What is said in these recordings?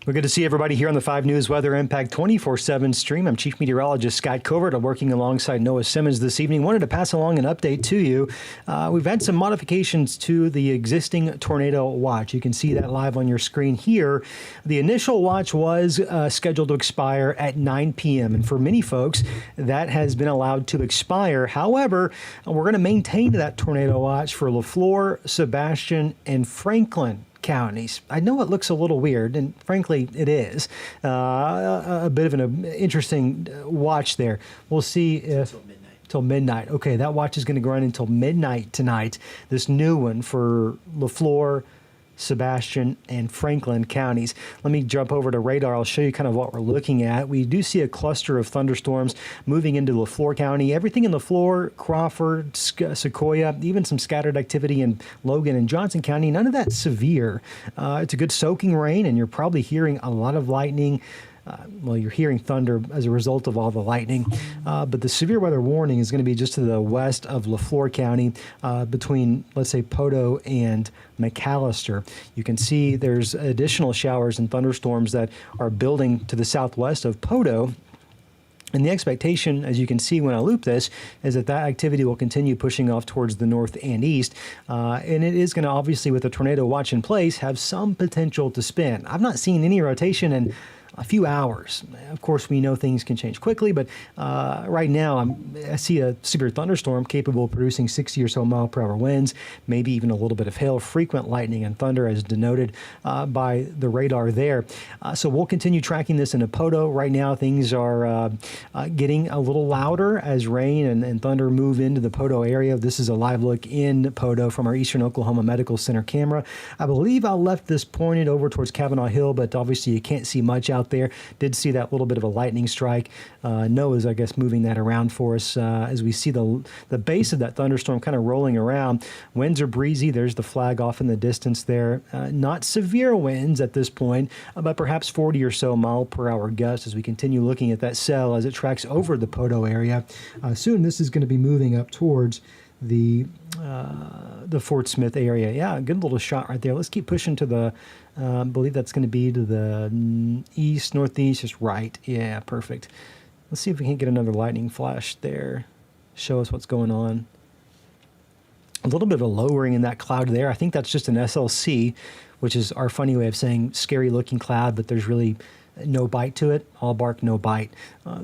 We're good to see everybody here on the 5 News Weather Impact 24/7 stream. I'm Chief Meteorologist Scott Covert. I'm working alongside Noah Simmons this evening. Wanted to pass along an update to you. We've had some modifications to the existing tornado watch. You can see that live on your screen here. The initial watch was scheduled to expire at 9 p.m. And for many folks, that has been allowed to expire. However, we're going to maintain that tornado watch for Leflore, Sebastian, and Franklin counties. I know it looks a little weird, and frankly, it is. A bit of an interesting watch there. We'll see if... Till midnight. Okay, that watch is going to go on until midnight tonight. This new one for Leflore, Sebastian, and Franklin counties. Let me jump over to radar. I'll show you kind of what we're looking at. We do see a cluster of thunderstorms moving into Leflore County. Everything in Leflore, Crawford, Sequoia, even some scattered activity in Logan and Johnson County. None of that severe. It's a good soaking rain, and you're probably hearing a lot of lightning. Well, you're hearing thunder as a result of all the lightning, but the severe weather warning is going to be just to the west of Leflore County, between, let's say, Poteau and McAllister. You can see there's additional showers and thunderstorms that are building to the southwest of Poteau. And the expectation, as you can see when I loop this, is that that activity will continue pushing off towards the north and east. And it is going to, obviously, with a tornado watch in place, have some potential to spin. I've not seen any rotation in a few hours. Of course, we know things can change quickly, but right now I see a severe thunderstorm capable of producing 60 or so mile per hour winds, maybe even a little bit of hail, frequent lightning and thunder as denoted by the radar there. So we'll continue tracking this in Poteau. Right now, things are getting a little louder as rain and thunder move into the Poteau area. This is a live look in Poteau from our Eastern Oklahoma Medical Center camera. I believe I left this pointed over towards Kavanaugh Hill, but obviously you can't see much out there. Did see that little bit of a lightning strike. Noah's, I guess, moving that around for us as we see the base of that thunderstorm kind of rolling around. Winds are breezy. There's the flag off in the distance there. Not severe winds at this point, but perhaps 40 or so mile per hour gusts as we continue looking at that cell as it tracks over the Poteau area. Soon this is going to be moving up towards the Fort Smith area. Yeah, good little shot right there. Let's keep pushing to the, I believe that's going to be to the east, northeast, just right. Yeah, perfect. Let's see if we can get another lightning flash there. Show us what's going on. A little bit of a lowering in that cloud there. I think that's just an SLC, which is our funny way of saying scary looking cloud, but there's really no bite to it. All bark, no bite.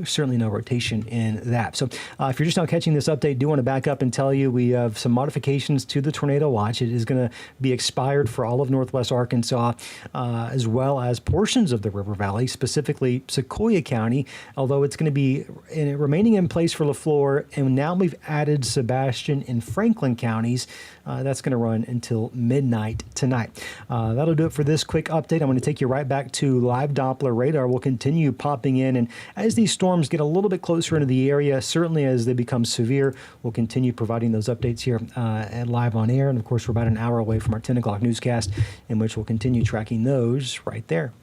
Certainly no rotation in that. So if you're just now catching this update, do want to back up and tell you we have some modifications to the tornado watch. It is going to be expired for all of Northwest Arkansas, as well as portions of the River Valley, specifically Sequoia County, although it's going to be remaining in place for Leflore. And now we've added Sebastian and Franklin counties. That's going to run until midnight tonight. That'll do it for this quick update. I'm going to take you right back to live Doppler radar. We'll continue popping in, and as these storms get a little bit closer into the area, certainly as they become severe, we'll continue providing those updates here at live on air. And of course, we're about an hour away from our 10 o'clock newscast, in which we'll continue tracking those right there.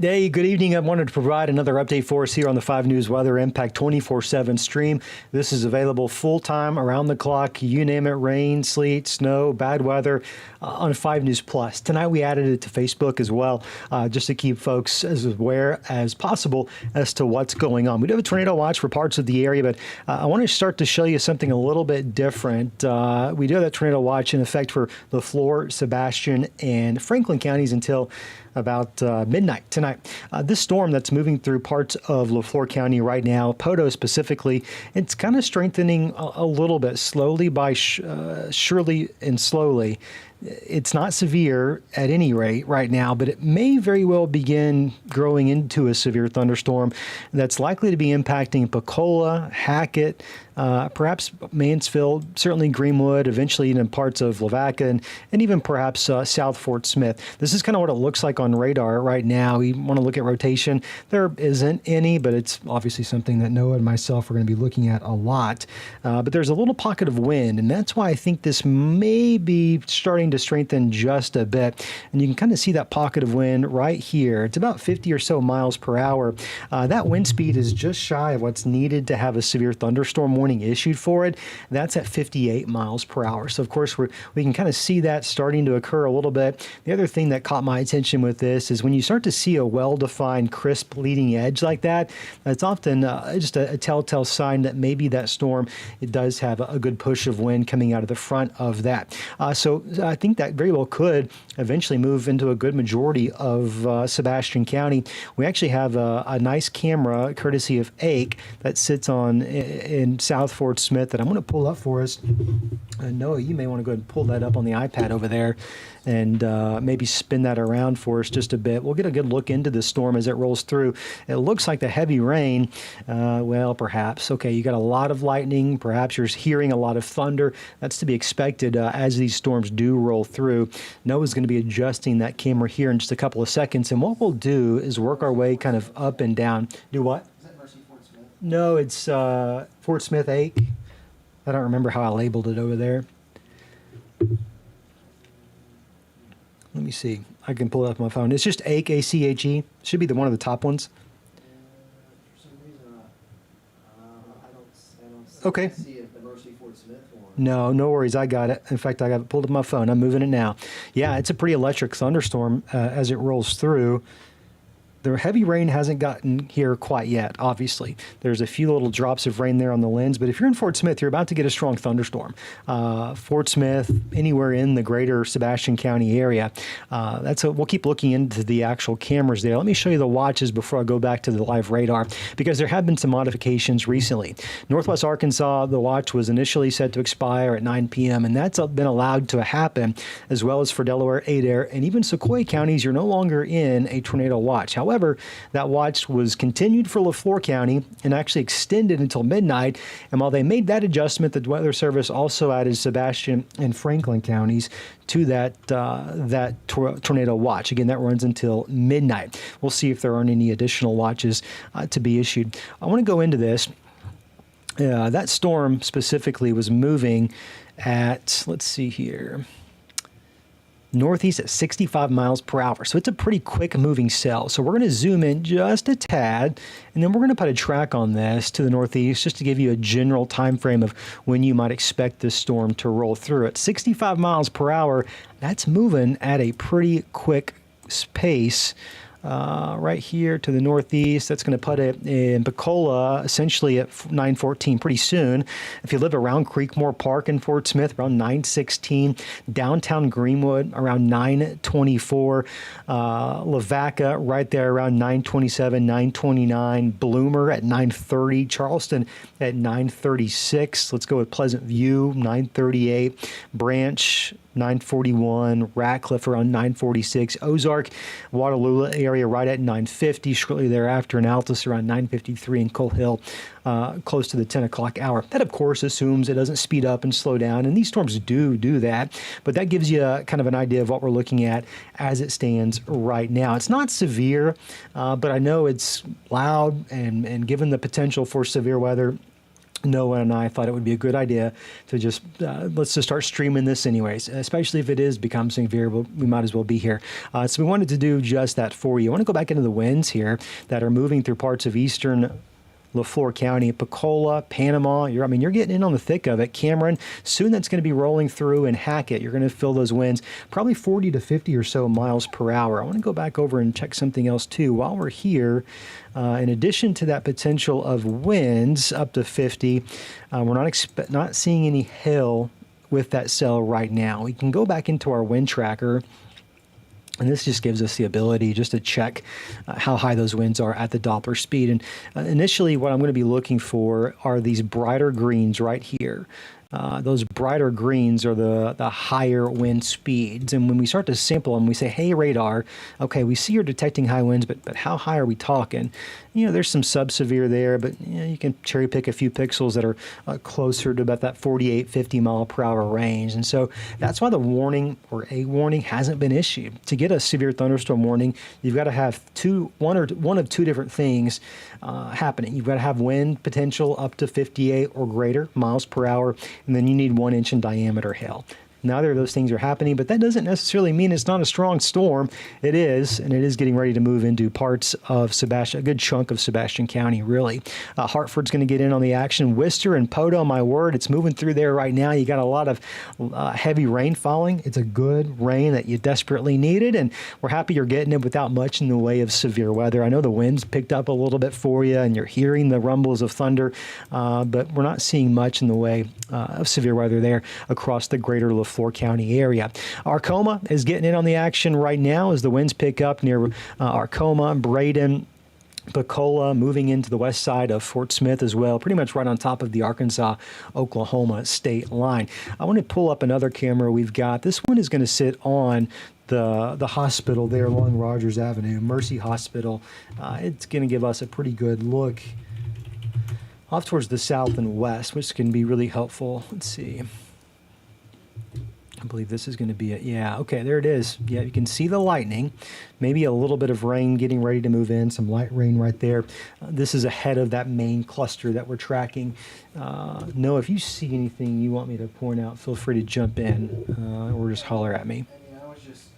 Hey, good evening. I wanted to provide another update for us here on the 5 News Weather Impact 24/7 stream. This is available full-time, around the clock, you name it, rain, sleet, snow, bad weather, on 5 News Plus. Tonight we added it to Facebook as well, just to keep folks as aware as possible as to what's going on. We do have a tornado watch for parts of the area, but I want to start to show you something a little bit different. We do have that tornado watch in effect for LaFleur, Sebastian, and Franklin counties until about midnight tonight. This storm that's moving through parts of LaFleur County right now, Poto specifically, it's kind of strengthening a little bit, slowly by surely and slowly. It's not severe at any rate right now, but it may very well begin growing into a severe thunderstorm that's likely to be impacting Pecola, Hackett, perhaps Mansfield, certainly Greenwood, eventually even parts of Lavaca, and even perhaps South Fort Smith. This is kind of what it looks like on radar right now. We want to look at rotation. There isn't any, but it's obviously something that Noah and myself are going to be looking at a lot. But there's a little pocket of wind, and that's why I think this may be starting to strengthen just a bit. And you can kind of see that pocket of wind right here. It's about 50 or so miles per hour. That wind speed is just shy of what's needed to have a severe thunderstorm warning issued for it. That's at 58 miles per hour. So of course we can kind of see that starting to occur a little bit. The other thing that caught my attention with this is when you start to see a well-defined crisp leading edge like that, that's often just a telltale sign that maybe that storm, it does have a good push of wind coming out of the front of that. So I think that very well could eventually move into a good majority of Sebastian County. We actually have a nice camera courtesy of AIC that sits on in South Fort Smith that I'm going to pull up for us. Noah, you may want to go ahead and pull that up on the iPad over there and maybe spin that around for us just a bit. We'll get a good look into the storm as it rolls through. It looks like the heavy rain, well, perhaps. Okay, you got a lot of lightning. Perhaps you're hearing a lot of thunder. That's to be expected as these storms do roll through. Noah's going to be adjusting that camera here in just a couple of seconds, and what we'll do is work our way kind of up and down. Do what? Is that Mercy Fort Smith? No, it's Fort Smith AIC. I don't remember how I labeled it over there. Let me see. I can pull it up on my phone. It's just AIC, A-C-H-E. Should be one of the top ones. For some reason, I don't Okay. see it, the Mercy Fort Smith one. No worries. I got it. In fact, I got it pulled up on my phone. I'm moving it now. Yeah, it's a pretty electric thunderstorm as it rolls through. The heavy rain hasn't gotten here quite yet, obviously. There's a few little drops of rain there on the lens, but if you're in Fort Smith, you're about to get a strong thunderstorm. Fort Smith, anywhere in the greater Sebastian County area. We'll keep looking into the actual cameras there. Let me show you the watches before I go back to the live radar, because there have been some modifications recently. Northwest Arkansas, the watch was initially set to expire at 9 p.m., and that's been allowed to happen, as well as for Delaware, Adair, and even Sequoia counties, you're no longer in a tornado watch. However, that watch was continued for LaFleur County and actually extended until midnight. And while they made that adjustment, the Weather Service also added Sebastian and Franklin counties to that tornado watch. Again, that runs until midnight. We'll see if there aren't any additional watches to be issued. I want to go into this. That storm specifically was moving at, let's see here, northeast at 65 miles per hour. So it's a pretty quick moving cell. So we're going to zoom in just a tad, and then we're going to put a track on this to the northeast just to give you a general time frame of when you might expect this storm to roll through. At 65 miles per hour, that's moving at a pretty quick pace. Right here to the northeast. That's going to put it in Pecola essentially at 9:14 pretty soon. If you live around Creekmore Park in Fort Smith, around 9:16. Downtown Greenwood around 9:24. Lavaca right there around 9:27, 9:29. Bloomer at 9:30. Charleston at 9:36. Let's go with Pleasant View, 9:38. Branch, 9:41, Ratcliffe around 9:46, Ozark, Waterloo area right at 9:50, shortly thereafter in Altus around 9:53, and Coal Hill close to the 10 o'clock hour. That, of course, assumes it doesn't speed up and slow down, and these storms do that, but that gives you kind of an idea of what we're looking at as it stands right now. It's not severe, but I know it's loud, and given the potential for severe weather, Noah and I thought it would be a good idea to just let's just start streaming this anyways, especially if it is becoming severe. We might as well be here. So we wanted to do just that for you. I want to go back into the winds here that are moving through parts of eastern LaFleur County, Pensacola, Panama. You're getting in on the thick of it. Cameron, soon that's going to be rolling through, and Hackett. You're going to feel those winds, probably 40 to 50 or so miles per hour. I want to go back over and check something else too. While we're here, in addition to that potential of winds up to 50, we're not seeing any hail with that cell right now. We can go back into our wind tracker. And this just gives us the ability just to check how high those winds are at the Doppler speed. And initially, what I'm going to be looking for are these brighter greens right here. Those brighter greens are the higher wind speeds. And when we start to sample them, we say, hey, radar, okay, we see you're detecting high winds, but how high are we talking? There's some sub-severe there, but you can cherry pick a few pixels that are closer to about that 48, 50 mile per hour range. And so that's why the warning or a warning hasn't been issued. To get a severe thunderstorm warning, you've got to have one of two different things happening. You've got to have wind potential up to 58 or greater miles per hour, and then you need 1 inch in diameter hail. Neither of those things are happening, but that doesn't necessarily mean it's not a strong storm. It is, and it is getting ready to move into parts of a good chunk of Sebastian County, really. Hartford's going to get in on the action. Worcester and Poto, my word, it's moving through there right now. You got a lot of heavy rain falling. It's a good rain that you desperately needed, and we're happy you're getting it without much in the way of severe weather. I know the winds picked up a little bit for you, and you're hearing the rumbles of thunder, but we're not seeing much in the way of severe weather there across the greater LaFleur County area. Arcoma is getting in on the action right now as the winds pick up near Arcoma, Braden, Pensacola, moving into the west side of Fort Smith as well, pretty much right on top of the Arkansas-Oklahoma state line. I want to pull up another camera we've got. This one is going to sit on the hospital there along Rogers Avenue, Mercy Hospital. It's going to give us a pretty good look off towards the south and west, which can be really helpful. Let's see. I believe this is going to be it. Yeah, okay, there it is. Yeah, you can see the lightning. Maybe a little bit of rain getting ready to move in, some light rain right there. This is ahead of that main cluster that we're tracking. Noah, if you see anything you want me to point out, feel free to jump in or just holler at me. I was just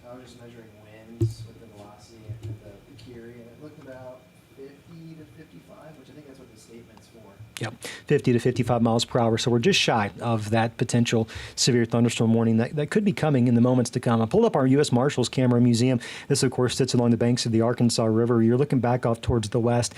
measuring winds with the velocity and the Curie, and it looked about 50 to 55, which I think that's what the statement's for. Yep, 50 to 55 miles per hour. So we're just shy of that potential severe thunderstorm warning that could be coming in the moments to come. I pulled up our U.S. Marshals Camera Museum. This, of course, sits along the banks of the Arkansas River. You're looking back off towards the west,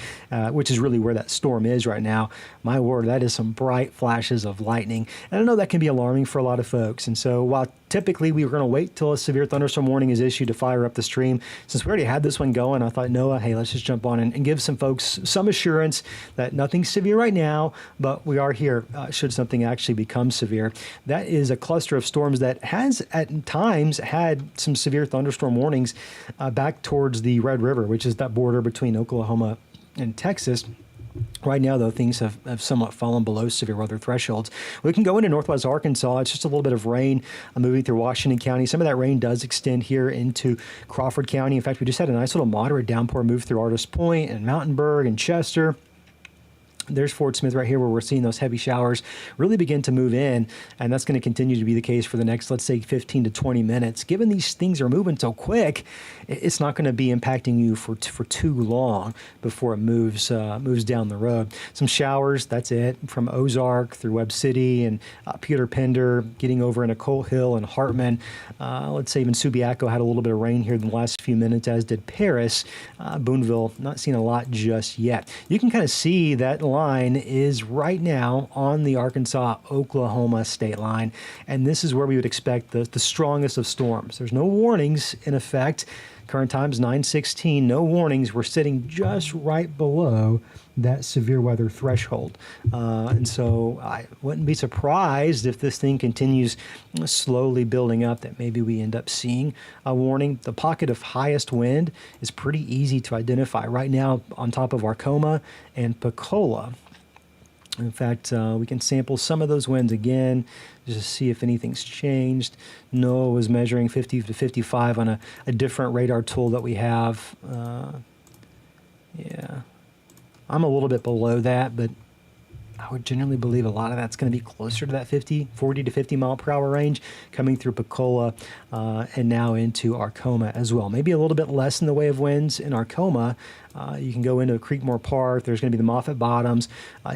which is really where that storm is right now. My word, that is some bright flashes of lightning. And I know that can be alarming for a lot of folks. And so while typically we were going to wait till a severe thunderstorm warning is issued to fire up the stream, since we already had this one going, I thought, Noah, hey, let's just jump on and give some folks some assurance that nothing's severe right now, but we are here should something actually become severe. That is a cluster of storms that has at times had some severe thunderstorm warnings back towards the Red River, which is that border between Oklahoma and Texas. Right now, though, things have somewhat fallen below severe weather thresholds. We can go into northwest Arkansas. It's just a little bit of rain moving through Washington County. Some of that rain does extend here into Crawford County. In fact, we just had a nice little moderate downpour move through Artist Point and Mountainburg and Chester. There's Fort Smith right here where we're seeing those heavy showers really begin to move in, and that's going to continue to be the case for the next, let's say, 15 to 20 minutes. Given these things are moving so quick, it's not going to be impacting you for too long before it moves down the road. Some showers, that's it, from Ozark through Webb City and Peter Pender, getting over into Coal Hill and Hartman. Let's say even Subiaco had a little bit of rain here in the last few minutes, as did Paris. Boonville, not seeing a lot just yet. You can kind of see that line is right now on the Arkansas-Oklahoma state line, and this is where we would expect the strongest of storms. There's no warnings in effect. Current time's 9:16, no warnings. We're sitting just right below that severe weather threshold. And so I wouldn't be surprised if this thing continues slowly building up, that maybe we end up seeing a warning. The pocket of highest wind is pretty easy to identify right now on top of Arcoma and Pensacola. In fact, we can sample some of those winds again just to see if anything's changed. Noah was measuring 50 to 55 on a different radar tool that we have. Yeah, I'm a little bit below that, but I would generally believe a lot of that's going to be closer to that 40 to 50 mile per hour range coming through Pensacola and now into Arcoma as well. Maybe a little bit less in the way of winds in Arcoma. You can go into Creekmore Park. There's going to be the Moffett Bottoms,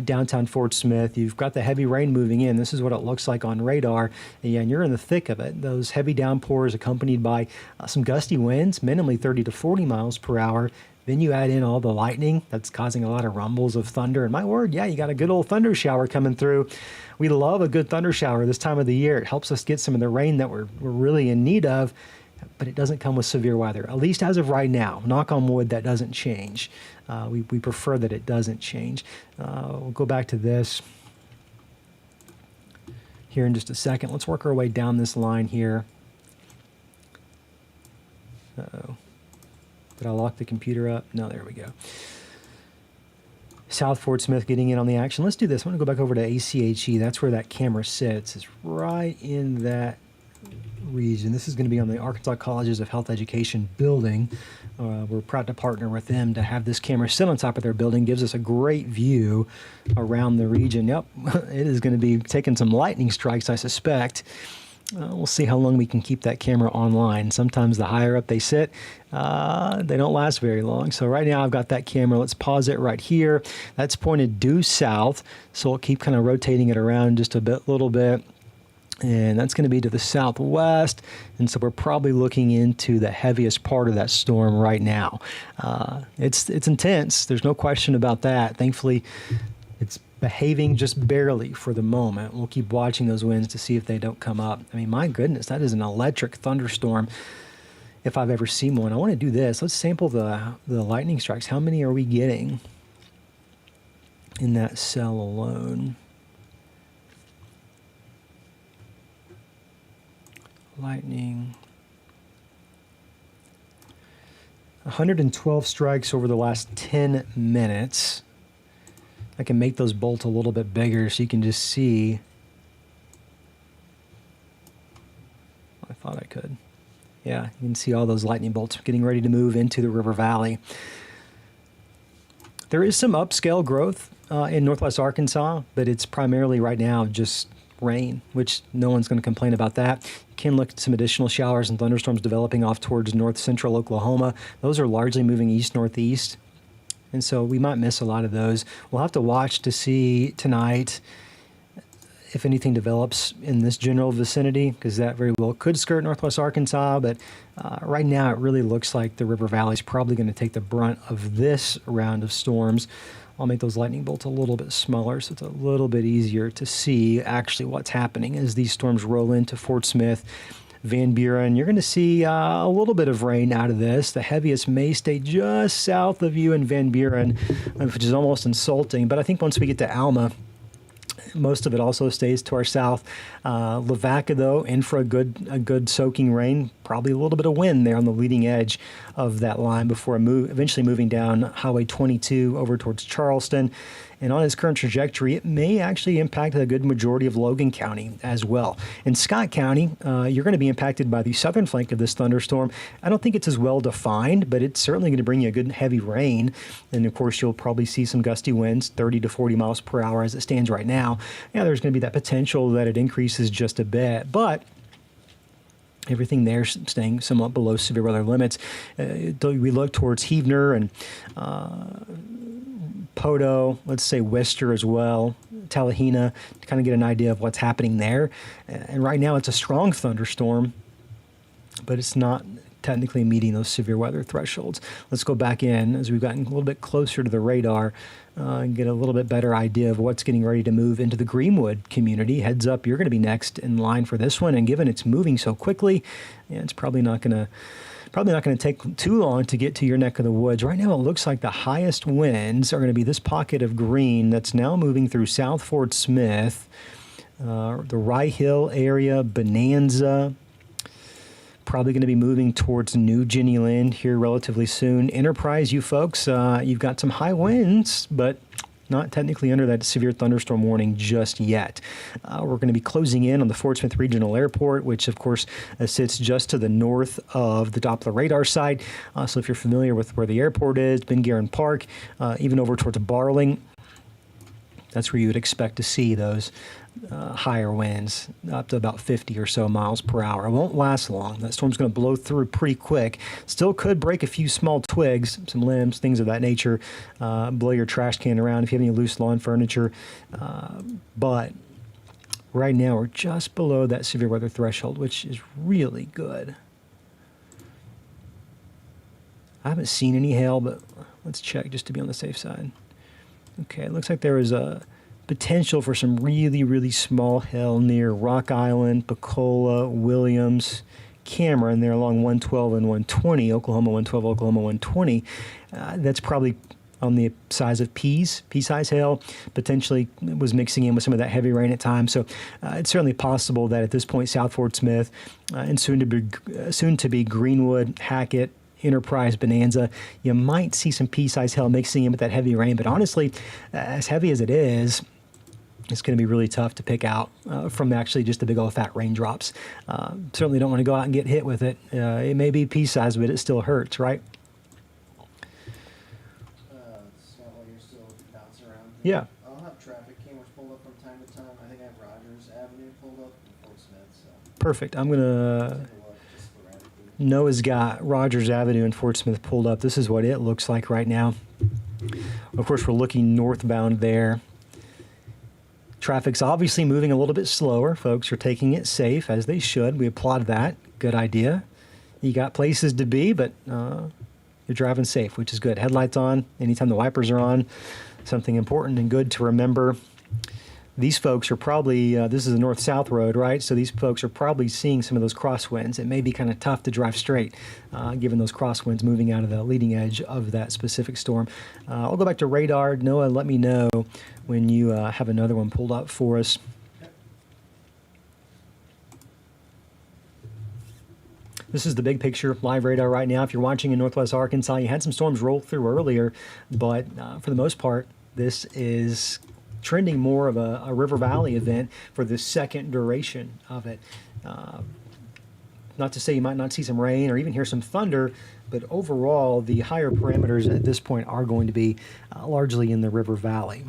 downtown Fort Smith. You've got the heavy rain moving in. This is what it looks like on radar. And you're in the thick of it. Those heavy downpours accompanied by some gusty winds, minimally 30 to 40 miles per hour. Then you add in all the lightning that's causing a lot of rumbles of thunder. And my word, yeah, you got a good old thunder shower coming through. We love a good thunder shower this time of the year. It helps us get some of the rain that we're really in need of, but it doesn't come with severe weather, at least as of right now. Knock on wood, that doesn't change. We prefer that it doesn't change. We'll go back to this here in just a second. Let's work our way down this line here. Uh-oh. Did I lock the computer up? No, there we go. South Fort Smith getting in on the action. Let's do this. I'm going to go back over to ACHE. That's where that camera sits. It's right in that region. This is going to be on the Arkansas Colleges of Health Education building. We're proud to partner with them to have this camera sit on top of their building. Gives us a great view around the region. Yep, it is going to be taking some lightning strikes, I suspect. We'll see how long we can keep that camera online. Sometimes the higher up they sit, they don't last very long. So right now I've got that camera. Let's pause it right here. That's pointed due south. So we'll keep kind of rotating it around just a little bit. And that's going to be to the southwest. And so we're probably looking into the heaviest part of that storm right now. It's intense. There's no question about that. Thankfully, it's behaving just barely for the moment. We'll keep watching those winds to see if they don't come up. I mean, my goodness, that is an electric thunderstorm if I've ever seen one. I want to do this. Let's sample the lightning strikes. How many are we getting in that cell alone? Lightning. 112 strikes over the last 10 minutes. I can make those bolts a little bit bigger so you can just see. I thought I could. Yeah, you can see all those lightning bolts getting ready to move into the river valley. There is some upscale growth in northwest Arkansas, but it's primarily right now just rain, which no one's going to complain about that. You can look at some additional showers and thunderstorms developing off towards north central Oklahoma. Those are largely moving east-northeast. And so we might miss a lot of those. We'll have to watch to see tonight if anything develops in this general vicinity, because that very well could skirt northwest Arkansas. But right now it really looks like the river valley is probably going to take the brunt of this round of storms. I'll make those lightning bolts a little bit smaller so it's a little bit easier to see actually what's happening as these storms roll into Fort Smith, Van Buren. You're going to see a little bit of rain out of this. The heaviest may stay just south of you in Van Buren, which is almost insulting. But I think once we get to Alma, most of it also stays to our south. Lavaca, though, in for a good soaking rain. Probably a little bit of wind there on the leading edge of that line before eventually moving down Highway 22 over towards Charleston. And on its current trajectory, it may actually impact a good majority of Logan County as well. In Scott County, you're going to be impacted by the southern flank of this thunderstorm. I don't think it's as well defined, but it's certainly going to bring you a good heavy rain. And of course, you'll probably see some gusty winds, 30 to 40 miles per hour as it stands right now. Yeah, there's going to be that potential that it increases just a bit, but everything there staying somewhat below severe weather limits. We look towards Heavener and Podo, let's say Worcester as well, Tallahena, to kind of get an idea of what's happening there. And right now it's a strong thunderstorm, but it's not technically meeting those severe weather thresholds. Let's go back in as we've gotten a little bit closer to the radar and get a little bit better idea of what's getting ready to move into the Greenwood community. Heads up, you're going to be next in line for this one. And given it's moving so quickly, it's probably not going to take too long to get to your neck of the woods. Right now, it looks like the highest winds are going to be this pocket of green that's now moving through South Fort Smith, the Rye Hill area, Bonanza. Probably going to be moving towards New Jenny Lind here relatively soon. Enterprise, you folks, you've got some high winds, but not technically under that severe thunderstorm warning just yet. We're going to be closing in on the Fort Smith Regional Airport, which of course sits just to the north of the Doppler radar site. So if you're familiar with where the airport is, Ben Guerin Park, even over towards Barling, That's where you would expect to see those higher winds, up to about 50 or so miles per hour. It won't last long. That storm's going to blow through pretty quick. Still could break a few small twigs, some limbs, things of that nature, blow your trash can around if you have any loose lawn furniture. But right now, we're just below that severe weather threshold, which is really good. I haven't seen any hail, but let's check just to be on the safe side. Okay, it looks like there is a potential for some really, really small hail near Rock Island, Pecola, Williams, Cameron, there along 112 and 120, Oklahoma 112, Oklahoma 120. That's probably on the size of pea-size hail, potentially was mixing in with some of that heavy rain at times. So it's certainly possible that at this point, South Fort Smith and soon to be Greenwood, Hackett, Enterprise, Bonanza, you might see some pea-size hail mixing in with that heavy rain. But honestly, as heavy as it is, it's going to be really tough to pick out from actually just the big old fat raindrops. Certainly don't want to go out and get hit with it. It may be pea-size, but it still hurts, right? So while you're still bouncing around, Yeah. I'll have traffic cameras pulled up from time to time. I think I have Rogers Avenue pulled up in Fort Smith. So Perfect. I'm going to... take a look just sporadically. Noah's got Rogers Avenue in Fort Smith pulled up. This is what it looks like right now. Of course, we're looking northbound there. Traffic's obviously moving a little bit slower. Folks are taking it safe, as they should. We applaud that. Good idea. You got places to be, but you're driving safe, which is good. Headlights on anytime the wipers are on. Something important and good to remember. These folks are probably, this is a north-south road, right? So these folks are probably seeing some of those crosswinds. It may be kind of tough to drive straight, given those crosswinds moving out of the leading edge of that specific storm. I'll go back to radar. Noah, let me know when you have another one pulled up for us. This is the big picture, live radar right now. If you're watching in northwest Arkansas, you had some storms roll through earlier, but for the most part, this is trending more of a river valley event for the second duration of it. Not to say you might not see some rain or even hear some thunder, but overall, the higher parameters at this point are going to be largely in the river valley.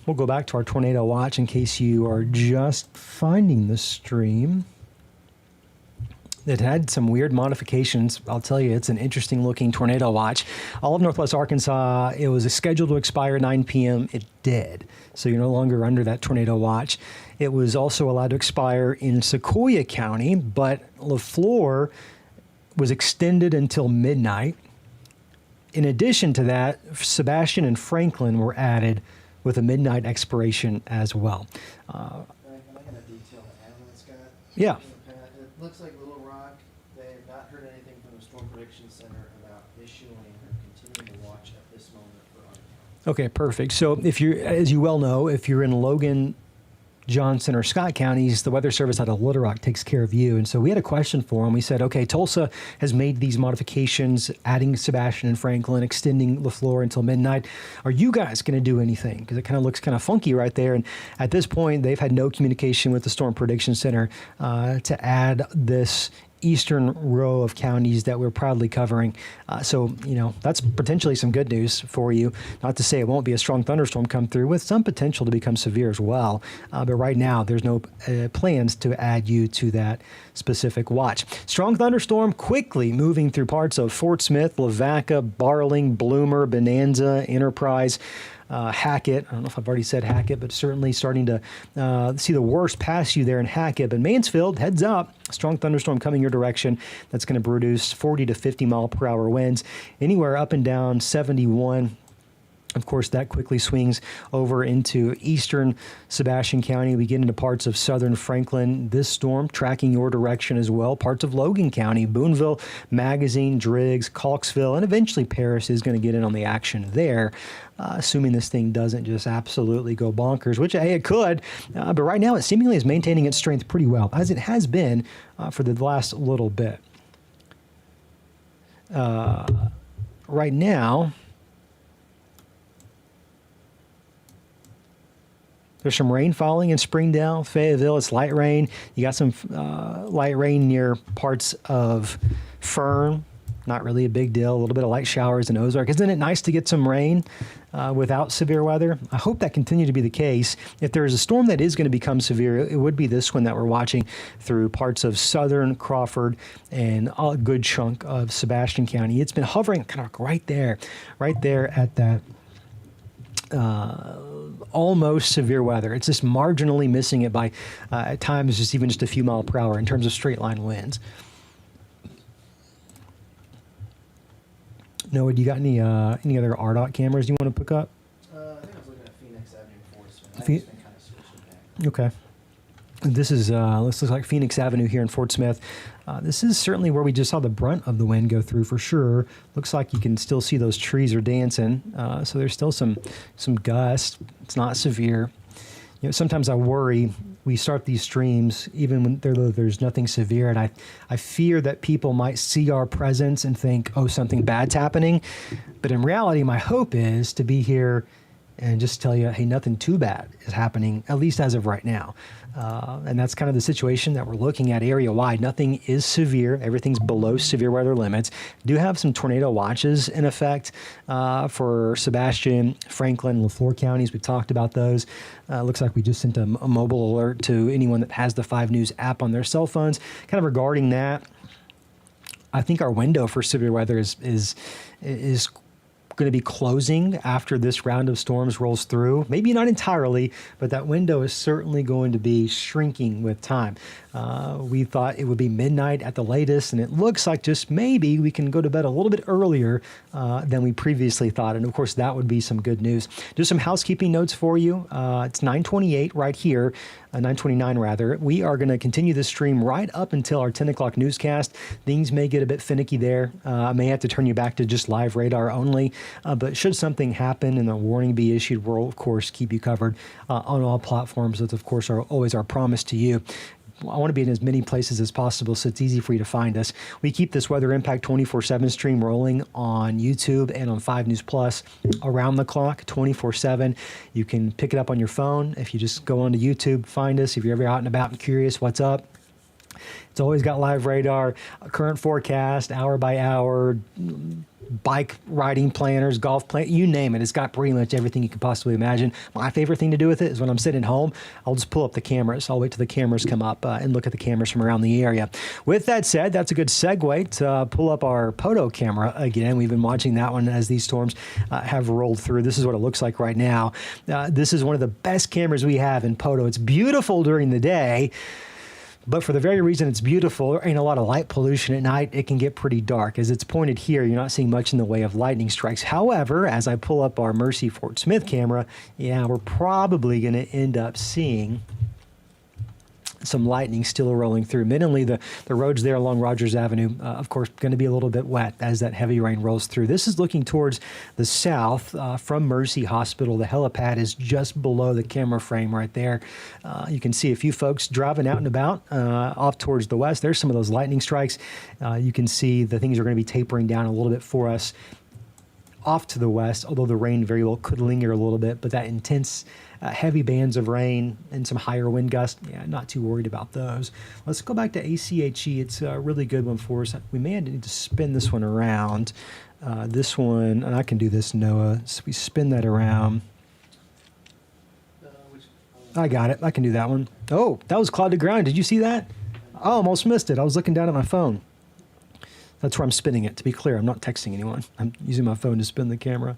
We'll go back to our tornado watch in case you are just finding the stream. It had some weird modifications. I'll tell you, it's an interesting looking tornado watch. All of northwest Arkansas, it was scheduled to expire at 9 p.m. It did. So you're no longer under that tornado watch. It was also allowed to expire in Sequoyah County, but LaFleur was extended until midnight. In addition to that, Sebastian and Franklin were added with a midnight expiration as well. Can I get a detail on ambulance, Scott? Yeah. It looks like Little Rock, they have not heard anything from the Storm Prediction Center about issuing or continuing to watch at this moment for our county. Okay, perfect. So if you're, as you well know, if you're in Logan, Johnson, or Scott counties, the Weather Service out of Little Rock takes care of you. And so we had a question for him. We said, okay, Tulsa has made these modifications, adding Sebastian and Franklin, extending LaFleur until midnight. Are you guys going to do anything? Because it kind of looks kind of funky right there. And at this point, they've had no communication with the Storm Prediction Center to add this eastern row of counties that we're proudly covering. So, you know, that's potentially some good news for you. Not to say it won't be a strong thunderstorm come through with some potential to become severe as well. But right now, there's no plans to add you to that specific watch. Strong thunderstorm quickly moving through parts of Fort Smith, Lavaca, Barling, Bloomer, Bonanza, Enterprise, Hackett. I don't know if I've already said Hackett, but certainly starting to see the worst pass you there in Hackett. But Mansfield, heads up, strong thunderstorm coming your direction. That's going to produce 40 to 50 mile per hour winds, anywhere up and down 71. Of course, that quickly swings over into eastern Sebastian County. We get into parts of southern Franklin. This storm tracking your direction as well. Parts of Logan County, Boonville, Magazine, Driggs, Clarksville, and eventually Paris is going to get in on the action there, assuming this thing doesn't just absolutely go bonkers, which, hey, it could. But right now, it seemingly is maintaining its strength pretty well, as it has been for the last little bit. Right now... There's some rain falling in Springdale, Fayetteville. It's light rain. You got some light rain near parts of Fern. Not really a big deal. A little bit of light showers in Ozark. Isn't it nice to get some rain without severe weather? I hope that continues to be the case. If there is a storm that is going to become severe, it would be this one that we're watching through parts of southern Crawford and a good chunk of Sebastian County. It's been hovering kind of right there at that almost severe weather. It's just marginally missing it by, at times, just even just a few mile per hour in terms of straight line winds. Noah, do you got any other RDOT cameras you want to pick up? I think I was looking at Phoenix Avenue and Fort Smith. I've just been kind of switching back. Okay. This looks like Phoenix Avenue here in Fort Smith. This is certainly where we just saw the brunt of the wind go through for sure. Looks like you can still see those trees are dancing. So there's still some gust. It's not severe. You know, sometimes I worry we start these streams even when there's nothing severe, and I fear that people might see our presence and think, oh, something bad's happening. But in reality, my hope is to be here and just tell you, hey, nothing too bad is happening, at least as of right now. And that's kind of the situation that we're looking at area-wide. Nothing is severe. Everything's below severe weather limits. Do have some tornado watches in effect for Sebastian, Franklin, LaFleur counties. We've talked about those. Looks like we just sent a mobile alert to anyone that has the 5 News app on their cell phones. Kind of regarding that, I think our window for severe weather is going to be closing after this round of storms rolls through. Maybe not entirely, but that window is certainly going to be shrinking with time. We thought it would be midnight at the latest, and it looks like just maybe we can go to bed a little bit earlier than we previously thought. And of course, that would be some good news. Just some housekeeping notes for you. It's 9:28 right here, 9:29 rather. We are going to continue this stream right up until our 10 o'clock newscast. Things may get a bit finicky there. I may have to turn you back to just live radar only. But should something happen and a warning be issued, we'll, of course, keep you covered on all platforms. That's, of course, always our promise to you. I want to be in as many places as possible, so it's easy for you to find us. We keep this Weather Impact 24/7 stream rolling on YouTube and on 5 News Plus around the clock, 24/7. You can pick it up on your phone. If you just go onto YouTube, find us. If you're ever out and about and curious what's up, it's always got live radar, current forecast, hour by hour, bike riding planners, golf plan, you name it. It's got pretty much everything you could possibly imagine. My favorite thing to do with it is when I'm sitting at home, I'll just pull up the cameras. I'll wait till the cameras come up and look at the cameras from around the area. With that said, that's a good segue to pull up our Poto camera again. We've been watching that one as these storms have rolled through. This is what it looks like right now. This is one of the best cameras we have in Poto. It's beautiful during the day, but for the very reason it's beautiful, there ain't a lot of light pollution at night. It can get pretty dark. As it's pointed here, you're not seeing much in the way of lightning strikes. However, as I pull up our Mercy Fort Smith camera, yeah, we're probably going to end up seeing some lightning still rolling through. Mainly the roads there along Rogers Avenue, of course, going to be a little bit wet as that heavy rain rolls through. This is looking towards the south from Mercy Hospital. The helipad is just below the camera frame right there. You can see a few folks driving out and about off towards the west. There's some of those lightning strikes. You can see the things are going to be tapering down a little bit for us off to the west, although the rain very well could linger a little bit, but that intense heavy bands of rain and some higher wind gusts, yeah, not too worried about those. Let's go back to ACHE. It's a really good one for us. We may need to spin this one around. This one, and I can do this, Noah. So we spin that around. I got it. I can do that one. Oh, that was cloud to ground. Did you see that? I almost missed it. I was looking down at my phone. That's where I'm spinning it. To be clear, I'm not texting anyone. I'm using my phone to spin the camera.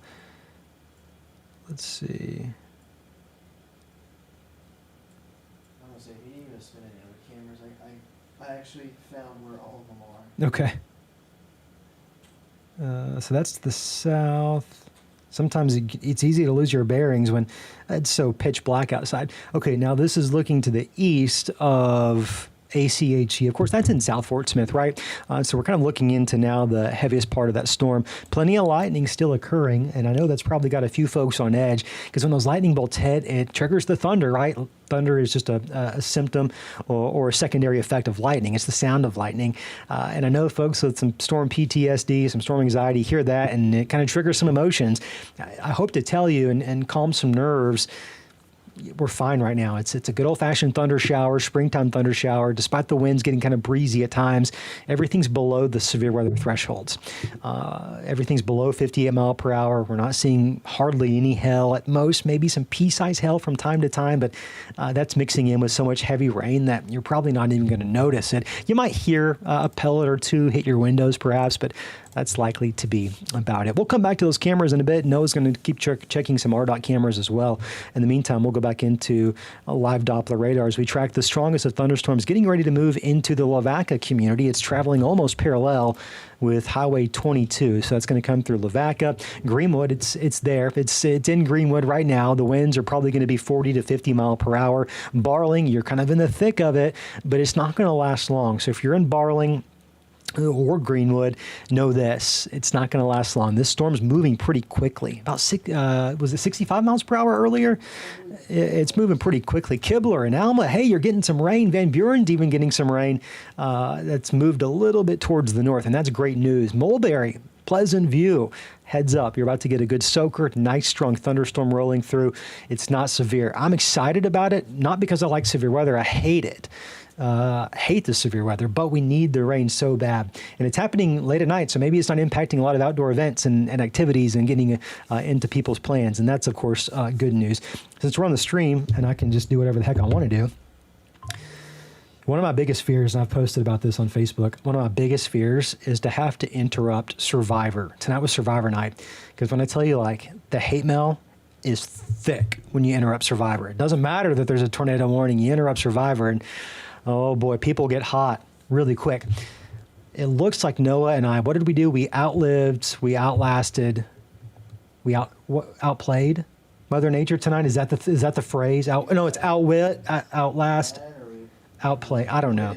Let's see. I was going to say, you need to spin any other cameras. I actually found where all of them are. Okay. So that's the south. Sometimes it's easy to lose your bearings when it's so pitch black outside. Okay, now this is looking to the east of ACHE. Of course, that's in South Fort Smith, right? So we're kind of looking into now the heaviest part of that storm. Plenty of lightning still occurring, and I know that's probably got a few folks on edge because when those lightning bolts hit, it triggers the thunder, right? Thunder is just a symptom or a secondary effect of lightning. It's the sound of lightning. And I know folks with some storm PTSD, some storm anxiety, hear that, and it kind of triggers some emotions. I hope to tell you and calm some nerves. we're fine right now. It's a good old-fashioned thunder shower, springtime thunder shower. Despite the winds getting kind of breezy at times, everything's below the severe weather thresholds. Everything's below 58 mile per hour. We're not seeing hardly any hail. At most, maybe some pea-sized hail from time to time, but that's mixing in with so much heavy rain that you're probably not even going to notice it. You might hear a pellet or two hit your windows, perhaps, but that's likely to be about it. We'll come back to those cameras in a bit. Noah's going to keep checking some RDOT cameras as well. In the meantime, we'll go back into a live Doppler radar as we track the strongest of thunderstorms getting ready to move into the Lavaca community. It's traveling almost parallel with Highway 22. So that's going to come through Lavaca. Greenwood, it's there. It's in Greenwood right now. The winds are probably going to be 40 to 50 mile per hour. Barling, you're kind of in the thick of it, but it's not going to last long. So if you're in Barling or Greenwood, know this, it's not going to last long. This storm's moving pretty quickly. About 65 miles per hour earlier? It's moving pretty quickly. Kibler and Alma, hey, you're getting some rain. Van Buren's even getting some rain. That's moved a little bit towards the north, and that's great news. Mulberry, Pleasant View, heads up. You're about to get a good soaker. Nice, strong thunderstorm rolling through. It's not severe. I'm excited about it, not because I like severe weather. I hate it. Hate the severe weather, but we need the rain so bad. And it's happening late at night, so maybe it's not impacting a lot of outdoor events and activities and getting into people's plans. And that's, of course, good news. Since we're on the stream and I can just do whatever the heck I want to do, one of my biggest fears, and I've posted about this on Facebook, one of my biggest fears is to have to interrupt Survivor. Tonight was Survivor night. Because when I tell you, like, the hate mail is thick when you interrupt Survivor. It doesn't matter that there's a tornado warning. You interrupt Survivor and oh boy, people get hot really quick. It looks like Noah and I, what did we do? We outlived, we outlasted, outplayed Mother Nature tonight. Is that the phrase? No, it's outwit, outlast, outplay. I don't know.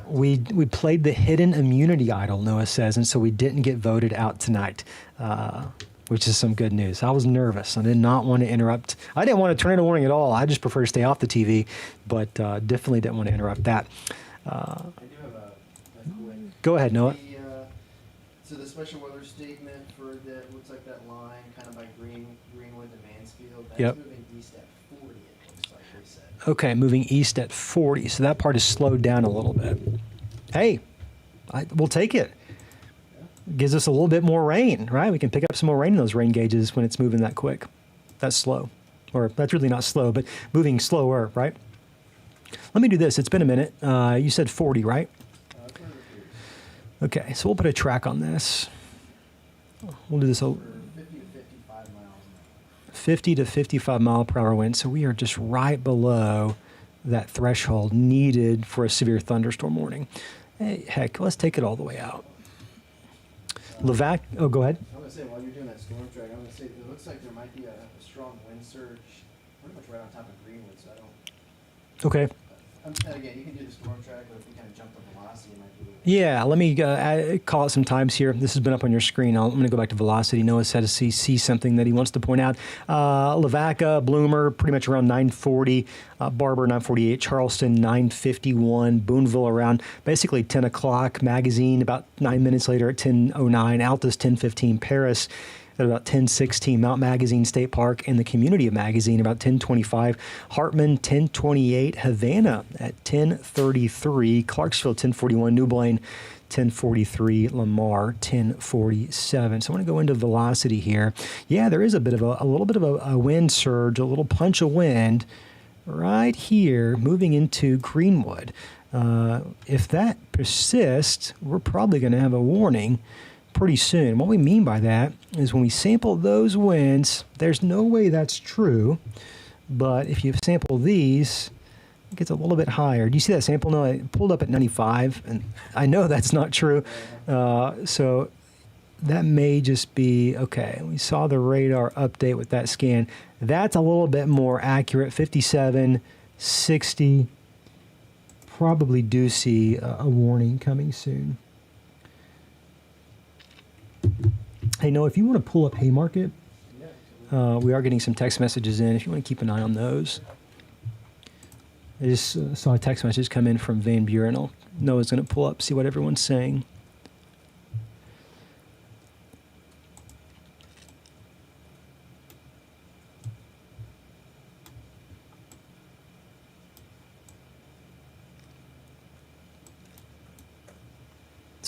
We played the hidden immunity idol, Noah says, and so we didn't get voted out tonight. Which is some good news. I was nervous. I did not want to interrupt. I didn't want a tornado warning at all. I just prefer to stay off the TV, but definitely didn't want to interrupt that. I do have a quick. Go ahead, Noah. So the special weather statement for that looks like that line kind of by Greenwood to Mansfield. That's moving east at 40. It looks like they said. Okay, moving east at 40. So that part is slowed down a little bit. Hey, we'll take it. Gives us a little bit more rain, right? We can pick up some more rain in those rain gauges when it's moving that quick. That's slow. Or that's really not slow, but moving slower, right? Let me do this. It's been a minute. You said 40, right? Okay, so we'll put a track on this. We'll do this 50 to 55 miles an hour. 50 to 55 mile per hour wind. So we are just right below that threshold needed for a severe thunderstorm warning. Hey, heck, let's take it all the way out. Levac, oh, go ahead. I'm going to say, while you're doing that storm track, I'm going to say it looks like there might be a strong wind surge pretty much right on top of Greenwood, so I don't... Okay. And again, you can do the storm track, but if we kind of jump the velocity, it might be... Yeah, let me call it some times here. This has been up on your screen. I'm going to go back to velocity. Noah said to see something that he wants to point out. Lavaca, Bloomer, pretty much around 940. Barber, 948. Charleston, 951. Boonville around basically 10 o'clock. Magazine, about 9 minutes later at 10:09. Altus, 10:15. Paris, at about 10:16, Mount Magazine State Park and the community of Magazine about 10:25, Hartman 10:28, Havana at 10:33, Clarksville 10:41, New Blaine 10:43, Lamar 10:47. So I want to go into velocity here. Yeah, there is a little bit of a wind surge, a little punch of wind right here moving into Greenwood. If that persists, we're probably going to have a warning pretty soon. What we mean by that is when we sample those winds, there's no way that's true, but if you sample these, it gets a little bit higher. Do you see that sample? No, it pulled up at 95, and I know that's not true. So that may just be, okay, we saw the radar update with that scan. That's a little bit more accurate, 57, 60. Probably do see a warning coming soon. Hey, Noah, if you want to pull up Haymarket, we are getting some text messages in. If you want to keep an eye on those. I just saw a text message come in from Van Buren. Noah's going to pull up, see what everyone's saying.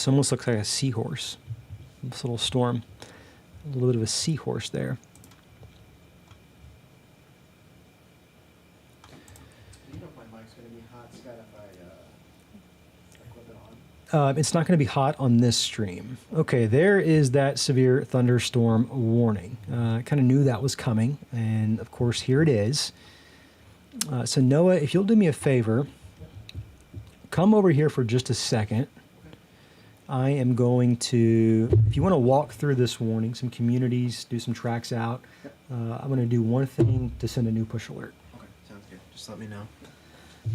This almost looks like a seahorse. This little storm. A little bit of a seahorse there. Do you know if my mic's going to be hot, Scott, if I clip it on? It's not going to be hot on this stream. Okay, there is that severe thunderstorm warning. I kind of knew that was coming, and of course, here it is. So Noah, if you'll do me a favor, come over here for just a second. I am going to, if you want to walk through this warning, some communities, do some tracks out, I'm going to do one thing to send a new push alert. Okay, sounds good. Just let me know.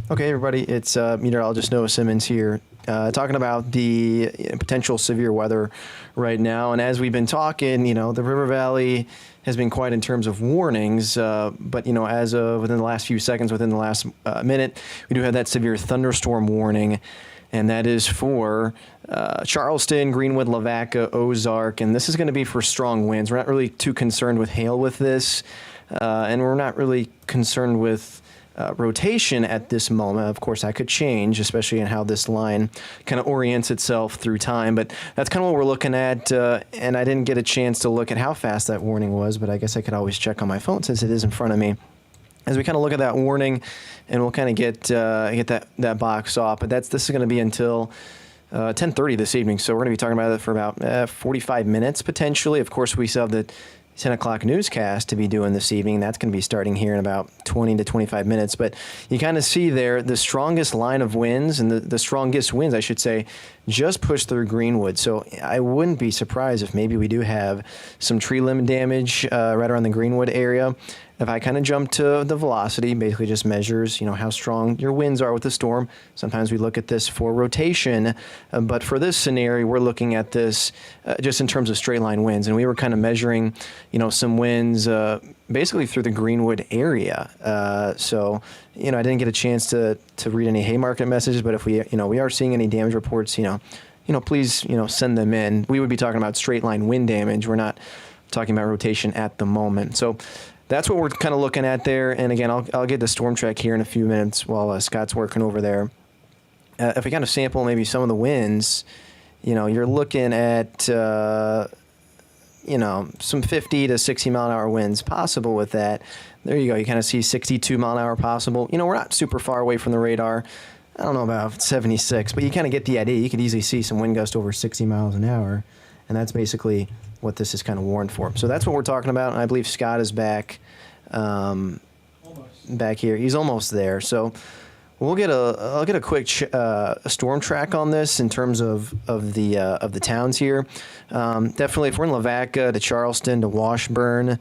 Okay, everybody, it's meteorologist Noah Simmons here, talking about the potential severe weather right now. And as we've been talking, the River Valley has been quiet in terms of warnings, but as of within the last few seconds, within the last minute, we do have that severe thunderstorm warning, and that is for Charleston, Greenwood, Lavaca, Ozark, and this is going to be for strong winds. We're not really too concerned with hail with this, and we're not really concerned with rotation at this moment. Of course, that could change, especially in how this line kind of orients itself through time, but that's kind of what we're looking at, and I didn't get a chance to look at how fast that warning was, but I guess I could always check on my phone since it is in front of me. As we kind of look at that warning, and we'll kind of get that box off, but this is going to be until 10:30 this evening, so we're going to be talking about it for about 45 minutes potentially. Of course, we still have the 10 o'clock newscast to be doing this evening. That's going to be starting here in about 20 to 25 minutes. But you kind of see there the strongest line of winds, and the strongest winds, I should say, just pushed through Greenwood. So I wouldn't be surprised if maybe we do have some tree limb damage right around the Greenwood area. If I kind of jump to the velocity, basically just measures, how strong your winds are with the storm. Sometimes we look at this for rotation, but for this scenario, we're looking at this just in terms of straight line winds. And we were kind of measuring, some winds basically through the Greenwood area. So, I didn't get a chance to read any Haymarket messages, but if we are seeing any damage reports, please, send them in. We would be talking about straight line wind damage. We're not talking about rotation at the moment. So that's what we're kind of looking at there. And again, I'll get the storm track here in a few minutes while Scott's working over there. If we kind of sample maybe some of the winds, you're looking at, some 50 to 60 mile an hour winds possible with that. There you go. You kind of see 62 mile an hour possible. We're not super far away from the radar. I don't know about 76, but you kind of get the idea. You could easily see some wind gust over 60 miles an hour. And that's basically what this is kind of warned for. So that's what we're talking about. And I believe Scott is back back here. He's almost there. So I'll get a quick storm track on this in terms of the towns here. Definitely, if we're in Lavaca to Charleston to Washburn,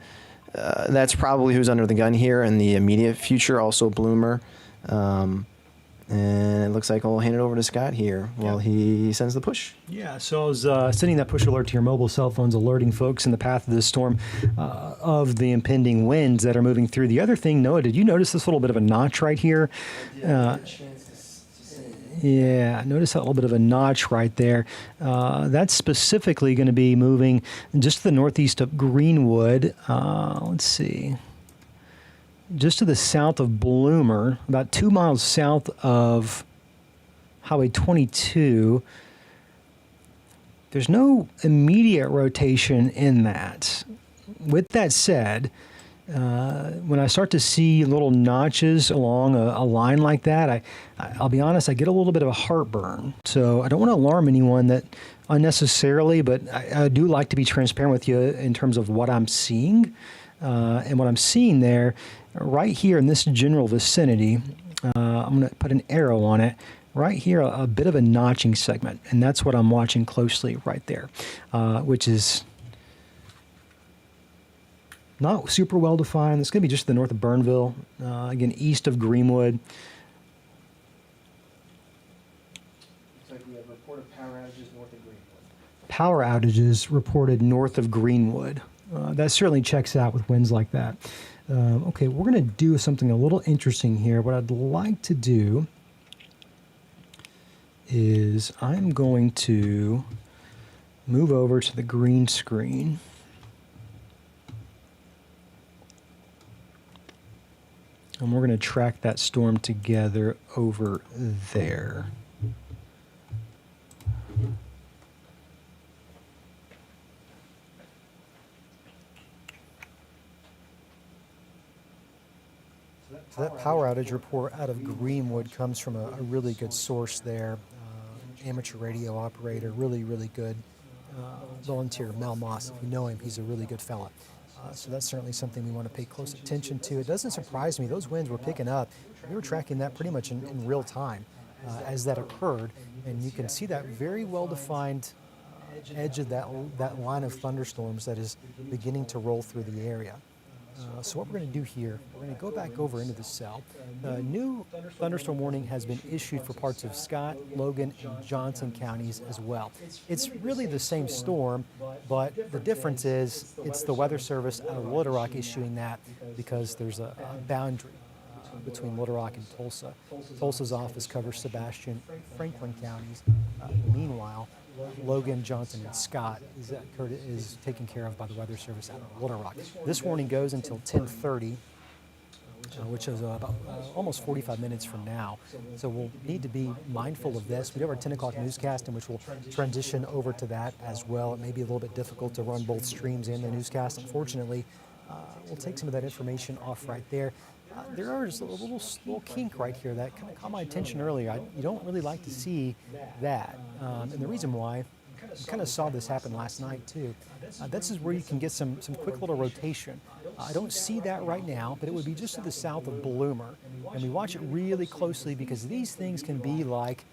that's probably who's under the gun here in the immediate future. Also Bloomer. And it looks like I'll hand it over to Scott here while he sends the push. Yeah, so I was sending that push alert to your mobile cell phones, alerting folks in the path of this storm of the impending winds that are moving through. The other thing, Noah, did you notice this little bit of a notch right here? Yeah, notice that little bit of a notch right there. That's specifically going to be moving just to the northeast of Greenwood. Let's see. Just to the south of Bloomer, about 2 miles south of Highway 22. There's no immediate rotation in that. With that said, when I start to see little notches along a line like that, I'll be honest, I get a little bit of a heartburn. So I don't want to alarm anyone that unnecessarily, but I do like to be transparent with you in terms of what I'm seeing. And what I'm seeing there, right here in this general vicinity, I'm going to put an arrow on it. Right here, a bit of a notching segment, and that's what I'm watching closely right there, which is not super well defined. It's going to be just to the north of Burnville, again, east of Greenwood. Looks like we have reported power outages north of Greenwood. Power outages reported north of Greenwood. That certainly checks out with winds like that. Okay, we're going to do something a little interesting here. What I'd like to do is I'm going to move over to the green screen. And we're going to track that storm together over there. So that power outage report out of Greenwood comes from a really good source there. Amateur radio operator, really, really good volunteer, Mel Moss. If you know him, he's a really good fella. So that's certainly something we want to pay close attention to. It doesn't surprise me. Those winds were picking up. We were tracking that pretty much in real time as that occurred. And you can see that very well-defined edge of that line of thunderstorms that is beginning to roll through the area. So what we're going to do here, we're going to go back over into the cell. The new thunderstorm warning has been issued for parts of Scott, Logan, and Johnson counties as well. It's really the same storm, but the difference is it's the Weather Service out of Little Rock issuing that because there's a boundary between Little Rock and Tulsa. Tulsa's office covers Sebastian, Franklin counties. Meanwhile, Logan, Johnson, and Scott is taken care of by the Weather Service out of Little Rock. This warning goes until 10:30, which is about almost 45 minutes from now. So we'll need to be mindful of this. We have our 10 o'clock newscast in which we'll transition over to that as well. It may be a little bit difficult to run both streams in the newscast. Unfortunately, we'll take some of that information off right there. There is a little kink right here that kind of caught my attention earlier. You don't really like to see that. And the reason why, we kind of saw this happen last night too. This is where you can get some quick little rotation. I don't see that right now, but it would be just to the south of Bloomer. And we watch it really closely because these things can be like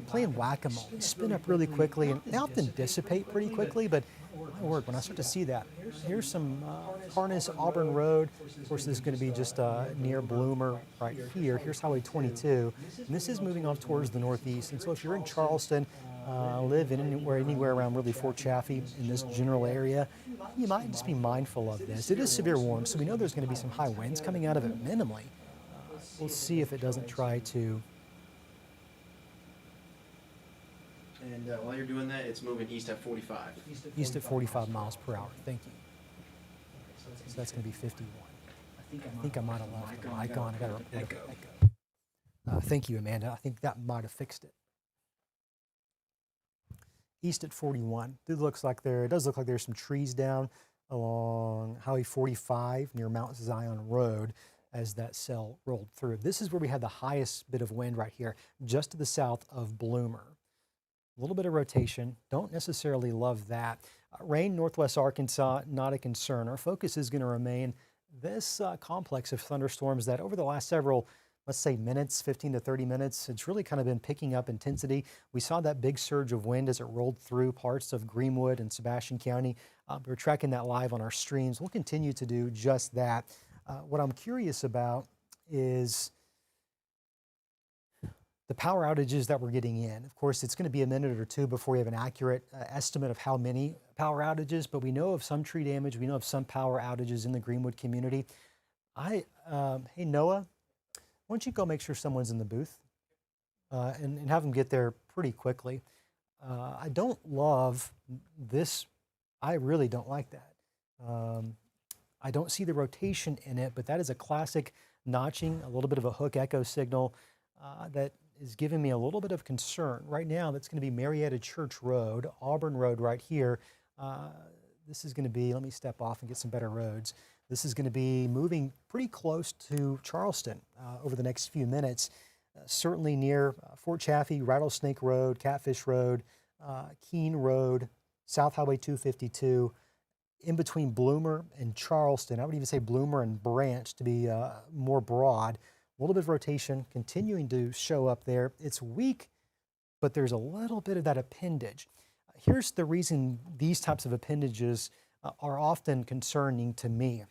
playing whack-a-mole. They spin up really quickly and they often dissipate pretty quickly, but my word, when I start to see that, here's some Harness, Auburn Road. Of course, this is going to be just near Bloomer right here. Here's Highway 22, and this is moving off towards the northeast. And so if you're in Charleston, live in anywhere around really Fort Chaffee in this general area, you might just be mindful of this. It is severe warm, so we know there's going to be some high winds coming out of it minimally. We'll see if it doesn't try to. And while you're doing that, it's moving east at 45. East at 45 miles per hour. Thank you. So that's going to be 51. I think I might have left the mic on. I got to report echo. Thank you, Amanda. I think that might have fixed it. East at 41. It does look like there's some trees down along Highway 45 near Mount Zion Road as that cell rolled through. This is where we had the highest bit of wind right here, just to the south of Bloomer. A little bit of rotation. Don't necessarily love that. Rain, northwest Arkansas, not a concern. Our focus is going to remain this complex of thunderstorms that over the last several, let's say minutes, 15 to 30 minutes, it's really kind of been picking up intensity. We saw that big surge of wind as it rolled through parts of Greenwood and Sebastian County. We're tracking that live on our streams. We'll continue to do just that. What I'm curious about is the power outages that we're getting in. Of course, it's going to be a minute or two before we have an accurate estimate of how many power outages, but we know of some tree damage. We know of some power outages in the Greenwood community. Hey, Noah, why don't you go make sure someone's in the booth and have them get there pretty quickly. I don't love this. I really don't like that. I don't see the rotation in it, but that is a classic notching, a little bit of a hook echo signal that is giving me a little bit of concern. Right now, that's going to be Marietta Church Road, Auburn Road right here. This is going to be, let me step off and get some better roads. This is going to be moving pretty close to Charleston over the next few minutes. Certainly near Fort Chaffee, Rattlesnake Road, Catfish Road, Keene Road, South Highway 252, in between Bloomer and Charleston. I would even say Bloomer and Branch to be more broad. A little bit of rotation continuing to show up there. It's weak, but there's a little bit of that appendage. Here's the reason these types of appendages are often concerning to me.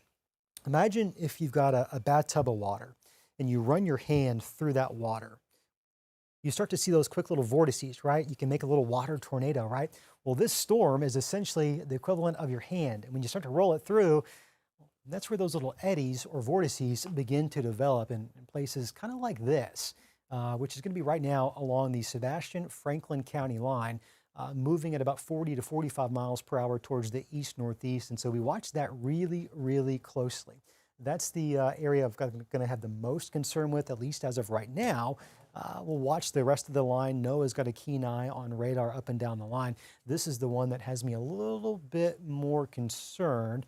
Imagine if you've got a bathtub of water and you run your hand through that water. You start to see those quick little vortices, right? You can make a little water tornado, right? Well, this storm is essentially the equivalent of your hand. And when you start to roll it through, that's where those little eddies or vortices begin to develop in places kind of like this, which is going to be right now along the Sebastian-Franklin County line, moving at about 40 to 45 miles per hour towards the east-northeast. And so we watch that really, really closely. That's the area I'm going to have the most concern with, at least as of right now. We'll watch the rest of the line. Noah's got a keen eye on radar up and down the line. This is the one that has me a little bit more concerned.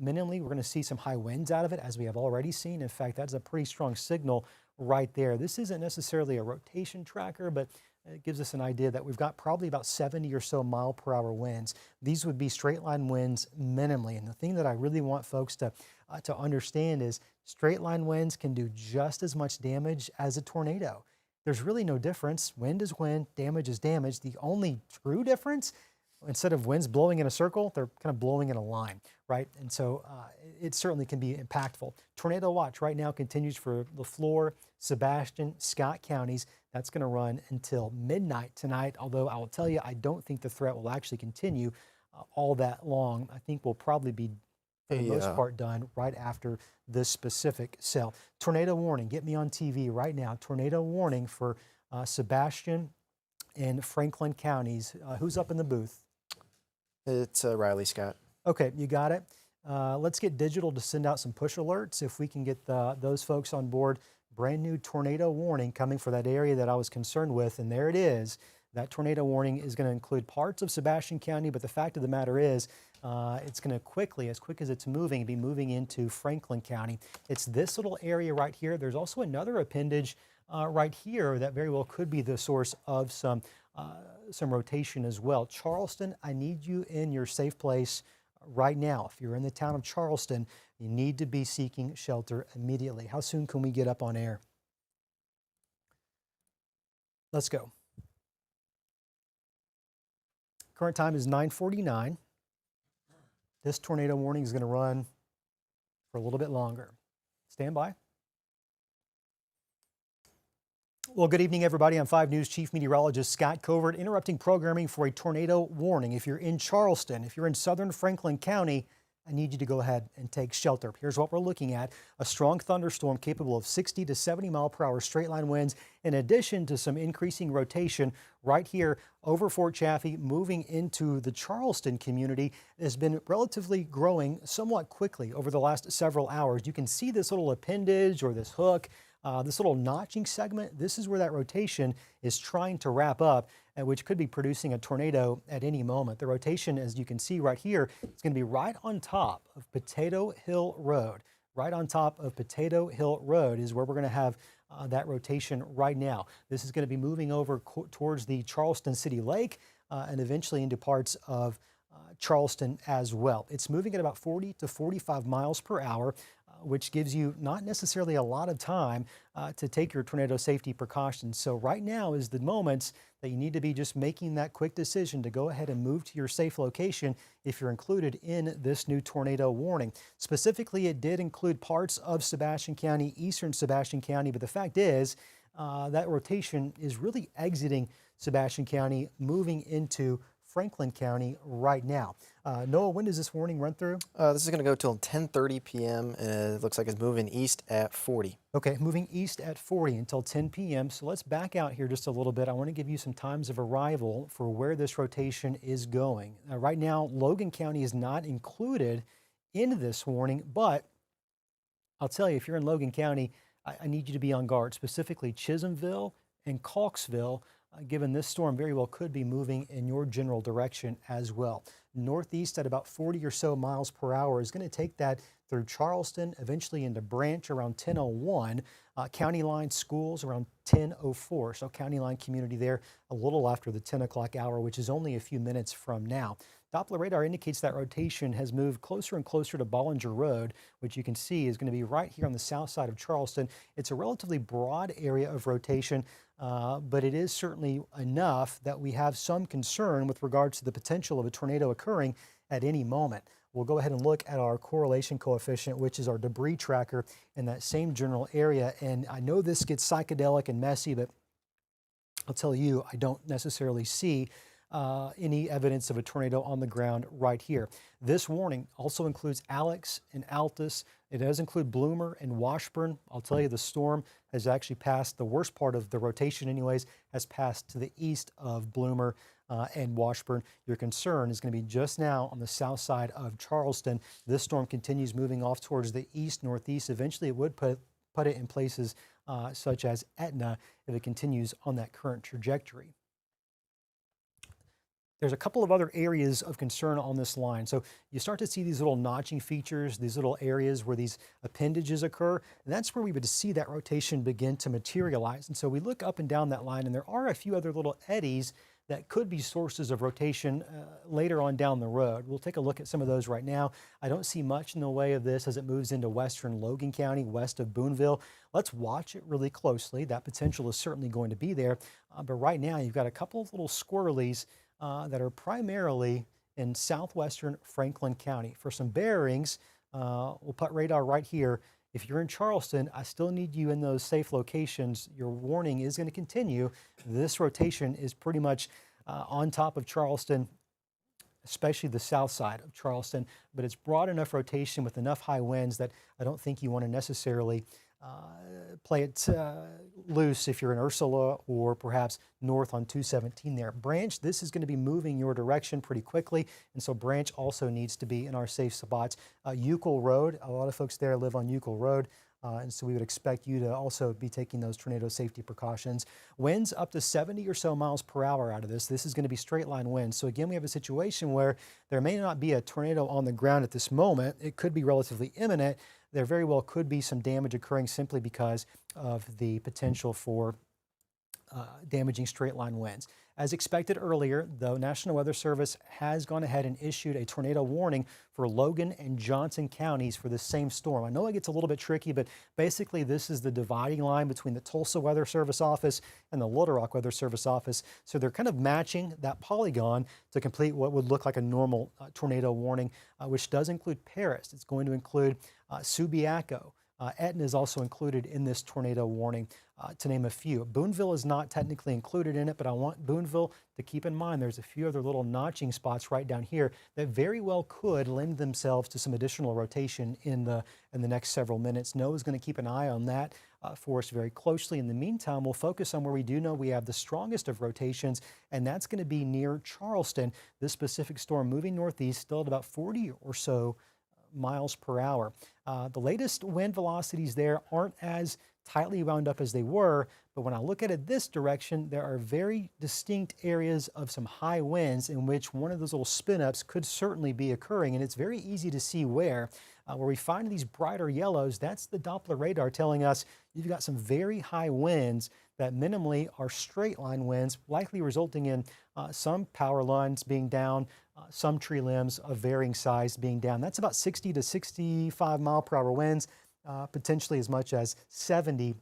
Minimally, we're going to see some high winds out of it, as we have already seen. In fact, that's a pretty strong signal right there. This isn't necessarily a rotation tracker, but it gives us an idea that we've got probably about 70 or so mile-per-hour winds. These would be straight line winds minimally. And the thing that I really want folks to understand is straight line winds can do just as much damage as a tornado. There's really no difference. Wind is wind, damage is damage. The only true difference, instead of winds blowing in a circle, they're kind of blowing in a line, right? And so it certainly can be impactful. Tornado watch right now continues for LaFleur, Sebastian, Scott counties. That's going to run until midnight tonight, although I will tell you, I don't think the threat will actually continue all that long. I think we'll probably be, for the most part, done right after this specific cell. Tornado warning, get me on TV right now. Tornado warning for Sebastian and Franklin counties. Who's up in the booth? It's Riley Scott. Okay, you got it. Let's get digital to send out some push alerts if we can get those folks on board. Brand new tornado warning coming for that area that I was concerned with, and there it is. That tornado warning is going to include parts of Sebastian County, but the fact of the matter is it's going to quickly, as quick as it's moving, be moving into Franklin County. It's this little area right here. There's also another appendage right here that very well could be the source of some rotation as well. Charleston, I need you in your safe place right now. If you're in the town of Charleston, you need to be seeking shelter immediately. How soon can we get up on air? Let's go. Current time is 9:49. This tornado warning is going to run for a little bit longer. Stand by. Well, good evening, everybody. I'm 5 News Chief Meteorologist Scott Covert, interrupting programming for a tornado warning. If you're in Charleston, if you're in southern Franklin County, I need you to go ahead and take shelter. Here's what we're looking at. A strong thunderstorm capable of 60 to 70 mile per hour straight line winds, in addition to some increasing rotation right here over Fort Chaffee, moving into the Charleston community. It has been relatively growing somewhat quickly over the last several hours. You can see this little appendage or this hook. This little notching segment, this is where that rotation is trying to wrap up, which could be producing a tornado at any moment. The rotation, as you can see right here, is going to be right on top of Potato Hill Road. Right on top of Potato Hill Road is where we're going to have that rotation right now. This is going to be moving over towards the Charleston City Lake and eventually into parts of Charleston as well. It's moving at about 40 to 45 miles per hour, which gives you not necessarily a lot of time to take your tornado safety precautions. So right now is the moment that you need to be just making that quick decision to go ahead and move to your safe location if you're included in this new tornado warning. Specifically, it did include parts of Sebastian County, eastern Sebastian County, but the fact is that rotation is really exiting Sebastian County, moving into Franklin County right now. Noah, when does this warning run through? This is going to go till 10:30 p.m. and it looks like it's moving east at 40. Okay, moving east at 40 until 10 p.m. So let's back out here just a little bit. I want to give you some times of arrival for where this rotation is going. Right now, Logan County is not included in this warning, but I'll tell you, if you're in Logan County, I need you to be on guard, specifically Chisholmville and Clarksville, given this storm very well could be moving in your general direction as well. Northeast at about 40 or so miles per hour is going to take that through Charleston, eventually into Branch around 10:01, County Line schools around 10:04. So County Line community there a little after the 10 o'clock hour, which is only a few minutes from now. Doppler radar indicates that rotation has moved closer and closer to Bollinger Road, which you can see is going to be right here on the south side of Charleston. It's a relatively broad area of rotation, but it is certainly enough that we have some concern with regards to the potential of a tornado occurring at any moment. We'll go ahead and look at our correlation coefficient, which is our debris tracker in that same general area. And I know this gets psychedelic and messy, but I'll tell you, I don't necessarily see any evidence of a tornado on the ground right here. This warning also includes Alex and Altus. It does include Bloomer and Washburn. I'll tell you, the storm has actually passed, the worst part of the rotation anyways, has passed to the east of Bloomer and Washburn. Your concern is going to be just now on the south side of Charleston. This storm continues moving off towards the east, northeast. Eventually it would put it in places such as Etna if it continues on that current trajectory. There's a couple of other areas of concern on this line. So you start to see these little notching features, these little areas where these appendages occur, and that's where we would see that rotation begin to materialize. And so we look up and down that line, and there are a few other little eddies that could be sources of rotation later on down the road. We'll take a look at some of those right now. I don't see much in the way of this as it moves into western Logan County, west of Boonville. Let's watch it really closely. That potential is certainly going to be there. But right now, you've got a couple of little squirrelies that are primarily in southwestern Franklin County. For some bearings, we'll put radar right here. If you're in Charleston, I still need you in those safe locations. Your warning is going to continue. This rotation is pretty much on top of Charleston, especially the south side of Charleston, but it's broad enough rotation with enough high winds that I don't think you want to necessarily play it loose if you're in Ursula or perhaps north on 217 there. Branch, this is going to be moving your direction pretty quickly, and so Branch also needs to be in our safe spots. Euclid Road, a lot of folks there live on Euclid Road. And so we would expect you to also be taking those tornado safety precautions. Winds up to 70 or so miles per hour out of this. This is going to be straight line winds. So again, we have a situation where there may not be a tornado on the ground at this moment. It could be relatively imminent. There very well could be some damage occurring simply because of the potential for damaging straight line winds. As expected earlier, the National Weather Service has gone ahead and issued a tornado warning for Logan and Johnson counties for this same storm. I know it gets a little bit tricky, but basically this is the dividing line between the Tulsa Weather Service office and the Little Rock Weather Service office. So they're kind of matching that polygon to complete what would look like a normal tornado warning, which does include Paris. It's going to include Subiaco. Etna is also included in this tornado warning, to name a few. Boonville is not technically included in it, but I want Boonville to keep in mind there's a few other little notching spots right down here that very well could lend themselves to some additional rotation in the next several minutes. NOAA is going to keep an eye on that for us very closely. In the meantime, we'll focus on where we do know we have the strongest of rotations, and that's going to be near Charleston. This specific storm moving northeast, still at about 40 or so miles per hour. The latest wind velocities there aren't as tightly wound up as they were, but when I look at it this direction, there are very distinct areas of some high winds in which one of those little spin-ups could certainly be occurring, and it's very easy to see where. Where we find these brighter yellows, that's the Doppler radar telling us you've got some very high winds that minimally are straight line winds, likely resulting in some power lines being down, some tree limbs of varying size being down. That's about 60 to 65 mile per hour winds, potentially as much as 70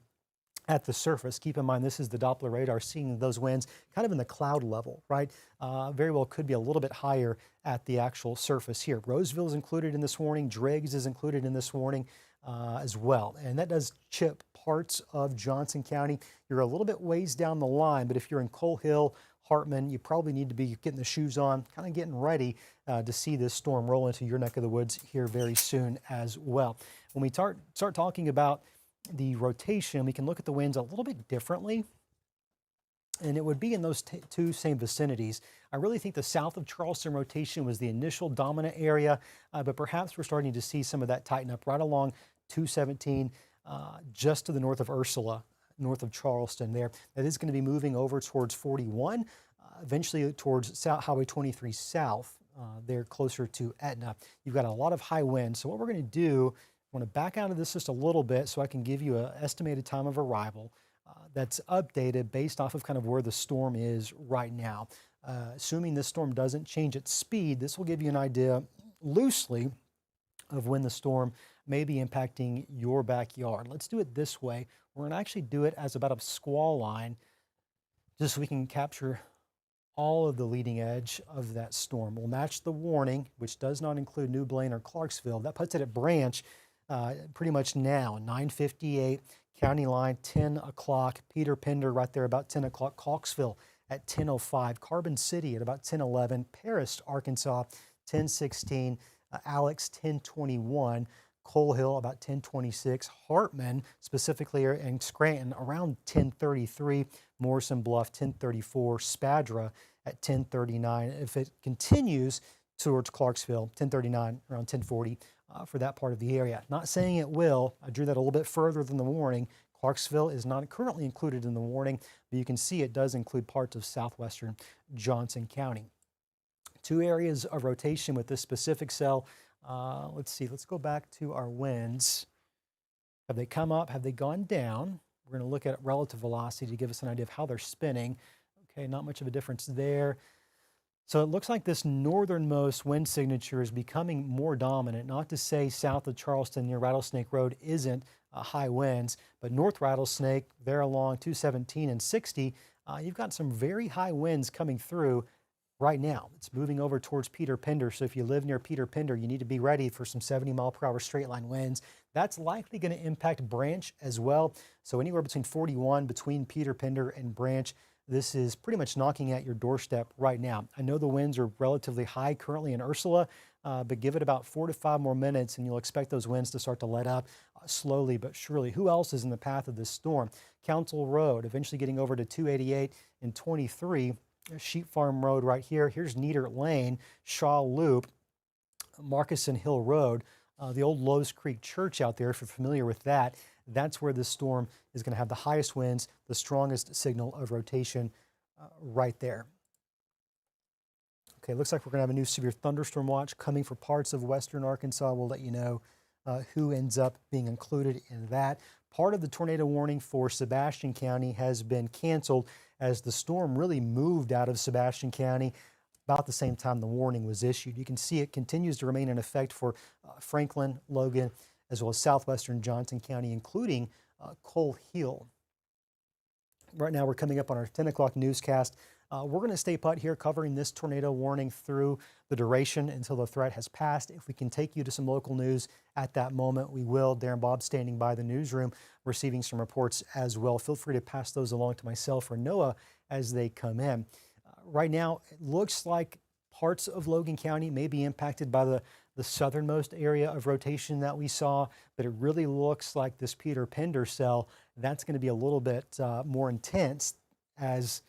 at the surface. Keep in mind, this is the Doppler radar seeing those winds kind of in the cloud level, right? Very well could be a little bit higher at the actual surface here. Roseville is included in this warning. Driggs is included in this warning as well. And that does chip parts of Johnson County. You're a little bit ways down the line, but if you're in Coal Hill, Hartman, you probably need to be getting the shoes on, kind of getting ready to see this storm roll into your neck of the woods here very soon as well. When we start talking about the rotation, we can look at the winds a little bit differently, and it would be in those two same vicinities. I really think the south of Charleston rotation was the initial dominant area, but perhaps we're starting to see some of that tighten up right along 217, just to the north of Ursula, north of Charleston there. That is going to be moving over towards 41, eventually towards Highway 23 south, there closer to Etna. You've got a lot of high winds. So what we're going to do, I want to back out of this just a little bit so I can give you an estimated time of arrival that's updated based off of kind of where the storm is right now. Assuming this storm doesn't change its speed, this will give you an idea loosely of when the storm may be impacting your backyard. Let's do it this way. We're going to actually do it as about a squall line, just so we can capture all of the leading edge of that storm. We'll match the warning, which does not include New Blaine or Clarksville. That puts it at Branch pretty much now, 9:58, county line 10 o'clock, Peter Pender right there about 10 o'clock, Clarksville at 10:05, Carbon City at about 10:11, Paris, Arkansas, 10:16, Alex 10:21, Coal Hill about 10:26, Hartman specifically and Scranton around 10:33, Morrison Bluff 10:34, Spadra at 10:39. If it continues towards Clarksville, 10:39, around 10:40 for that part of the area. Not saying it will. I drew that a little bit further than the warning. Clarksville is not currently included in the warning, but you can see it does include parts of southwestern Johnson County. Two areas of rotation with this specific cell. Let's see, let's go back to our winds. Have they come up? Have they gone down? We're going to look at relative velocity to give us an idea of how they're spinning. Okay, not much of a difference there. So it looks like this northernmost wind signature is becoming more dominant. Not to say south of Charleston near Rattlesnake Road isn't high winds, but North Rattlesnake, there along 217 and 60, you've got some very high winds coming through right now. It's moving over towards Peter Pender. So if you live near Peter Pender, you need to be ready for some 70-mile-per-hour straight line winds. That's likely going to impact Branch as well. So anywhere between 41 between Peter Pender and Branch. This is pretty much knocking at your doorstep right now. I know the winds are relatively high currently in Ursula, but give it about 4 to 5 more minutes and you'll expect those winds to start to let up slowly but surely. Who else is in the path of this storm? Council Road, eventually getting over to 288 and 23. Sheep Farm Road right here. Here's Neater Lane, Shaw Loop, Marcusson Hill Road, the old Lowe's Creek Church out there, if you're familiar with that. That's where this storm is going to have the highest winds, the strongest signal of rotation right there. Okay, looks like we're going to have a new severe thunderstorm watch coming for parts of western Arkansas. We'll let you know who ends up being included in that. Part of the tornado warning for Sebastian County has been canceled as the storm really moved out of Sebastian County about the same time the warning was issued. You can see it continues to remain in effect for Franklin, Logan, as well as southwestern Johnson County, including Coal Hill. Right now, we're coming up on our 10 o'clock newscast. We're going to stay put here covering this tornado warning through the duration until the threat has passed. If we can take you to some local news at that moment, we will. Darren Bob standing by the newsroom, receiving some reports as well. Feel free to pass those along to myself or Noah as they come in. Right now, it looks like parts of Logan County may be impacted by the southernmost area of rotation that we saw, but it really looks like this Peter Pender cell, that's going to be a little bit more intense as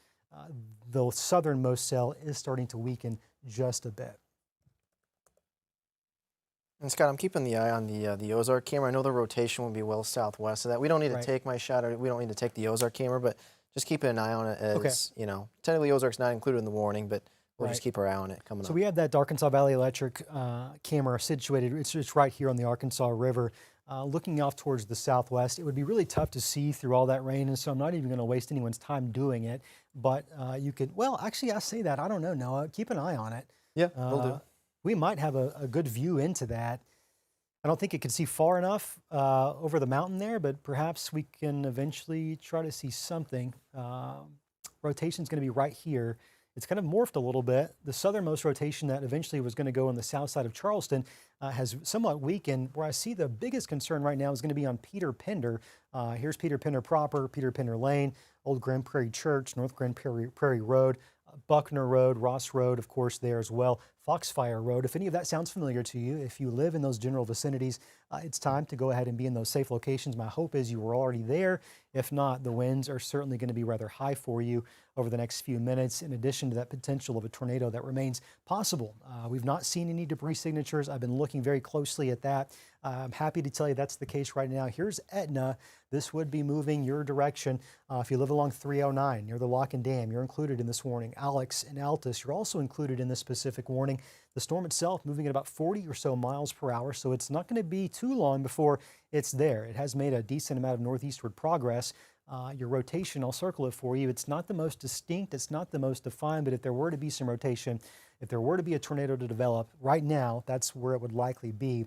the southernmost cell is starting to weaken just a bit. And Scott, I'm keeping the eye on the Ozark camera. I know the rotation will be well southwest of that. We don't need to take my shot, or we don't need to take the Ozark camera, but just keeping an eye on it as, you know, technically Ozark's not included in the warning, but we'll just keep our eye on it coming up. So we have that Arkansas Valley Electric camera situated. It's right here on the Arkansas River, looking off towards the southwest. It would be really tough to see through all that rain, and so I'm not even going to waste anyone's time doing it. But you could, well, actually, I say that. I don't know, Noah. Keep an eye on it. Yeah, we'll do. We might have a good view into that. I don't think it can see far enough over the mountain there, but perhaps we can eventually try to see something. Rotation's going to be right here. It's kind of morphed a little bit. The southernmost rotation that eventually was going to go on the south side of Charleston has somewhat weakened. Where I see the biggest concern right now is going to be on Peter Pender. Here's Peter Pender proper, Peter Pender Lane, Old Grand Prairie Church, North Grand Prairie Road, Buckner Road, Ross Road, of course, there as well, Foxfire Road. If any of that sounds familiar to you, if you live in those general vicinities, it's time to go ahead and be in those safe locations. My hope is you were already there. If not, the winds are certainly going to be rather high for you over the next few minutes, in addition to that potential of a tornado that remains possible. We've not seen any debris signatures. I've been looking very closely at that. I'm happy to tell you that's the case right now. Here's Etna. This would be moving your direction. If you live along 309 near the Lock and Dam, you're included in this warning. Alex and Altus, you're also included in this specific warning. The storm itself moving at about 40 or so miles per hour, so it's not going to be too long before it's there. It has made a decent amount of northeastward progress. Your rotation, I'll circle it for you. It's not the most distinct, it's not the most defined, but if there were to be some rotation, if there were to be a tornado to develop, right now, that's where it would likely be,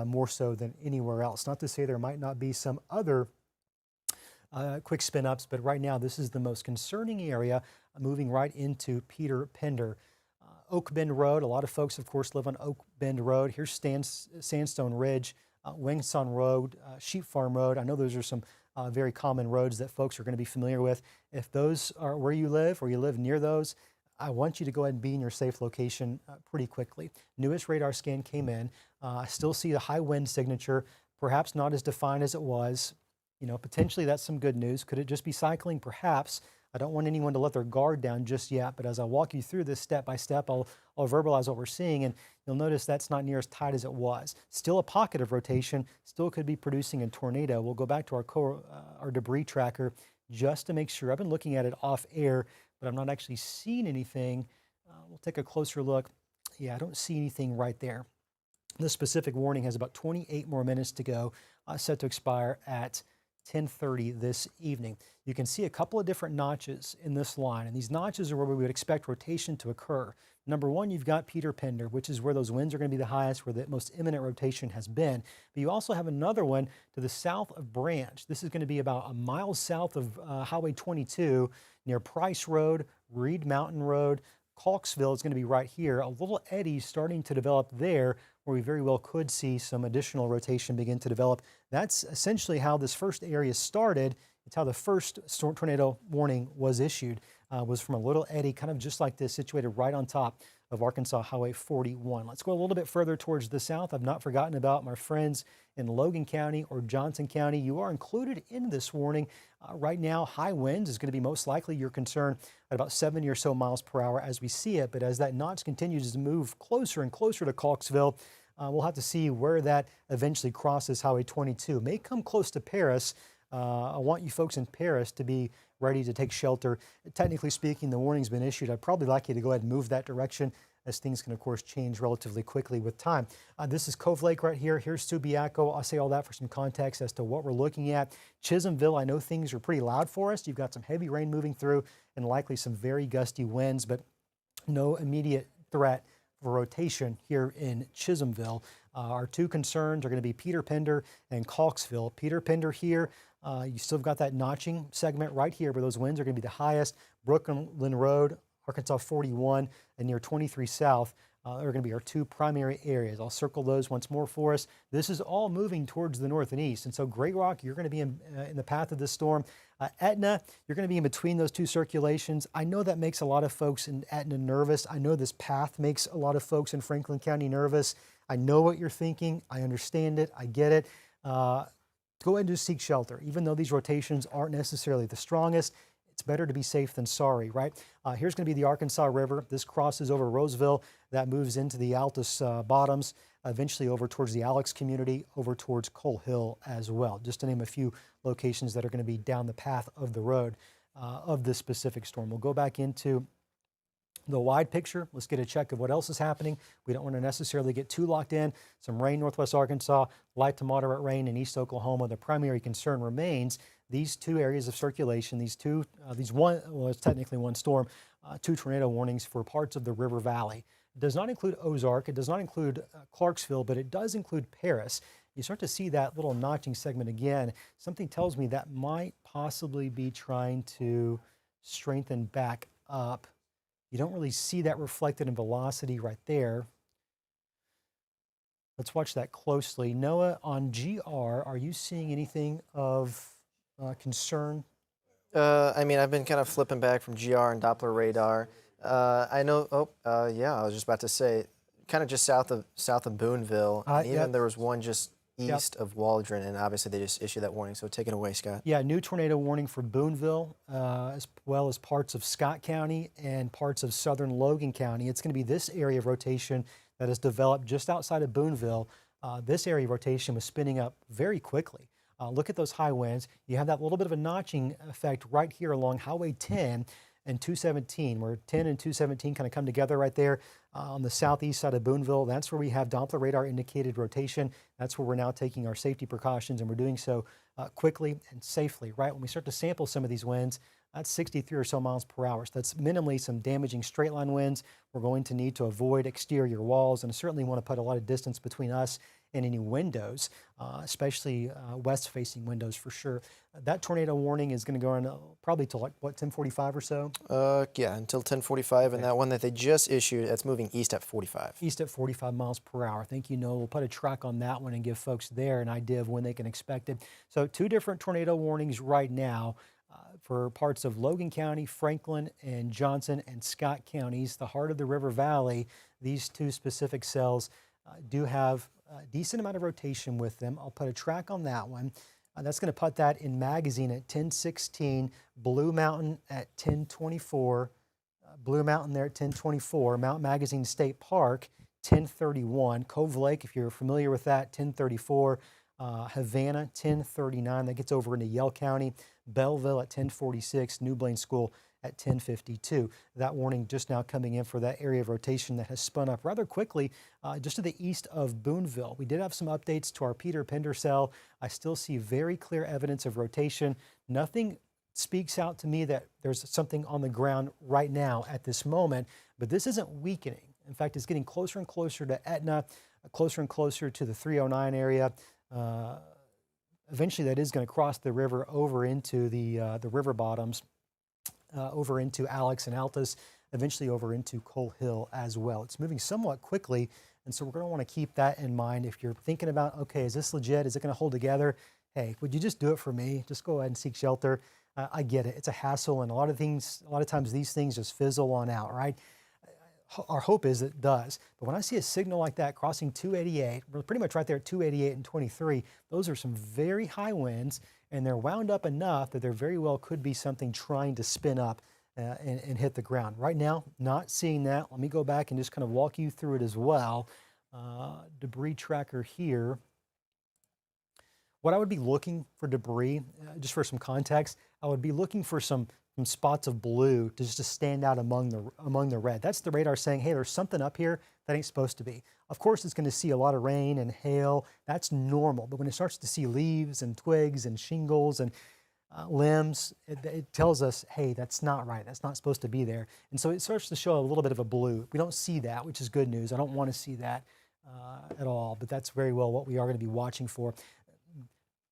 more so than anywhere else. Not to say there might not be some other quick spin ups, but right now, this is the most concerning area, moving right into Peter Pender. Oak Bend Road, a lot of folks, of course, live on Oak Bend Road. Here's Sandstone Ridge, Wingson Road, Sheep Farm Road. I know those are some very common roads that folks are going to be familiar with. If those are where you live or you live near those, I want you to go ahead and be in your safe location pretty quickly. Newest radar scan came in. I still see the high wind signature, perhaps not as defined as it was. You know, potentially that's some good news. Could it just be cycling? Perhaps. I don't want anyone to let their guard down just yet, but as I walk you through this step by step, I'll verbalize what we're seeing, and you'll notice that's not near as tight as it was. Still a pocket of rotation, still could be producing a tornado. We'll go back to our debris tracker just to make sure. I've been looking at it off air, but I'm not actually seeing anything. We'll take a closer look. Yeah, I don't see anything right there. This specific warning has about 28 more minutes to go, set to expire at 10:30 this evening. You can see a couple of different notches in this line, and these notches are where we would expect rotation to occur. Number one, you've got Peter Pender, which is where those winds are going to be the highest, where the most imminent rotation has been. But you also have another one to the south of Branch. This is going to be about a mile south of Highway 22 near Price Road, Reed Mountain Road. Clarksville is going to be right here. A little eddy starting to develop there where we very well could see some additional rotation begin to develop. That's essentially how this first area started. It's how the first storm tornado warning was issued, was from a little eddy kind of just like this, situated right on top of Arkansas Highway 41. Let's go a little bit further towards the south. I've not forgotten about my friends in Logan County or Johnson County. You are included in this warning. Right now, high winds is going to be most likely your concern at about 70 or so miles per hour as we see it. But as that notch continues to move closer and closer to Clarksville, we'll have to see where that eventually crosses Highway 22. It may come close to Paris. I want you folks in Paris to be ready to take shelter. Technically speaking, the warning's been issued. I'd probably like you to go ahead and move that direction, as things can, of course, change relatively quickly with time. This is Cove Lake right here. Here's Subiaco. I'll say all that for some context as to what we're looking at. Chisholmville, I know things are pretty loud for us. You've got some heavy rain moving through and likely some very gusty winds, but no immediate threat for rotation here in Chisholmville. Our two concerns are going to be Peter Pender and Clarksville. Peter Pender here, you still got that notching segment right here where those winds are going to be the highest. Brooklyn Road, Arkansas 41, and near 23 South are going to be our two primary areas. I'll circle those once more for us. This is all moving towards the north and east, and so Grey Rock, you're going to be in the path of this storm. Etna, you're going to be in between those two circulations. I know that makes a lot of folks in Etna nervous. I know this path makes a lot of folks in Franklin County nervous. I know what you're thinking. I understand it. I get it. Go ahead and just seek shelter. Even though these rotations aren't necessarily the strongest, it's better to be safe than sorry, right? Here's going to be the Arkansas River. This crosses over Roseville. That moves into the Altus bottoms, eventually over towards the Alex community, over towards Coal Hill as well, just to name a few locations that are going to be down the path of the road of this specific storm. We'll go back into the wide picture. Let's get a check of what else is happening. We don't want to necessarily get too locked in. Some rain northwest Arkansas, light to moderate rain in east Oklahoma. The primary concern remains these two areas of circulation, it's technically one storm, two tornado warnings for parts of the River Valley. It does not include Ozark, it does not include Clarksville, but it does include Paris. You start to see that little notching segment again. Something tells me that might possibly be trying to strengthen back up. You don't really see that reflected in velocity right there. Let's watch that closely. Noah, on GR, are you seeing anything of concern? I mean, I've been kind of flipping back from GR and Doppler radar. I know. Yeah, I was just about to say, kind of just south of Boonville. And even there was one just east of Waldron, and obviously they just issued that warning. So take it away, Scott. Yeah, new tornado warning for Boonville, as well as parts of Scott County and parts of southern Logan County. It's going to be this area of rotation that has developed just outside of Boonville. This area of rotation was spinning up very quickly. Look at those high winds. You have that little bit of a notching effect right here along Highway 10 and 217, where 10 and 217 kind of come together right there on the southeast side of Boonville. That's where we have Doppler radar indicated rotation. That's where we're now taking our safety precautions, and we're doing so quickly and safely, right? When we start to sample some of these winds, that's 63 or so miles per hour. So that's minimally some damaging straight line winds. We're going to need to avoid exterior walls, and certainly want to put a lot of distance between us and any windows, especially west-facing windows for sure. That tornado warning is going to go on probably till, like, what, 10:45 or so? Yeah, until 10:45, and that one that they just issued, that's moving east at 45. East at 45 miles per hour. Thank you, Noah. We'll put a track on that one and give folks there an idea of when they can expect it. So two different tornado warnings right now for parts of Logan County, Franklin, and Johnson and Scott counties, the heart of the River Valley. These two specific cells do have a decent amount of rotation with them. I'll put a track on that one. That's going to put that in Magazine at 10:16, Blue Mountain at 10:24, Blue Mountain there at 10:24, Mount Magazine State Park 10:31, Cove Lake, if you're familiar with that, 10:34. Havana 1039, that gets over into Yell County. Belleville at 1046, New Blaine School at 1052. That warning just now coming in for that area of rotation that has spun up rather quickly just to the east of Boonville. We did have some updates to our Peter Pender cell. I still see very clear evidence of rotation. Nothing speaks out to me that there's something on the ground right now at this moment, but this isn't weakening. In fact, it's getting closer and closer to Etna, closer and closer to the 309 area. Eventually, that is going to cross the river over into the river bottoms, over into Alex and Altus, eventually over into Coal Hill as well. It's moving somewhat quickly, and so we're going to want to keep that in mind. If you're thinking about, okay, is this legit? Is it going to hold together? Hey, would you just do it for me? Just go ahead and seek shelter. I get it. It's a hassle, and a lot of times these things just fizzle on out, right? Our hope is it does. But when I see a signal like that crossing 288, we're pretty much right there at 288 and 23, those are some very high winds, and they're wound up enough that there very well could be something trying to spin up and hit the ground. Right now, not seeing that. Let me go back and just kind of walk you through it as well. Debris tracker here. What I would be looking for debris, just for some context, I would be looking for some spots of blue just to stand out among the red. That's the radar saying, hey, there's something up here that ain't supposed to be. Of course, it's going to see a lot of rain and hail. That's normal. But when it starts to see leaves and twigs and shingles and limbs, it tells us, hey, that's not right. That's not supposed to be there. And so it starts to show a little bit of a blue. We don't see that, which is good news. I don't want to see that at all, but that's very well what we are going to be watching for.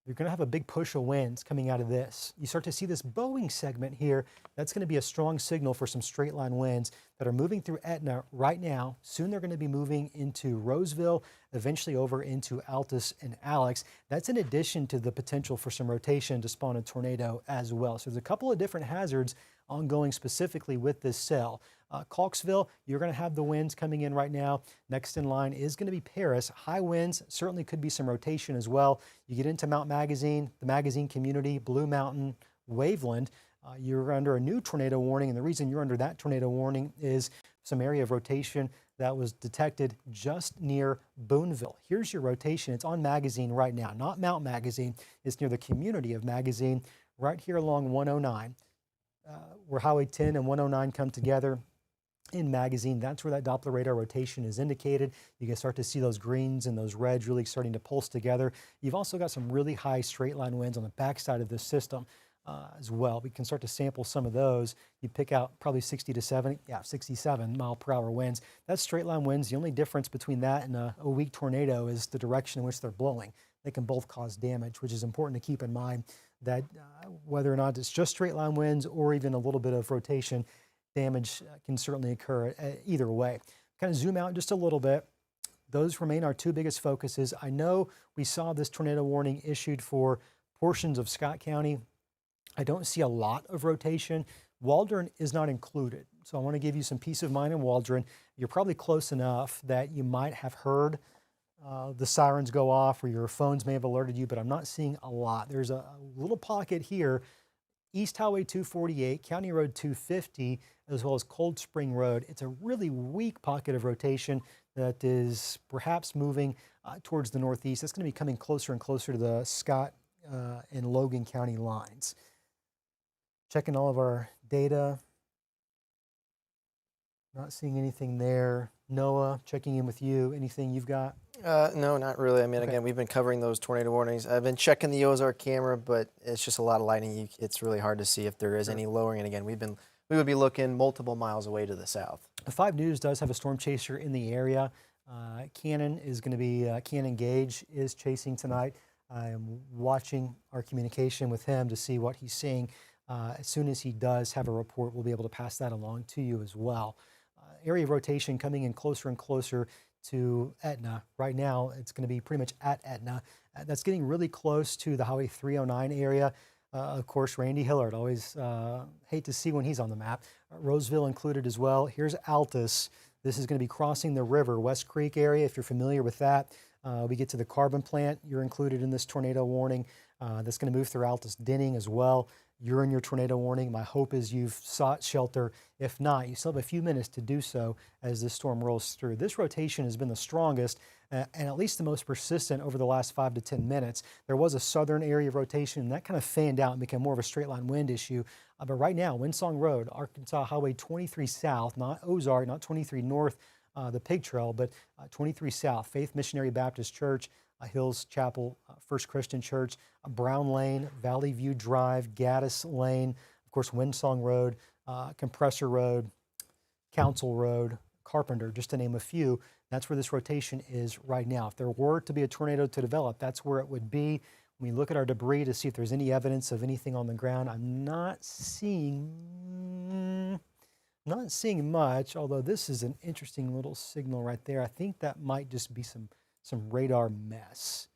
You're going to have a big push of winds coming out of this. You start to see this bowing segment here. That's going to be a strong signal for some straight line winds that are moving through Etna right now. Soon they're going to be moving into Roseville, eventually over into Altus and Alex. That's in addition to the potential for some rotation to spawn a tornado as well. So there's a couple of different hazards ongoing specifically with this cell. Clarksville, you're going to have the winds coming in right now. Next in line is going to be Paris. High winds, certainly could be some rotation as well. You get into Mount Magazine, the Magazine community, Blue Mountain, Waveland, you're under a new tornado warning, and the reason you're under that tornado warning is some area of rotation that was detected just near Boonville. Here's your rotation. It's on Magazine right now, not Mount Magazine. It's near the community of Magazine, right here along 109, where Highway 10 and 109 come together. In Magazine, that's where that Doppler radar rotation is indicated. You can start to see those greens and those reds really starting to pulse together. You've also got some really high straight line winds on the backside of this system as well. We can start to sample some of those. You pick out probably 67 mile per hour winds. That's straight line winds. The only difference between that and a weak tornado is the direction in which they're blowing. They can both cause damage, which is important to keep in mind that whether or not it's just straight line winds or even a little bit of rotation, damage can certainly occur either way. Kind of zoom out just a little bit. Those remain our two biggest focuses. I know we saw this tornado warning issued for portions of Scott County. I don't see a lot of rotation. Waldron is not included. So I want to give you some peace of mind in Waldron. You're probably close enough that you might have heard the sirens go off or your phones may have alerted you, but I'm not seeing a lot. There's a little pocket here, East Highway 248, County Road 250, as well as Cold Spring Road. It's a really weak pocket of rotation that is perhaps moving towards the northeast. It's going to be coming closer and closer to the Scott and Logan County lines. Checking all of our data. Not seeing anything there. Noah, checking in with you. Anything you've got? No, not really. I mean, Okay. again, we've been covering those tornado warnings. I've been checking the Ozark camera, but it's just a lot of lightning. It's really hard to see if there is any lowering. And again, we would be looking multiple miles away to the south. 5 News does have a storm chaser in the area. Cannon is going to be, Cannon Gage is chasing tonight. I am watching our communication with him to see what he's seeing. As soon as he does have a report, we'll be able to pass that along to you as well. Area of rotation coming in closer and closer to Etna. Right now, it's going to be pretty much at Etna. That's getting really close to the Highway 309 area. Of course, Randy Hillard, always hate to see when he's on the map. Roseville included as well. Here's Altus. This is going to be crossing the river, West Creek area, if you're familiar with that. We get to the carbon plant. You're included in this tornado warning. That's going to move through Altus Denning as well. you're in your tornado warning. My hope is you've sought shelter. If not, you still have a few minutes to do so as this storm rolls through. This rotation has been the strongest and at least the most persistent over the last 5 to 10 minutes. There was a southern area of rotation, and that kind of fanned out and became more of a straight line wind issue. But right now, Windsong Road, Arkansas Highway 23 South, not Ozark, not 23 North, the Pig Trail, but 23 South, Faith Missionary Baptist Church, Hills Chapel, First Christian Church, Brown Lane, Valley View Drive, Gaddis Lane, of course, Windsong Road, Compressor Road, Council Road, Carpenter, just to name a few. That's where this rotation is right now. If there were to be a tornado to develop, that's where it would be. When we look at our debris to see if there's any evidence of anything on the ground, I'm not seeing much, although this is an interesting little signal right there. I think that might just be some radar mess.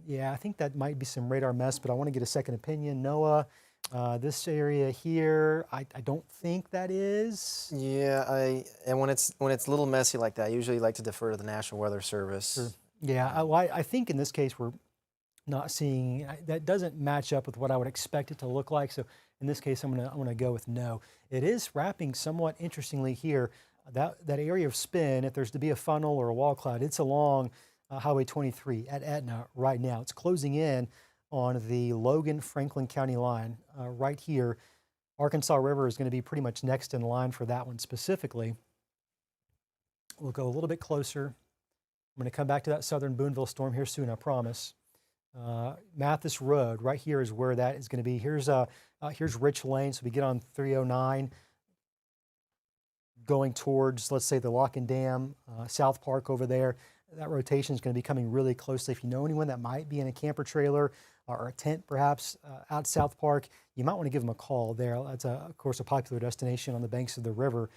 Yeah, I think that might be some radar mess, but I want to get a second opinion. Noah, this area here, I don't think that is. Yeah, and when it's a little messy like that, I usually like to defer to the National Weather Service. Sure. Yeah, I think in this case we're not seeing, that doesn't match up with what I would expect it to look like. So in this case, I'm gonna go with no. It is wrapping somewhat interestingly here. That area of spin, if there's to be a funnel or a wall cloud, it's along Highway 23 at Etna right now. It's closing in on the Logan-Franklin County line right here. Arkansas River is going to be pretty much next in line for that one specifically. We'll go a little bit closer. I'm going to come back to that southern Boonville storm here soon, I promise. Mathis Road, right here is where that is going to be. Here's Rich Lane, so we get on 309 going towards, let's say, the Lock and Dam, South Park over there. That rotation is going to be coming really closely. If you know anyone that might be in a camper trailer or a tent perhaps out South Park, you might want to give them a call there. That's, of course, a popular destination on the banks of the river.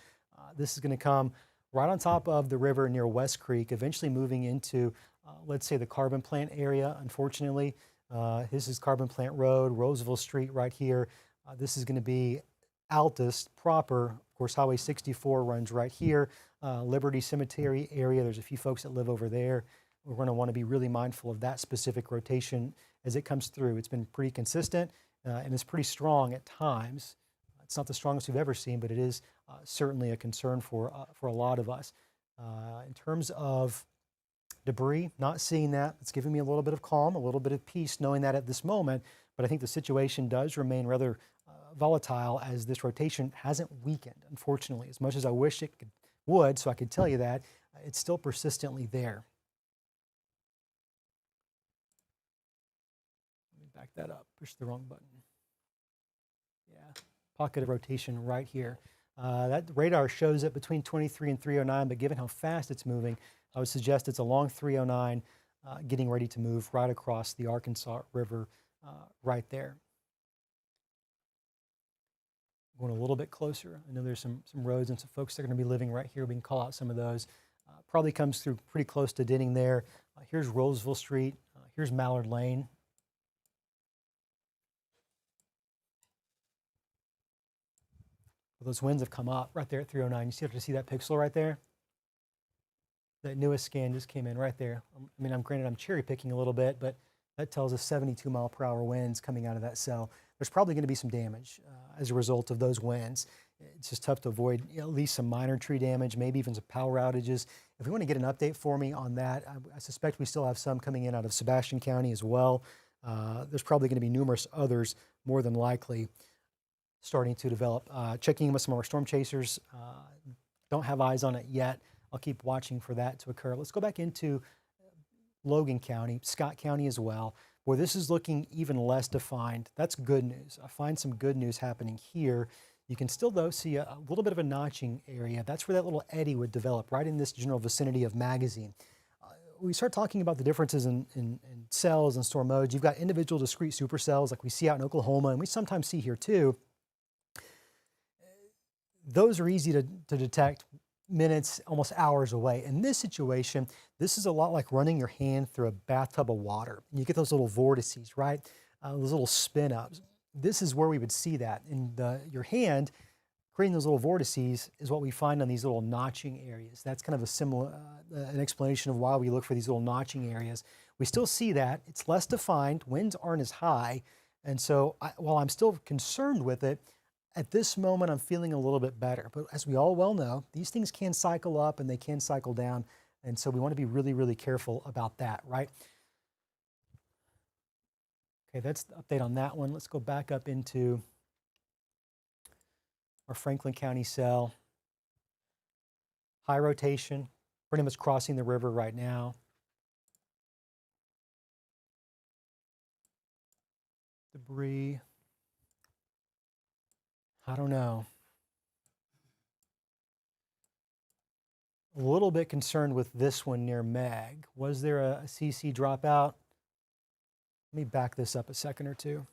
This is going to come right on top of the river near West Creek, eventually moving into, let's say, the carbon plant area, unfortunately. This is Carbon Plant Road, Roseville Street right here. This is going to be Altus proper. Of course, Highway 64 runs right here. Liberty Cemetery area, there's a few folks that live over there. We're going to want to be really mindful of that specific rotation as it comes through. It's been pretty consistent and it's pretty strong at times. It's not the strongest we've ever seen, but it is certainly a concern for a lot of us. In terms of debris, not seeing that. It's giving me a little bit of calm, a little bit of peace knowing that at this moment, but I think the situation does remain rather volatile as this rotation hasn't weakened, unfortunately. As much as I wish it would, so I could tell you that, it's still persistently there. Let me back that up, push the wrong button. Yeah, pocket of rotation right here. That radar shows it between 23 and 309, but given how fast it's moving, I would suggest it's along 309, getting ready to move right across the Arkansas River right there. Going a little bit closer. I know there's some roads and some folks that are going to be living right here. We can call out some of those. Probably comes through pretty close to Denning there. Here's Roseville Street. Here's Mallard Lane. Well, those winds have come up right there at 309. You see that pixel right there? That newest scan just came in right there. I mean, granted, I'm cherry picking a little bit, but that tells us 72 mile per hour winds coming out of that cell. There's probably going to be some damage as a result of those winds. It's just tough to avoid at least some minor tree damage, maybe even some power outages. If you want to get an update for me on that, I suspect we still have some coming in out of Sebastian County as well. There's probably going to be numerous others, more than likely, starting to develop. Checking in with some of our storm chasers. Don't have eyes on it yet. I'll keep watching for that to occur. Let's go back into Logan County, Scott County as well. Boy, this is looking even less defined. That's good news. I find some good news happening here. You can still, though, see a little bit of a notching area. That's where that little eddy would develop, right in this general vicinity of Magazine. We start talking about the differences in cells and storm modes. You've got individual discrete supercells like we see out in Oklahoma, and we sometimes see here too. Those are easy to detect minutes, almost hours away. In this situation, this is a lot like running your hand through a bathtub of water. And you get those little vortices, right? Those little spin-ups. This is where we would see that. In your hand, creating those little vortices is what we find on these little notching areas. That's kind of a similar, an explanation of why we look for these little notching areas. We still see that. It's less defined. Winds aren't as high. And so while I'm still concerned with it, at this moment I'm feeling a little bit better. But as we all well know, these things can cycle up and they can cycle down. And so we want to be really, really careful about that, right? Okay, that's the update on that one. Let's go back up into our Franklin County cell. High rotation, pretty much crossing the river right now. Debris. I don't know. A little bit concerned with this one near Meg. Was there a CC dropout? Let me back this up a second or two.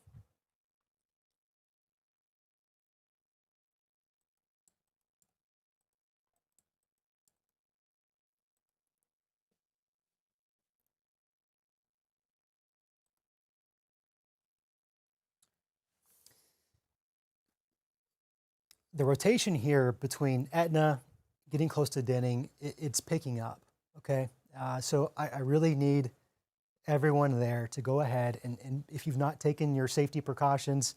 The rotation here between Etna, getting close to Denning, it's picking up, okay? So I really need everyone there to go ahead and if you've not taken your safety precautions,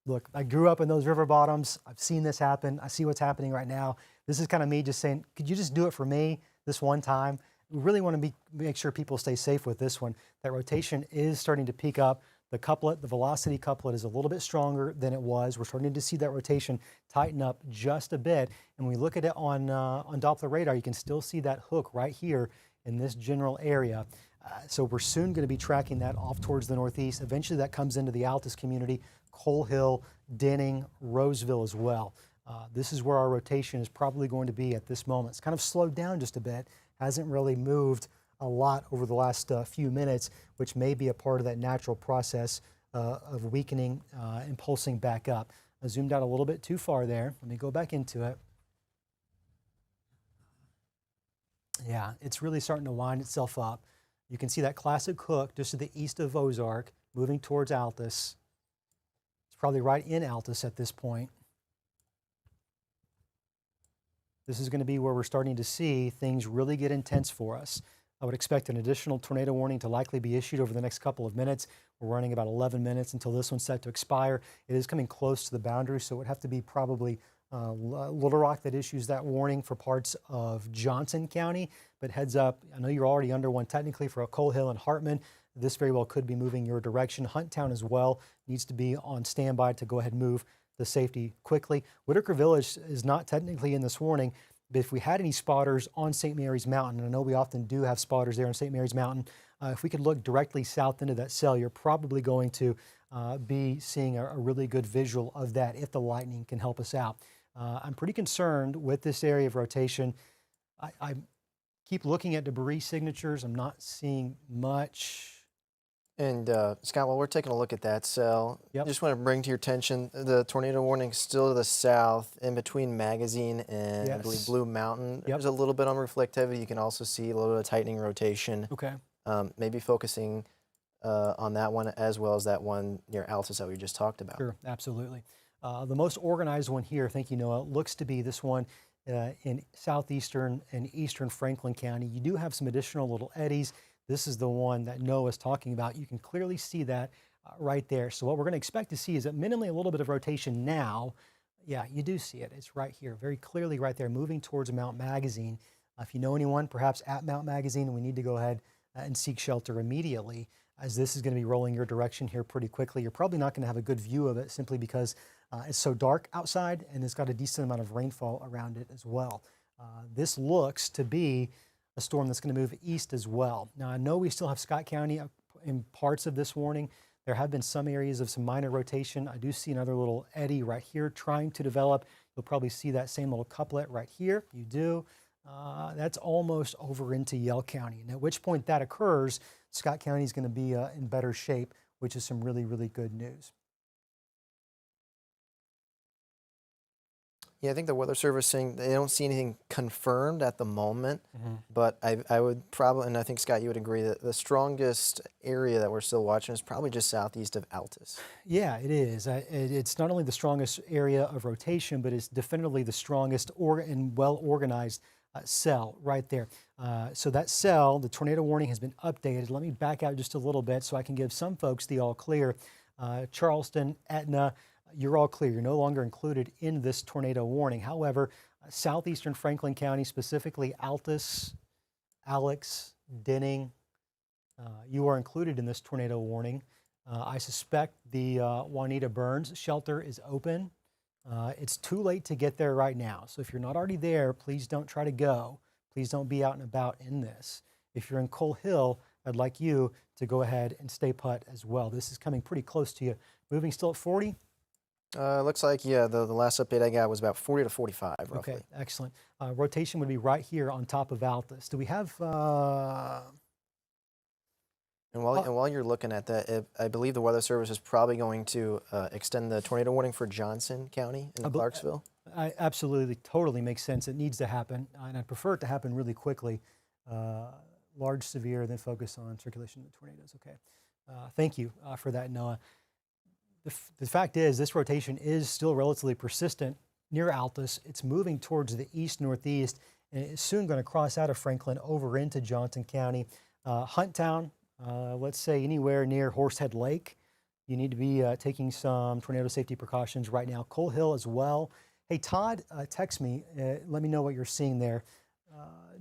look, I grew up in those river bottoms. I've seen this happen. I see what's happening right now. This is kind of me just saying, could you just do it for me this one time? We really want to make sure people stay safe with this one. That rotation is starting to peak up. The couplet, the velocity couplet is a little bit stronger than it was. We're starting to see that rotation tighten up just a bit. And when we look at it on Doppler radar, you can still see that hook right here in this general area. So we're soon going to be tracking that off towards the northeast. Eventually that comes into the Altus community, Coal Hill, Denning, Roseville as well. This is where our rotation is probably going to be at this moment. It's kind of slowed down just a bit, hasn't really moved a lot over the last few minutes, which may be a part of that natural process of weakening and pulsing back up. I zoomed out a little bit too far there. Let me go back into it. Yeah, it's really starting to wind itself up. You can see that classic hook just to the east of Ozark, moving towards Altus. It's probably right in Altus at this point. This is going to be where we're starting to see things really get intense for us. I would expect an additional tornado warning to likely be issued over the next couple of minutes. We're running about 11 minutes until this one's set to expire. It is coming close to the boundary, so it would have to be probably Little Rock that issues that warning for parts of Johnson County. But heads up, I know you're already under one technically for Coal Hill and Hartman. This very well could be moving your direction. Hunttown as well needs to be on standby to go ahead and move the safety quickly. Whitaker Village is not technically in this warning, but if we had any spotters on St. Mary's Mountain, and I know we often do have spotters there on St. Mary's Mountain, if we could look directly south into that cell, you're probably going to be seeing a really good visual of that if the lightning can help us out. I'm pretty concerned with this area of rotation. I keep looking at debris signatures. I'm not seeing much. And Scott, while we're taking a look at that cell, I just want to bring to your attention the tornado warning still to the south in between Magazine and I believe Blue Mountain. There's a little bit on reflectivity. You can also see a little bit of tightening rotation. Okay. Maybe focusing on that one as well as that one near Altus that we just talked about. Sure, absolutely. The most organized one here, thank you, Noah, looks to be this one in southeastern and eastern Franklin County. You do have some additional little eddies. This is the one that Noah's talking about. You can clearly see that right there. So what we're going to expect to see is at minimally a little bit of rotation now. Yeah, you do see it. It's right here, very clearly right there, moving towards Mount Magazine. If you know anyone, perhaps at Mount Magazine, we need to go ahead and seek shelter immediately, as this is going to be rolling your direction here pretty quickly. You're probably not going to have a good view of it simply because it's so dark outside and it's got a decent amount of rainfall around it as well. This looks to be a storm that's going to move east as well. Now, I know we still have Scott County in parts of this warning. There have been some areas of some minor rotation. I do see another little eddy right here trying to develop. You'll probably see that same little couplet right here. You do. That's almost over into Yell County. And at which point that occurs, Scott County is going to be in better shape, which is some really, really good news. Yeah, I think the Weather Service saying they don't see anything confirmed at the moment, but I would probably, and I think, Scott, you would agree that the strongest area that we're still watching is probably just southeast of Altus. Yeah, it is. It's not only the strongest area of rotation, but it's definitively the strongest and well-organized cell right there. So that cell, the tornado warning has been updated. Let me back out just a little bit so I can give some folks the all clear. Charleston, Etna, you're all clear. You're no longer included in this tornado warning. However, southeastern Franklin County, specifically Altus, Alex, Denning, you are included in this tornado warning. I suspect the Juanita Burns shelter is open. It's too late to get there right now. So if you're not already there, please don't try to go. Please don't be out and about in this. If you're in Coal Hill, I'd like you to go ahead and stay put as well. This is coming pretty close to you. Moving still at 40? Looks like, yeah, the last update I got was about 40 to 45, roughly. Okay, excellent. Rotation would be right here on top of Altus. Do we have... And while you're looking at that, I believe the Weather Service is probably going to extend the tornado warning for Johnson County in Clarksville. I absolutely, totally makes sense. It needs to happen, and I'd prefer it to happen really quickly. Large, severe, then focus on circulation of the tornadoes. Okay. Thank you for that, Noah. The fact is, this rotation is still relatively persistent near Altus. It's moving towards the east-northeast, and it's soon going to cross out of Franklin over into Johnson County. Hunttown, let's say anywhere near Horsehead Lake, you need to be taking some tornado safety precautions right now. Coal Hill as well. Hey, Todd, text me. Let me know what you're seeing there.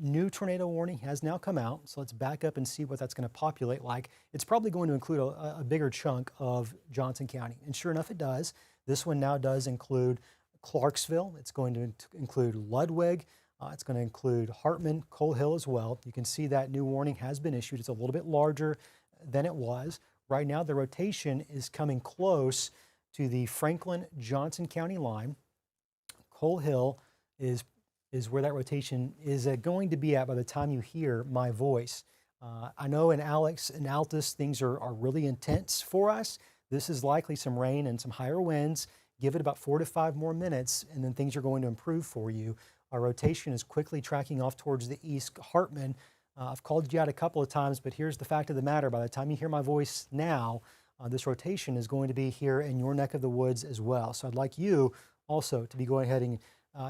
New tornado warning has now come out, so let's back up and see what that's going to populate like. It's probably going to include a bigger chunk of Johnson County, and sure enough, it does. This one now does include Clarksville. It's going to include Ludwig. It's going to include Hartman, Coal Hill as well. You can see that new warning has been issued. It's a little bit larger than it was. Right now, the rotation is coming close to the Franklin-Johnson County line. Coal Hill is where that rotation is going to be at by the time you hear my voice. I know in Alex and Altus, things are really intense for us. This is likely some rain and some higher winds. Give it about 4 to 5 more minutes, and then things are going to improve for you. Our rotation is quickly tracking off towards the east. Hartman, I've called you out a couple of times, but here's the fact of the matter. By the time you hear my voice now, this rotation is going to be here in your neck of the woods as well. So I'd like you also to be going ahead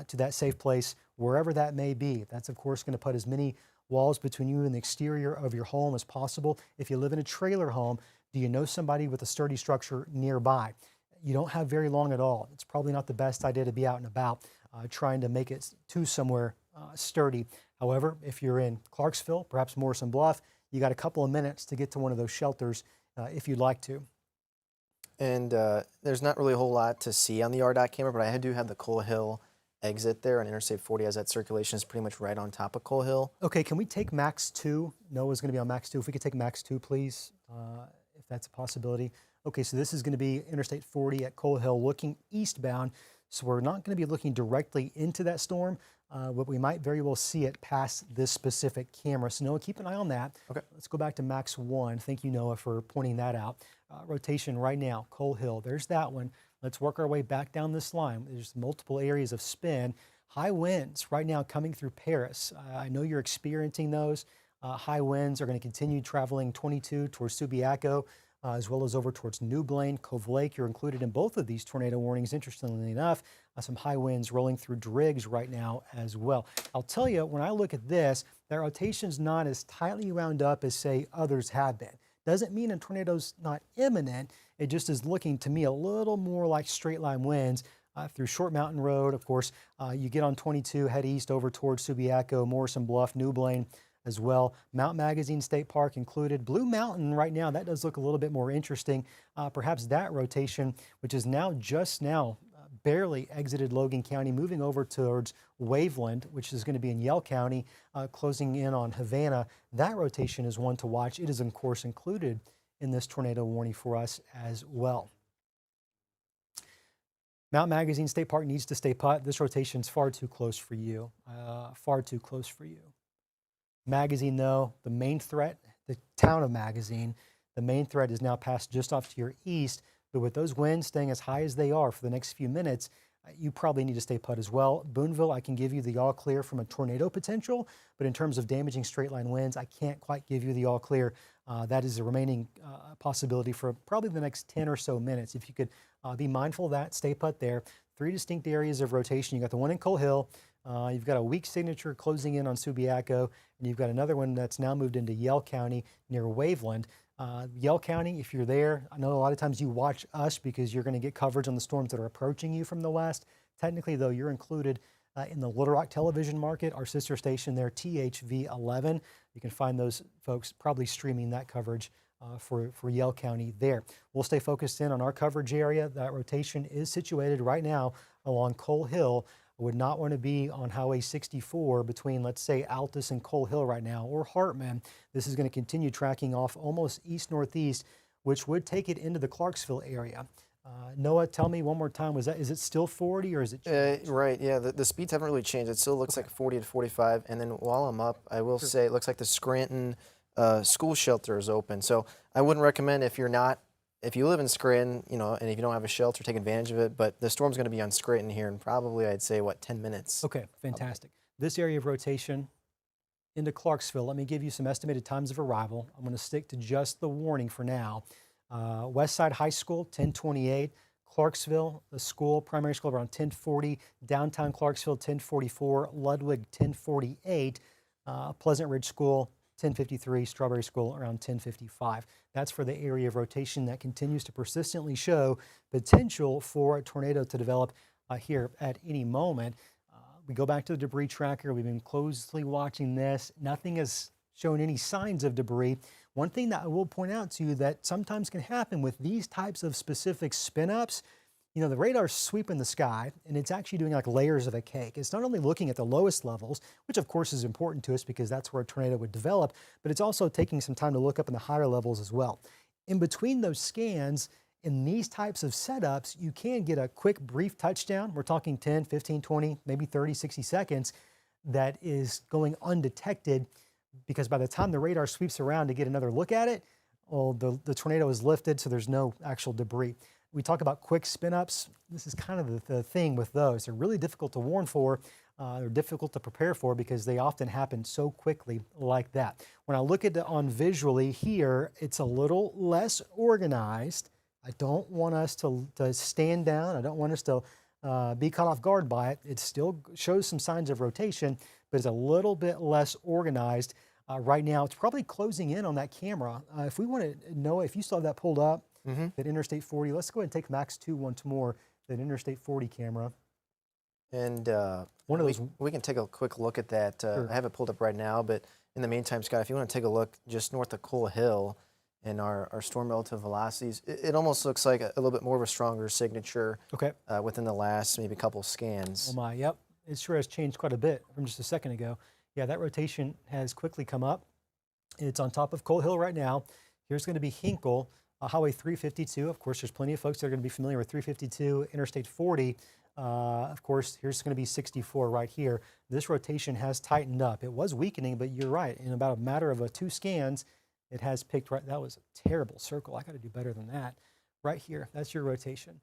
to that safe place, wherever that may be. That's, of course, going to put as many walls between you and the exterior of your home as possible. If you live in a trailer home, do you know somebody with a sturdy structure nearby? You don't have very long at all. It's probably not the best idea to be out and about trying to make it to somewhere sturdy. However, if you're in Clarksville, perhaps Morrison Bluff, you got a couple of minutes to get to one of those shelters if you'd like to. And there's not really a whole lot to see on the RDOT camera, but I do have the Coal Hill exit there on Interstate 40 as that circulation is pretty much right on top of Coal Hill. Okay, can we take Max 2? Noah's going to be on Max 2. If we could take Max 2, please, if that's a possibility. Okay, so this is going to be Interstate 40 at Coal Hill looking eastbound. So we're not going to be looking directly into that storm, but we might very well see it past this specific camera. So Noah, keep an eye on that. Okay. Let's go back to Max 1. Thank you, Noah, for pointing that out. Rotation right now, Coal Hill. There's that one. Let's work our way back down this line. There's multiple areas of spin. High winds right now coming through Paris. I know you're experiencing those. High winds are going to continue traveling 22 towards Subiaco, as well as over towards New Blaine, Cove Lake. You're included in both of these tornado warnings, interestingly enough. Some high winds rolling through Driggs right now as well. I'll tell you, when I look at this, that rotation's not as tightly wound up as, say, others have been. Doesn't mean a tornado's not imminent. It just is looking to me a little more like straight line winds through Short Mountain Road. Of course, you get on 22, head east over towards Subiaco, Morrison Bluff, New Blaine as well. Mount Magazine State Park included. Blue Mountain right now, that does look a little bit more interesting. Perhaps that rotation, which is now just now barely exited Logan County, moving over towards Waveland, which is going to be in Yell County, closing in on Havana. That rotation is one to watch. It is, of course, included in this tornado warning for us as well. Mount Magazine State Park needs to stay put. This rotation is far too close for you. Far too close for you. Magazine, though, the main threat, the town of Magazine, the main threat is now passed just off to your east. But with those winds staying as high as they are for the next few minutes, you probably need to stay put as well. Boonville, I can give you the all clear from a tornado potential, but in terms of damaging straight line winds, I can't quite give you the all clear. That is the remaining possibility for probably the next 10 or so minutes. If you could be mindful of that, stay put there. 3 distinct areas of rotation. You got the one in Coal Hill, You've got a weak signature closing in on Subiaco, and you've got another one that's now moved into Yell County near Waveland. Yell County, if you're there, I know a lot of times you watch us because you're going to get coverage on the storms that are approaching you from the west. Technically, though, you're included in the Little Rock television market, our sister station there, THV 11. You can find those folks probably streaming that coverage for Yell County there. We'll stay focused in on our coverage area. That rotation is situated right now along Coal Hill. I would not want to be on Highway 64 between, let's say, Altus and Coal Hill right now, or Hartman. This is going to continue tracking off almost east-northeast, which would take it into the Clarksville area. Noah, tell me one more time, is it still 40 or is it changed? Right, yeah, the speeds haven't really changed. It still looks like 40 to 45. And then while I'm up, I will say it looks like the Scranton school shelter is open. So I wouldn't recommend if you live in Scranton, and if you don't have a shelter, take advantage of it. But the storm's going to be on Scranton here in probably, I'd say, 10 minutes. Okay, fantastic. This area of rotation into Clarksville, let me give you some estimated times of arrival. I'm going to stick to just the warning for now. Westside High School, 10:28. Clarksville, the school, primary school, around 10:40. Downtown Clarksville, 10:44. Ludwig, 10:48. Pleasant Ridge School, 10:53. Strawberry School, around 10:55. That's for the area of rotation that continues to persistently show potential for a tornado to develop here at any moment. We go back to the debris tracker. We've been closely watching this. Nothing has shown any signs of debris. One thing that I will point out to you that sometimes can happen with these types of specific spin-ups, the radar's sweeping the sky, and it's actually doing like layers of a cake. It's not only looking at the lowest levels, which of course is important to us because that's where a tornado would develop, but it's also taking some time to look up in the higher levels as well. In between those scans, in these types of setups, you can get a quick, brief touchdown. We're talking 10, 15, 20, maybe 30, 60 seconds that is going undetected because by the time the radar sweeps around to get another look at it, well, the tornado is lifted, so there's no actual debris. We talk about quick spin-ups. This is kind of the thing with those. They're really difficult to warn for. They're difficult to prepare for because they often happen so quickly like that. When I look at it on visually here, it's a little less organized. I don't want us to stand down. I don't want us to be caught off guard by it. It still shows some signs of rotation, but it's a little bit less organized. Right now, it's probably closing in on that camera. If we want to know, if you still have that pulled up, that Interstate 40, let's go ahead and take Max 2 once more, that Interstate 40 camera. And one of those. we can take a quick look at that. Sure. I have it pulled up right now, but in the meantime, Scott, if you want to take a look just north of Coal Hill and our storm relative velocities, it almost looks like a little bit more of a stronger signature within the last maybe couple scans. Oh my, yep. It sure has changed quite a bit from just a second ago. Yeah, that rotation has quickly come up. It's on top of Coal Hill right now. Here's going to be Hinkle, Highway 352. Of course, there's plenty of folks that are going to be familiar with 352, Interstate 40. Of course, here's going to be 64 right here. This rotation has tightened up. It was weakening, but you're right. In about a matter of 2 scans, it has picked right. That was a terrible circle. I got to do better than that. Right here, that's your rotation.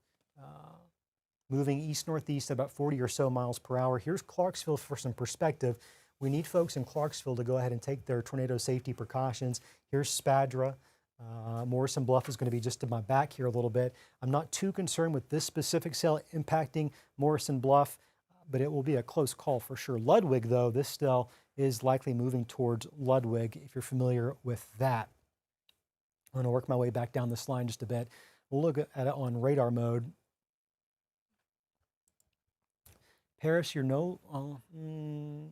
Moving east-northeast about 40 or so miles per hour. Here's Clarksville for some perspective. We need folks in Clarksville to go ahead and take their tornado safety precautions. Here's Spadra. Morrison Bluff is going to be just to my back here a little bit. I'm not too concerned with this specific cell impacting Morrison Bluff, but it will be a close call for sure. Ludwig, though, this cell is likely moving towards Ludwig, if you're familiar with that. I'm going to work my way back down this line just a bit. We'll look at it on radar mode. Paris,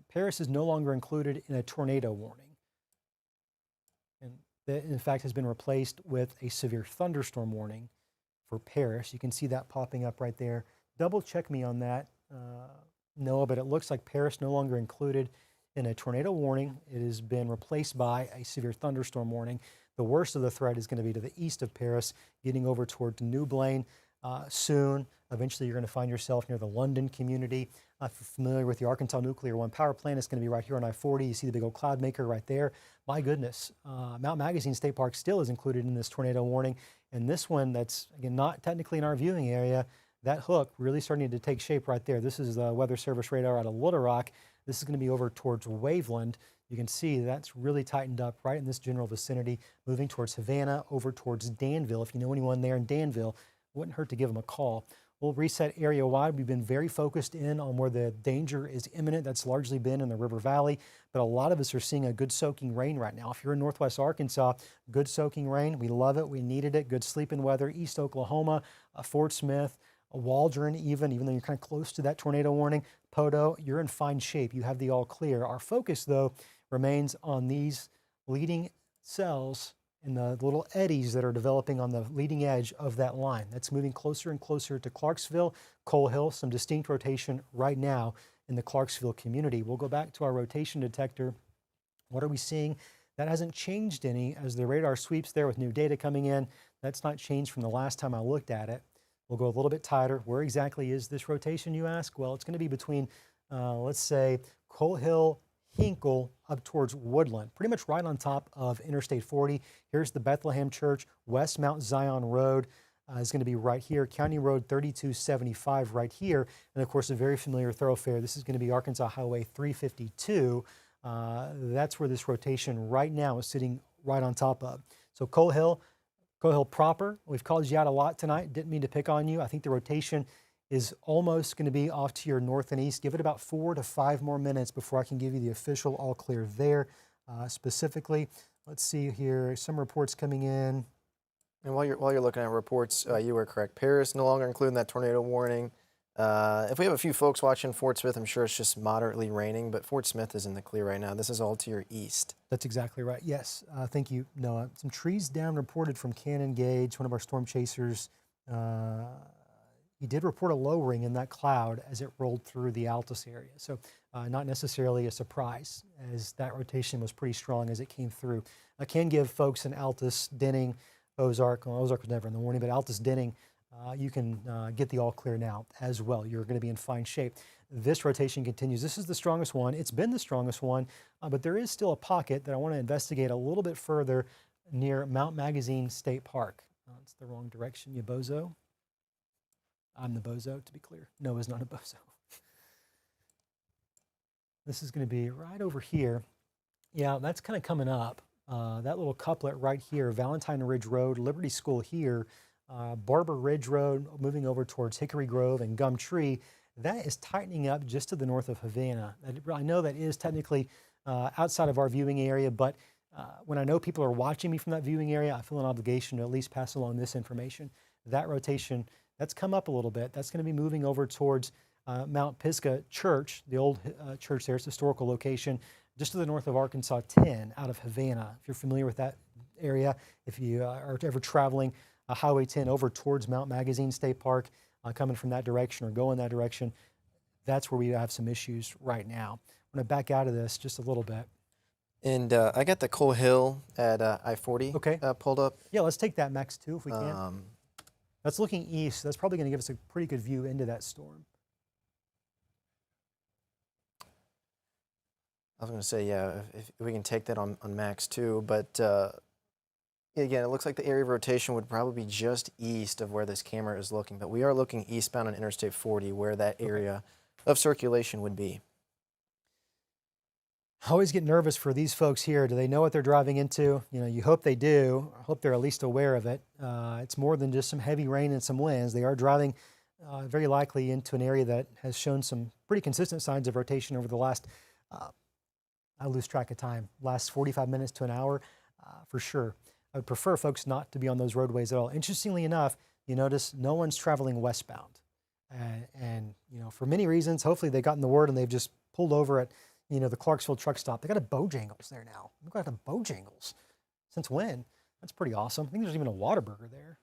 Paris is no longer included in a tornado warning. And that, in fact, has been replaced with a severe thunderstorm warning for Paris. You can see that popping up right there. Double check me on that, Noah, but it looks like Paris no longer included in a tornado warning. It has been replaced by a severe thunderstorm warning. The worst of the threat is going to be to the east of Paris, getting over toward New Blaine soon. Eventually, you're going to find yourself near the London community. If you're familiar with the Arkansas Nuclear One power plant, it's going to be right here on I-40. You see the big old cloud maker right there. My goodness, Mount Magazine State Park still is included in this tornado warning. And this one that's, again, not technically in our viewing area, that hook really starting to take shape right there. This is the Weather Service radar out of Little Rock. This is going to be over towards Waveland. You can see that's really tightened up right in this general vicinity, moving towards Havana, over towards Danville. If you know anyone there in Danville, it wouldn't hurt to give them a call. We'll reset area wide. We've been very focused in on where the danger is imminent. That's largely been in the river valley, but a lot of us are seeing a good soaking rain right now. If you're in northwest Arkansas, good soaking rain. We love it. We needed it. Good sleeping weather. East Oklahoma, Fort Smith, Waldron even though you're kind of close to that tornado warning. Podo, you're in fine shape. You have the all clear. Our focus, though, remains on these leading cells and the little eddies that are developing on the leading edge of that line. That's moving closer and closer to Clarksville, Coal Hill, some distinct rotation right now in the Clarksville community. We'll go back to our rotation detector. What are we seeing? That hasn't changed any as the radar sweeps there with new data coming in. That's not changed from the last time I looked at it. We'll go a little bit tighter. Where exactly is this rotation, you ask? Well, it's going to be between, let's say, Coal Hill, Hinkle, up towards Woodland, pretty much right on top of Interstate 40. Here's the Bethlehem Church. West Mount Zion Road is going to be right here. County Road 3275 right here. And of course, a very familiar thoroughfare. This is going to be Arkansas Highway 352. That's where this rotation right now is sitting right on top of. So Coal Hill proper. We've called you out a lot tonight. Didn't mean to pick on you. I think the rotation is almost going to be off to your north and east. Give it about 4 to 5 more minutes before I can give you the official all clear there. Specifically, let's see here, some reports coming in. And while you're looking at reports, you were correct. Paris no longer including that tornado warning. If we have a few folks watching Fort Smith, I'm sure it's just moderately raining, but Fort Smith is in the clear right now. This is all to your east. That's exactly right. Yes. Thank you, Noah. Some trees down reported from Cannon Gage, one of our storm chasers. He did report a lowering in that cloud as it rolled through the Altus area. So not necessarily a surprise, as that rotation was pretty strong as it came through. I can give folks in Altus, Denning, Ozark. Well, Ozark was never in the warning, but Altus, Denning, you can get the all clear now as well. You're going to be in fine shape. This rotation continues. This is the strongest one. It's been the strongest one, but there is still a pocket that I want to investigate a little bit further near Mount Magazine State Park. It's the wrong direction, you bozo. I'm the bozo, to be clear. Noah's not a bozo. This is going to be right over here. Yeah, that's kind of coming up. That little couplet right here, Valentine Ridge Road, Liberty School here, Barber Ridge Road, moving over towards Hickory Grove and Gum Tree, that is tightening up just to the north of Havana. I know that is technically outside of our viewing area, but when I know people are watching me from that viewing area, I feel an obligation to at least pass along this information. That rotation, that's come up a little bit. That's going to be moving over towards Mount Pisgah Church, the old church there. It's a historical location just to the north of Arkansas 10 out of Havana. If you're familiar with that area, if you are ever traveling Highway 10 over towards Mount Magazine State Park, coming from that direction or going that direction, that's where we have some issues right now. I'm going to back out of this just a little bit. And I got the Coal Hill at I-40 Okay. Pulled up. Yeah, let's take that max 2 if we can. That's looking east. That's probably going to give us a pretty good view into that storm. I was going to say, yeah, if we can take that on max 2, but again, it looks like the area of rotation would probably be just east of where this camera is looking, but we are looking eastbound on Interstate 40 where that area of circulation would be. I always get nervous for these folks here. Do they know what they're driving into? You know, you hope they do. I hope they're at least aware of it. It's more than just some heavy rain and some winds. They are driving very likely into an area that has shown some pretty consistent signs of rotation over the last, I lose track of time, last 45 minutes to an hour for sure. I would prefer folks not to be on those roadways at all. Interestingly enough, you notice no one's traveling westbound. And you know, for many reasons, hopefully they've gotten the word and they've just pulled over at, you know, the Clarksville truck stop. They got a Bojangles there now. We've got a Bojangles. Since when? That's pretty awesome. I think there's even a Whataburger there.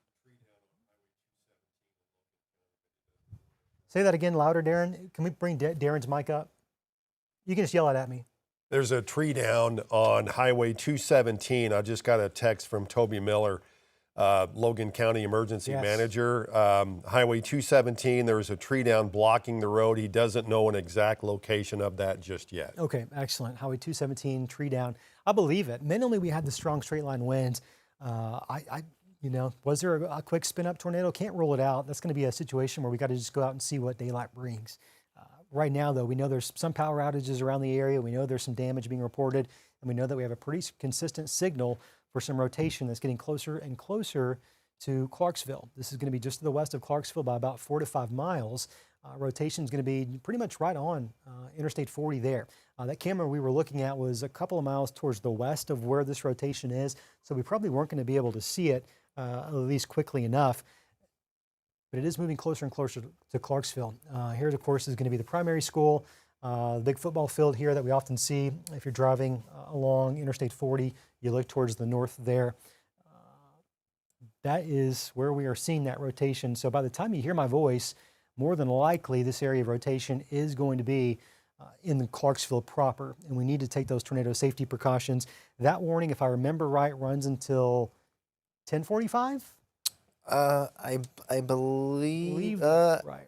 Say that again louder, Darren. Can we bring Darren's mic up? You can just yell it at me. There's a tree down on Highway 217. I just got a text from Toby Miller, Logan County Emergency Manager. Highway 217, there was a tree down blocking the road. He doesn't know an exact location of that just yet. Okay, excellent. Highway 217, tree down. I believe it. Mainly we had the strong straight line winds. You know, was there a quick spin up tornado? Can't rule it out. That's going to be a situation where we got to just go out and see what daylight brings. Right now, though, we know there's some power outages around the area. We know there's some damage being reported, and we know that we have a pretty consistent signal for some rotation that's getting closer and closer to Clarksville. This is going to be just to the west of Clarksville by about 4 to 5 miles. Rotation is going to be pretty much right on Interstate 40 there. That camera we were looking at was a couple of miles towards the west of where this rotation is, so we probably weren't going to be able to see it at least quickly enough. But it is moving closer and closer to Clarksville. Here, of course, is going to be the primary school, the big football field here that we often see if you're driving along Interstate 40. You look towards the north there. That is where we are seeing that rotation. So by the time you hear my voice, more than likely this area of rotation is going to be in Clarksville proper, and we need to take those tornado safety precautions. That warning, if I remember right, runs until 10:45. I believe. Right.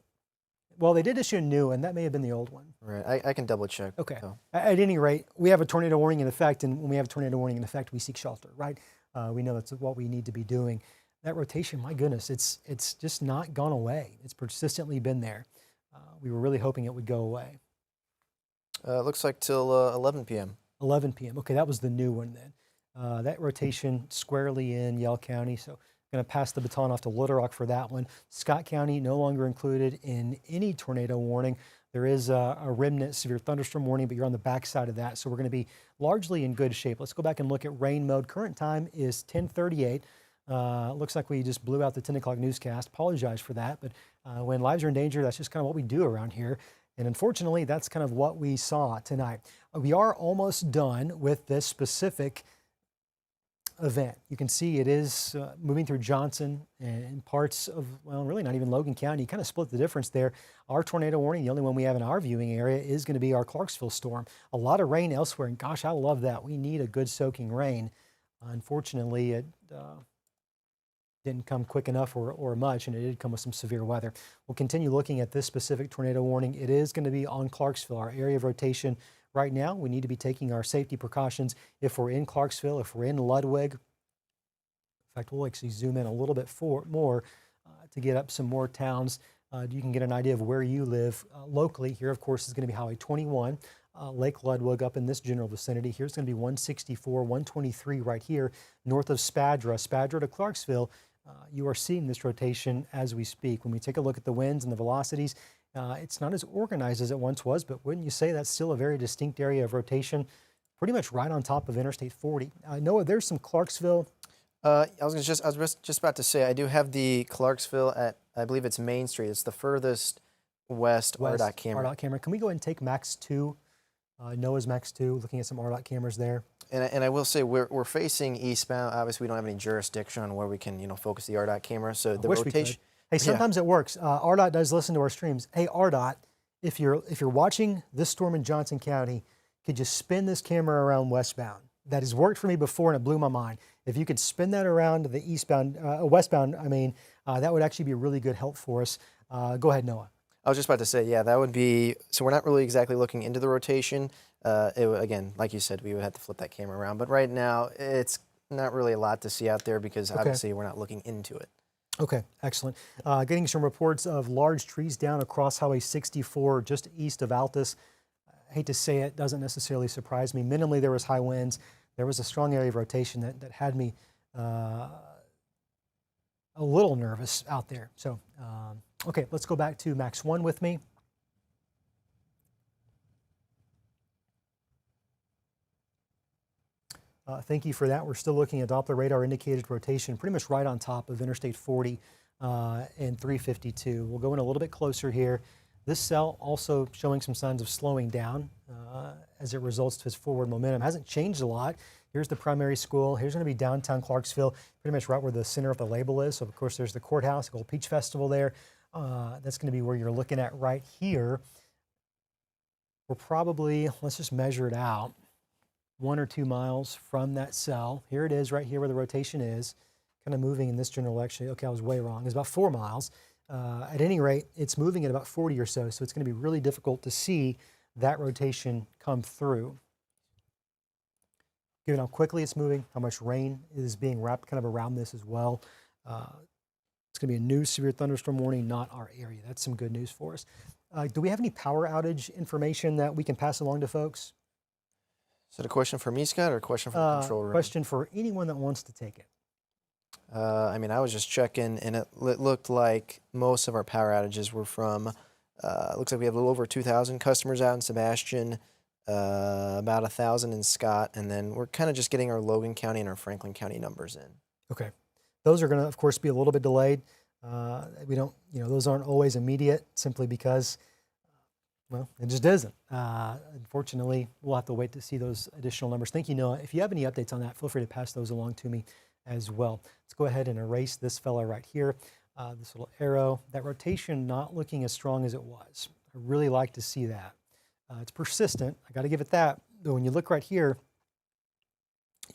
Well, they did issue a new one. That may have been the old one. Right. I can double check. Okay. So. At any rate, we have a tornado warning in effect, and when we have a tornado warning in effect, we seek shelter. Right. We know that's what we need to be doing. That rotation, my goodness, it's just not gone away. It's persistently been there. We were really hoping it would go away. Looks like till 11 p.m. 11 p.m. Okay, that was the new one then. That rotation squarely in Yell County. So going to pass the baton off to Little Rock for that one. Scott County no longer included in any tornado warning. There is a remnant severe thunderstorm warning, but you're on the backside of that. So we're going to be largely in good shape. Let's go back and look at rain mode. Current time is 10:38. Looks like we just blew out the 10 o'clock newscast. Apologize for that, but when lives are in danger, that's just kind of what we do around here. And unfortunately, that's kind of what we saw tonight. We are almost done with this specific event. You can see it is moving through Johnson and parts of, well, really not even Logan County. You kind of split the difference there. Our tornado warning, the only one we have in our viewing area, is going to be our Clarksville storm. A lot of rain elsewhere, and gosh, I love that. We need a good soaking rain. Unfortunately, it didn't come quick enough or much, and it did come with some severe weather. We'll continue looking at this specific tornado warning. It is going to be on Clarksville, our area of rotation. Right now, we need to be taking our safety precautions if we're in Clarksville, if we're in Ludwig. In fact, we'll actually zoom in a little bit more to get up some more towns. You can get an idea of where you live locally. Here, of course, is going to be Highway 21, Lake Ludwig up in this general vicinity. Here's going to be 164, 123 right here, north of Spadra to Clarksville. You are seeing this rotation as we speak. When we take a look at the winds and the velocities, it's not as organized as it once was, but wouldn't you say that's still a very distinct area of rotation, pretty much right on top of Interstate 40? Noah, there's some Clarksville. I was just about to say, I do have the Clarksville at, I believe it's Main Street. It's the furthest west RDOT camera. RDOT camera. Can we go ahead and take Max 2, Noah's Max 2, looking at some RDOT cameras there? And I will say we're facing eastbound. Obviously, we don't have any jurisdiction on where we can focus the RDOT camera. So the rotation. Hey, sometimes it works. RDOT does listen to our streams. Hey, RDOT, if you're watching this storm in Johnson County, could you spin this camera around westbound? That has worked for me before, and it blew my mind. If you could spin that around to the westbound, that would actually be a really good help for us. Go ahead, Noah. I was just about to say, yeah, that would be. So we're not really exactly looking into the rotation. Again, like you said, we would have to flip that camera around. But right now, it's not really a lot to see out there because obviously we're not looking into it. Okay, excellent. Getting some reports of large trees down across Highway 64 just east of Altus. I hate to say it, doesn't necessarily surprise me. Minimally, there was high winds. There was a strong area of rotation that had me a little nervous out there. So, okay, let's go back to Max 1 with me. Thank you for that. We're still looking at Doppler radar indicated rotation pretty much right on top of Interstate 40 and 352. We'll go in a little bit closer here. This cell also showing some signs of slowing down as it results to its forward momentum. Hasn't changed a lot. Here's the primary school. Here's going to be downtown Clarksville, pretty much right where the center of the label is. So, of course, there's the courthouse, the Gold Peach Festival there. That's going to be where you're looking at right here. We're probably, let's just measure it out, 1 or 2 miles from that cell. Here it is right here where the rotation is, kind of moving in this general direction. Okay, I was way wrong. It's about 4 miles. At any rate, it's moving at about 40 or so, so it's going to be really difficult to see that rotation come through. Given how quickly it's moving, how much rain is being wrapped kind of around this as well. It's going to be a new severe thunderstorm warning, not our area. That's some good news for us. Do we have any power outage information that we can pass along to folks? Is it a question for me, Scott, or a question for the control room? Question for anyone that wants to take it. I mean, I was just checking, and it looked like most of our power outages were from. Looks like we have a little over 2,000 customers out in Sebastian, about 1,000 in Scott, and then we're kind of just getting our Logan County and our Franklin County numbers in. Okay. Those are going to, of course, be a little bit delayed. We don't, those aren't always immediate simply because, well, it just isn't. Unfortunately, we'll have to wait to see those additional numbers. Thank you, Noah. If you have any updates on that, feel free to pass those along to me as well. Let's go ahead and erase this fella right here. This little arrow, that rotation not looking as strong as it was. I really like to see that. It's persistent. I got to give it that. But when you look right here,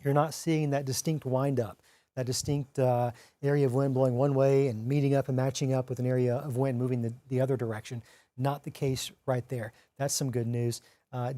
you're not seeing that distinct wind up, that distinct area of wind blowing one way and meeting up and matching up with an area of wind moving the other direction. Not the case right there. That's some good news.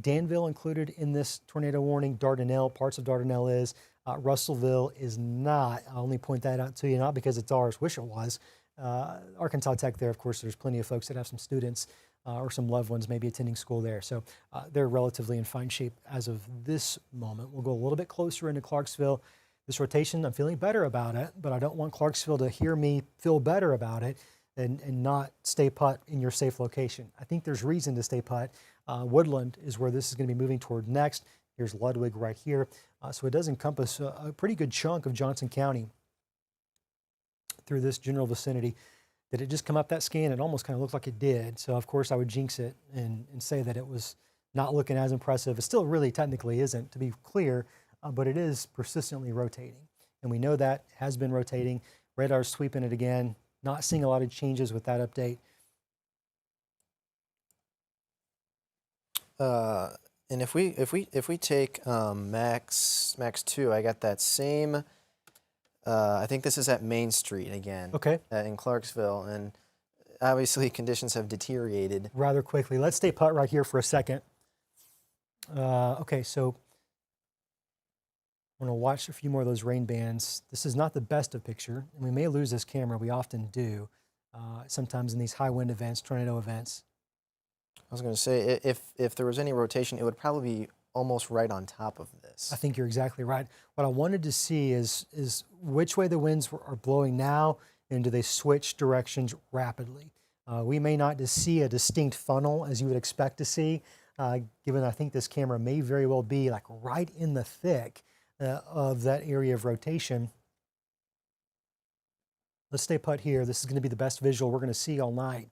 Danville included in this tornado warning. Dardanelle, parts of Dardanelle is. Russellville is not. I'll only point that out to you, not because it's ours, wish it was. Arkansas Tech there, of course, there's plenty of folks that have some students or some loved ones maybe attending school there. So they're relatively in fine shape as of this moment. We'll go a little bit closer into Clarksville. This rotation, I'm feeling better about it, but I don't want Clarksville to hear me feel better about it and not stay put in your safe location. I think there's reason to stay put. Woodland is where this is going to be moving toward next. Here's Ludwig right here. So it does encompass a pretty good chunk of Johnson County through this general vicinity. Did it just come up that scan? It almost kind of looked like it did. So of course I would jinx it and say that it was not looking as impressive. It still really technically isn't, to be clear, but it is persistently rotating. And we know that has been rotating. Radar's sweeping it again. Not seeing a lot of changes with that update. And if we take Max 2, I got that same. I think this is at Main Street again. Okay. In Clarksville, and obviously conditions have deteriorated rather quickly. Let's stay put right here for a second. Okay, so I'm going to watch a few more of those rain bands. This is not the best of picture, and we may lose this camera. We often do, sometimes in these high wind events, tornado events. I was going to say, if there was any rotation, it would probably be almost right on top of this. I think you're exactly right. What I wanted to see is which way the winds are blowing now, and do they switch directions rapidly? We may not see a distinct funnel as you would expect to see, given I think this camera may very well be like right in the thick of that area of rotation. Let's stay put here. This is going to be the best visual we're going to see all night.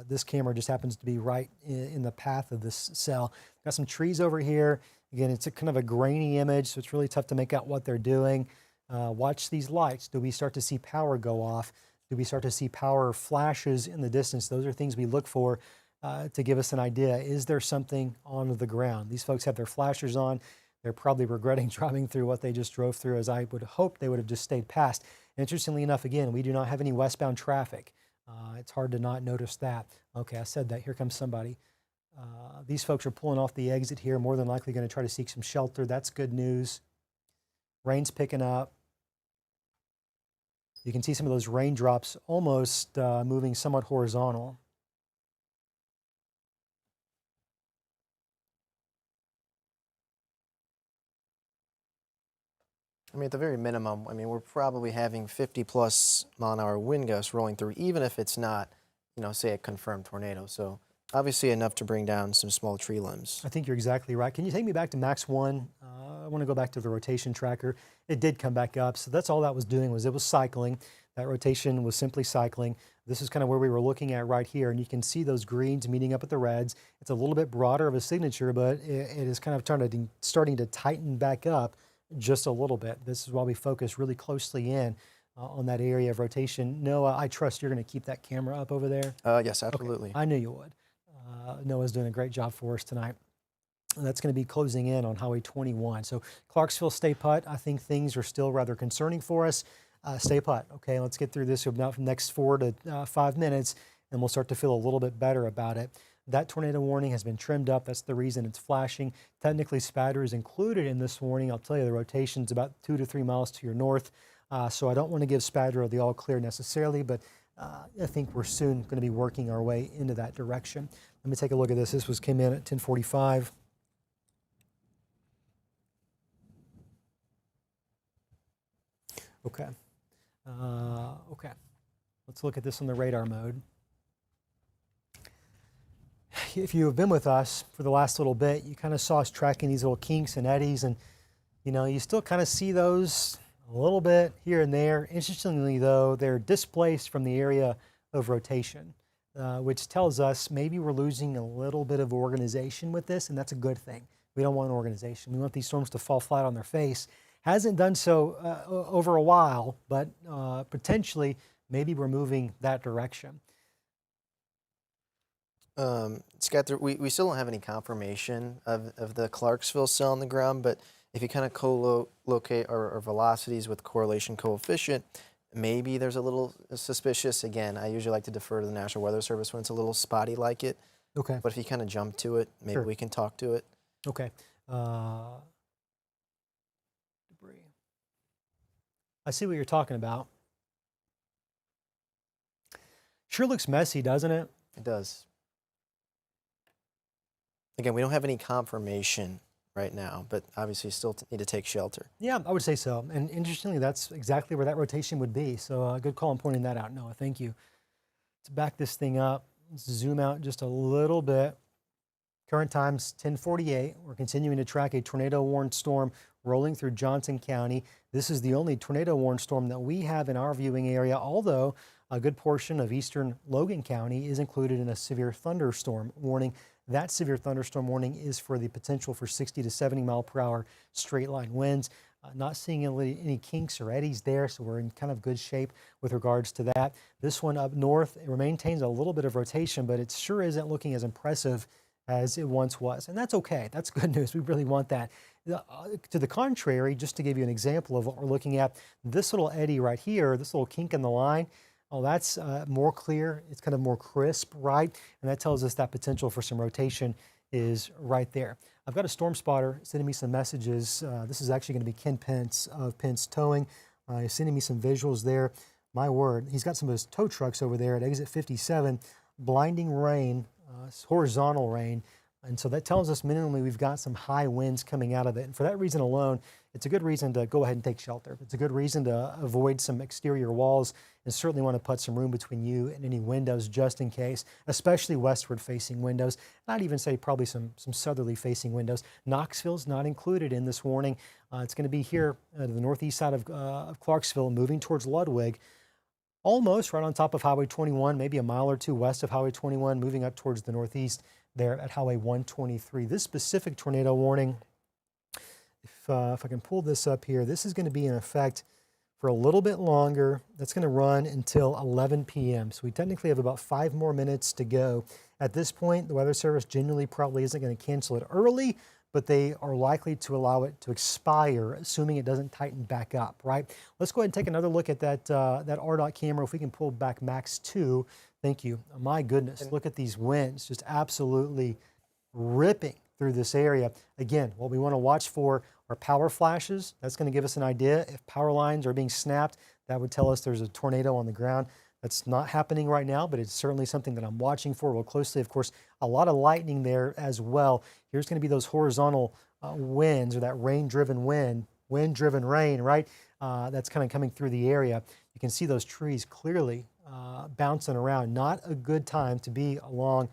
This camera just happens to be right in the path of this cell. Got some trees over here. Again, it's a kind of a grainy image, so it's really tough to make out what they're doing. Watch these lights. Do we start to see power go off? Do we start to see power flashes in the distance? Those are things we look for to give us an idea. Is there something on the ground? These folks have their flashers on. They're probably regretting driving through what they just drove through, as I would hope they would have just stayed past. Interestingly enough, again, we do not have any westbound traffic. It's hard to not notice that. Okay, I said that. Here comes somebody. These folks are pulling off the exit here, more than likely going to try to seek some shelter. That's good news. Rain's picking up. You can see some of those raindrops almost moving somewhat horizontal. I mean, at the very minimum, I mean, we're probably having 50+ mile-an-hour wind gusts rolling through, even if it's not, say a confirmed tornado. So obviously enough to bring down some small tree limbs. I think you're exactly right. Can you take me back to Max 1? I want to go back to the rotation tracker. It did come back up. So that's all that was doing, was it was cycling. That rotation was simply cycling. This is kind of where we were looking at right here. And you can see those greens meeting up with the reds. It's a little bit broader of a signature, but it is kind of starting to tighten back up just a little bit. This is why we focus really closely in on that area of rotation. Noah, I trust you're going to keep that camera up over there. Yes, absolutely. Okay. I knew you would. Noah's doing a great job for us tonight. And that's going to be closing in on Highway 21. So Clarksville, stay put. I think things are still rather concerning for us. Stay put. Okay, let's get through this about the next 4 to 5 minutes, and we'll start to feel a little bit better about it. That tornado warning has been trimmed up. That's the reason it's flashing. Technically, spatter is included in this warning. I'll tell you, the rotation's about 2 to 3 miles to your north. So I don't want to give spatter the all clear necessarily, but I think we're soon going to be working our way into that direction. Let me take a look at this. This came in at 10:45. Okay. Okay, let's look at this on the radar mode. If you have been with us for the last little bit, you kind of saw us tracking these little kinks and eddies, and you still kind of see those a little bit here and there. Interestingly, though, they're displaced from the area of rotation, which tells us maybe we're losing a little bit of organization with this, and that's a good thing. We don't want organization. We want these storms to fall flat on their face. Hasn't done so over a while, but potentially maybe we're moving that direction. Scott, we still don't have any confirmation of the Clarksville cell on the ground, but if you kind of co-locate our velocities with correlation coefficient, maybe there's a little suspicious. Again, I usually like to defer to the National Weather Service when it's a little spotty like it. Okay. But if you kind of jump to it, maybe Sure. we can talk to it. Okay. Debris. I see what you're talking about. Sure looks messy, doesn't it? It does. Again, we don't have any confirmation right now, but obviously still need to take shelter. Yeah, I would say so. And interestingly, that's exactly where that rotation would be. So good call on pointing that out, Noah. Thank you. To back this thing up, let's zoom out just a little bit. Current time's 10:48. We're continuing to track a tornado-warned storm rolling through Johnson County. This is the only tornado-warned storm that we have in our viewing area, although a good portion of eastern Logan County is included in a severe thunderstorm warning. That severe thunderstorm warning is for the potential for 60 to 70 mile per hour straight line winds. Not seeing any kinks or eddies there, so we're in kind of good shape with regards to that. This one up north, it maintains a little bit of rotation, but it sure isn't looking as impressive as it once was. And that's okay. That's good news. We really want that. To the contrary, just to give you an example of what we're looking at, this little eddy right here, this little kink in the line, oh, that's more clear. It's kind of more crisp, right? And that tells us that potential for some rotation is right there. I've got a storm spotter sending me some messages. This is actually going to be Ken Pence of Pence Towing. He's sending me some visuals there. My word, he's got some of his tow trucks over there at exit 57. Blinding rain, horizontal rain. And so that tells us minimally we've got some high winds coming out of it. And for that reason alone, it's a good reason to go ahead and take shelter. It's a good reason to avoid some exterior walls and certainly want to put some room between you and any windows just in case, especially westward facing windows. I'd even say probably some southerly facing windows. Knoxville's not included in this warning. It's going to be here to the northeast side of Clarksville, moving towards Ludwig. Almost right on top of Highway 21, maybe a mile or two west of Highway 21, moving up towards the northeast there at Highway 123. This specific tornado warning, if I can pull this up here, this is going to be in effect for a little bit longer. That's going to run until 11 p.m. So we technically have about 5 more minutes to go. At this point, the Weather Service generally probably isn't going to cancel it early, but they are likely to allow it to expire, assuming it doesn't tighten back up, right? Let's go ahead and take another look at that RDOT camera. If we can pull back max 2. Thank you. My goodness, look at these winds, just absolutely ripping through this area. Again, what we want to watch for are power flashes. That's going to give us an idea. If power lines are being snapped, that would tell us there's a tornado on the ground. That's not happening right now, but it's certainly something that I'm watching for real closely. Of course, a lot of lightning there as well. Here's going to be those horizontal winds, or that rain-driven wind, wind-driven rain, right? That's kind of coming through the area. You can see those trees clearly bouncing around. Not a good time to be along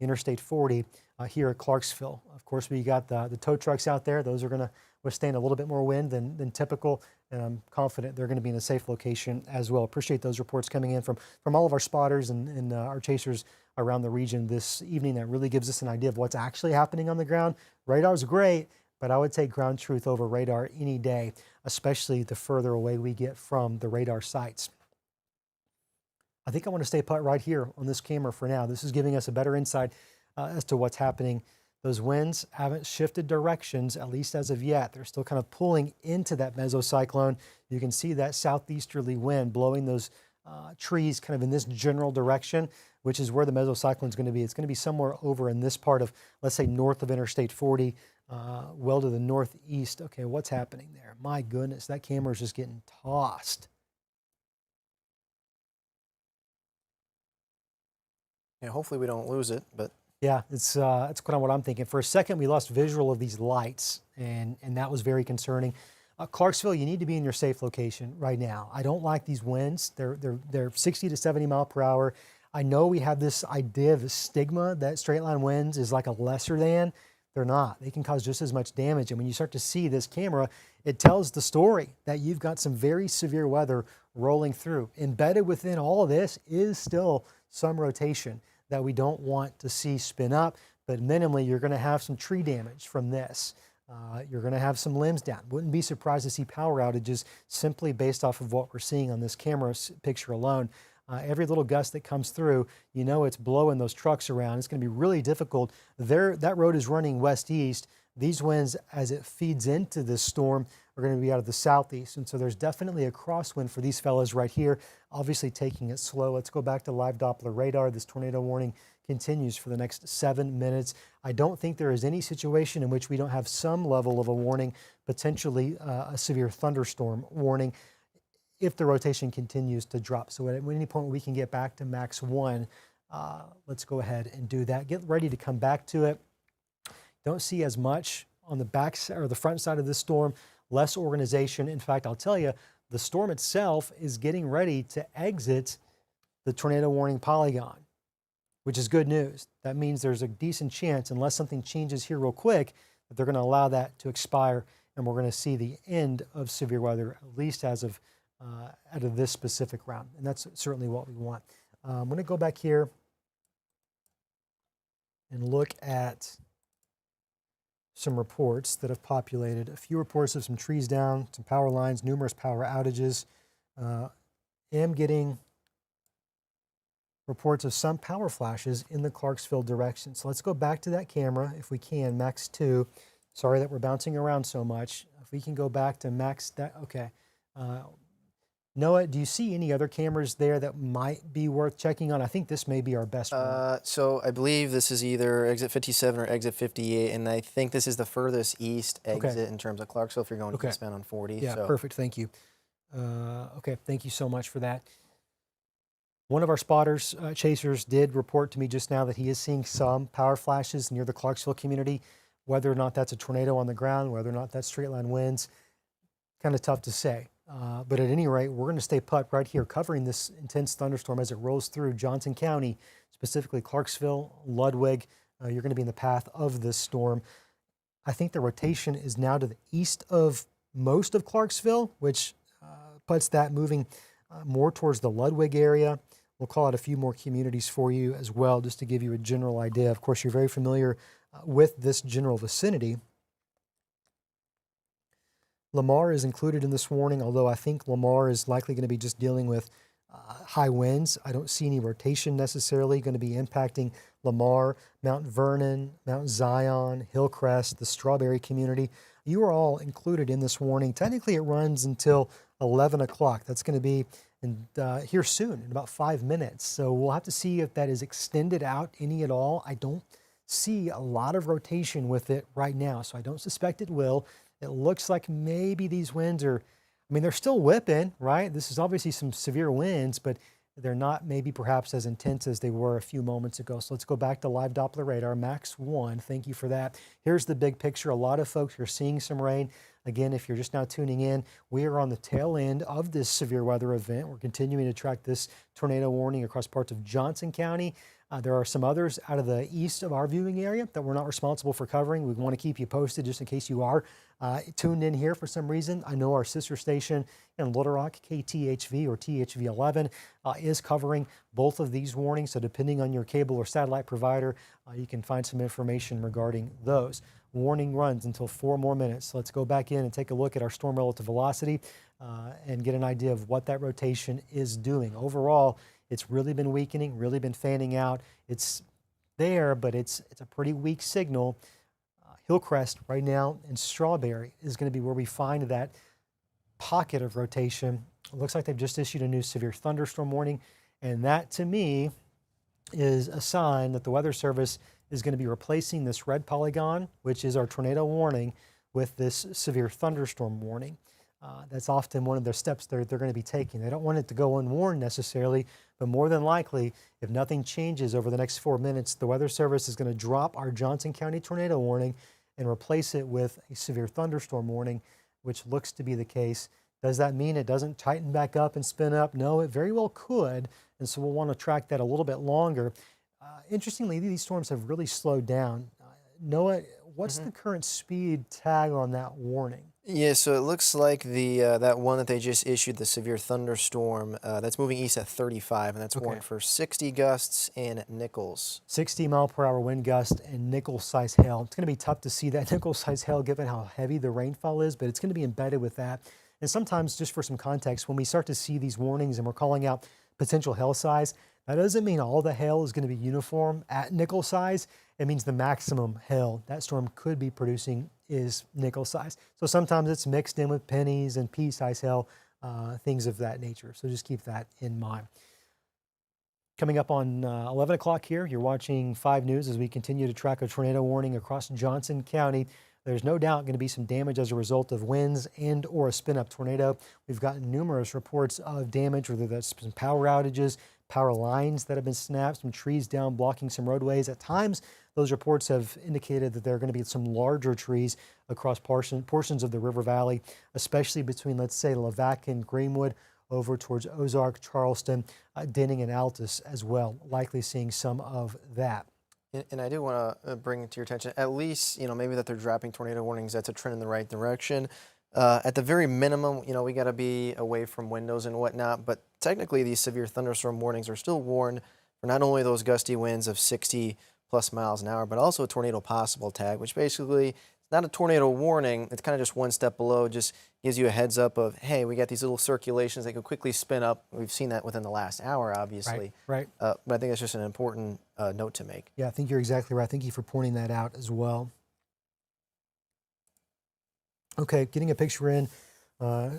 Interstate 40 here at Clarksville. Of course, we got the tow trucks out there. Those are going to withstand a little bit more wind than typical, and I'm confident they're going to be in a safe location as well. Appreciate those reports coming in from all of our spotters and our chasers around the region this evening. That really gives us an idea of what's actually happening on the ground. Radar's great, but I would take ground truth over radar any day, especially the further away we get from the radar sites. I think I want to stay put right here on this camera for now. This is giving us a better insight as to what's happening. Those winds haven't shifted directions, at least as of yet. They're still kind of pulling into that mesocyclone. You can see that southeasterly wind blowing those trees kind of in this general direction, which is where the mesocyclone is going to be. It's going to be somewhere over in this part of, let's say, north of Interstate 40, well to the northeast. Okay, what's happening there? My goodness, that camera is just getting tossed. Yeah, hopefully we don't lose it, but yeah, it's kind of what I'm thinking. For a second, we lost visual of these lights, and that was very concerning. Clarksville, you need to be in your safe location right now. I don't like these winds. They're 60 to 70 mile per hour. I know we have this idea of a stigma that straight line winds is like a lesser than. They're not. They can cause just as much damage. And when you start to see this camera, it tells the story that you've got some very severe weather rolling through. Embedded within all of this is still some rotation that we don't want to see spin up, but minimally you're going to have some tree damage from this. You're going to have some limbs down. Wouldn't be surprised to see power outages simply based off of what we're seeing on this camera picture alone. Every little gust that comes through, you know it's blowing those trucks around. It's going to be really difficult. That road is running west-east. These winds, as it feeds into this storm, are going to be out of the southeast. And so there's definitely a crosswind for these fellas right here, obviously taking it slow. Let's go back to live Doppler radar. This tornado warning continues for the next 7 minutes. I don't think there is any situation in which we don't have some level of a warning, potentially a severe thunderstorm warning, if the rotation continues to drop. So at any point we can get back to max 1, let's go ahead and do that. Get ready to come back to it. Don't see as much on the back or the front side of this storm, less organization. In fact, I'll tell you, the storm itself is getting ready to exit the tornado warning polygon, which is good news. That means there's a decent chance, unless something changes here real quick, that they're going to allow that to expire, and we're going to see the end of severe weather, at least as of out of this specific round. And that's certainly what we want. I'm going to go back here and look at some reports that have populated. A few reports of some trees down, some power lines, numerous power outages. Am getting reports of some power flashes in the Clarksville direction. So let's go back to that camera if we can, max 2. Sorry that we're bouncing around so much. If we can go back to max, okay. Noah, do you see any other cameras there that might be worth checking on? I think this may be our best one. So I believe this is either exit 57 or exit 58, and I think this is the furthest east exit in terms of Clarksville if you're going eastbound on 40. Yeah, so. Perfect. Thank you. Okay, thank you so much for that. One of our spotters, chasers, did report to me just now that he is seeing some power flashes near the Clarksville community. Whether or not that's a tornado on the ground, whether or not that's straight line winds, kind of tough to say. But at any rate, we're going to stay put right here covering this intense thunderstorm as it rolls through Johnson County, specifically Clarksville, Ludwig. You're going to be in the path of this storm. I think the rotation is now to the east of most of Clarksville, which puts that moving more towards the Ludwig area. We'll call out a few more communities for you as well, just to give you a general idea. Of course, you're very familiar with this general vicinity. Lamar is included in this warning, although I think Lamar is likely going to be just dealing with high winds. I don't see any rotation necessarily going to be impacting Lamar, Mount Vernon, Mount Zion, Hillcrest, the Strawberry community. You are all included in this warning. Technically, it runs until 11 o'clock. That's going to be here soon, in about 5 minutes. So we'll have to see if that is extended out any at all. I don't see a lot of rotation with it right now, so I don't suspect it will. It looks like maybe these winds are, I mean, they're still whipping, right? This is obviously some severe winds, but they're not maybe perhaps as intense as they were a few moments ago. So let's go back to live Doppler radar, max 1. Thank you for that. Here's the big picture. A lot of folks are seeing some rain. Again, if you're just now tuning in, we are on the tail end of this severe weather event. We're continuing to track this tornado warning across parts of Johnson County. There are some others out of the east of our viewing area that we're not responsible for covering. We want to keep you posted just in case you are tuned in here for some reason. I know our sister station in Little Rock, KTHV or THV11, is covering both of these warnings. So depending on your cable or satellite provider, you can find some information regarding those. Warning runs until 4 more minutes. So let's go back in and take a look at our storm relative velocity and get an idea of what that rotation is doing. Overall, it's really been weakening, really been fanning out. It's there, but it's a pretty weak signal. Hillcrest right now and Strawberry is going to be where we find that pocket of rotation. It looks like they've just issued a new severe thunderstorm warning, and that to me is a sign that the Weather Service is going to be replacing this red polygon, which is our tornado warning, with this severe thunderstorm warning. That's often one of their steps they're going to be taking. They don't want it to go unwarned necessarily, but more than likely, if nothing changes over the next 4 minutes, the Weather Service is going to drop our Johnson County tornado warning and replace it with a severe thunderstorm warning, which looks to be the case. Does that mean it doesn't tighten back up and spin up? No, it very well could. And so we'll want to track that a little bit longer. Interestingly, these storms have really slowed down. Noah, what's the current speed tag on that warning? Yeah, so it looks like the that one that they just issued, the severe thunderstorm, that's moving east at 35, and that's warned for 60 gusts and Nichols. 60-mile-per-hour wind gust and nickel-size hail. It's going to be tough to see that nickel-size hail given how heavy the rainfall is, but it's going to be embedded with that. And sometimes, just for some context, when we start to see these warnings and we're calling out potential hail size, that doesn't mean all the hail is going to be uniform at nickel size. It means the maximum hail that storm could be producing is nickel size. So sometimes it's mixed in with pennies and pea-size hail, things of that nature. So just keep that in mind. Coming up on 11 o'clock here, you're watching 5 News as we continue to track a tornado warning across Johnson County. There's no doubt going to be some damage as a result of winds and or a spin-up tornado. We've gotten numerous reports of damage, whether that's some power outages, power lines that have been snapped, some trees down blocking some roadways. At times, those reports have indicated that there are going to be some larger trees across portions of the river valley, especially between, let's say, Lavac and Greenwood over towards Ozark, Charleston, Denning, and Altus as well. Likely seeing some of that. And I do want to bring it to your attention, at least, maybe that they're dropping tornado warnings. That's a trend in the right direction. At the very minimum, we got to be away from windows and whatnot. But technically, these severe thunderstorm warnings are still warned for not only those gusty winds of 60 plus miles an hour, but also a tornado possible tag, which basically it's not a tornado warning. It's kind of just one step below, just gives you a heads up of, hey, we got these little circulations that can quickly spin up. We've seen that within the last hour, obviously. Right. But I think it's just an important note to make. Yeah, I think you're exactly right. Thank you for pointing that out as well. Okay, getting a picture in,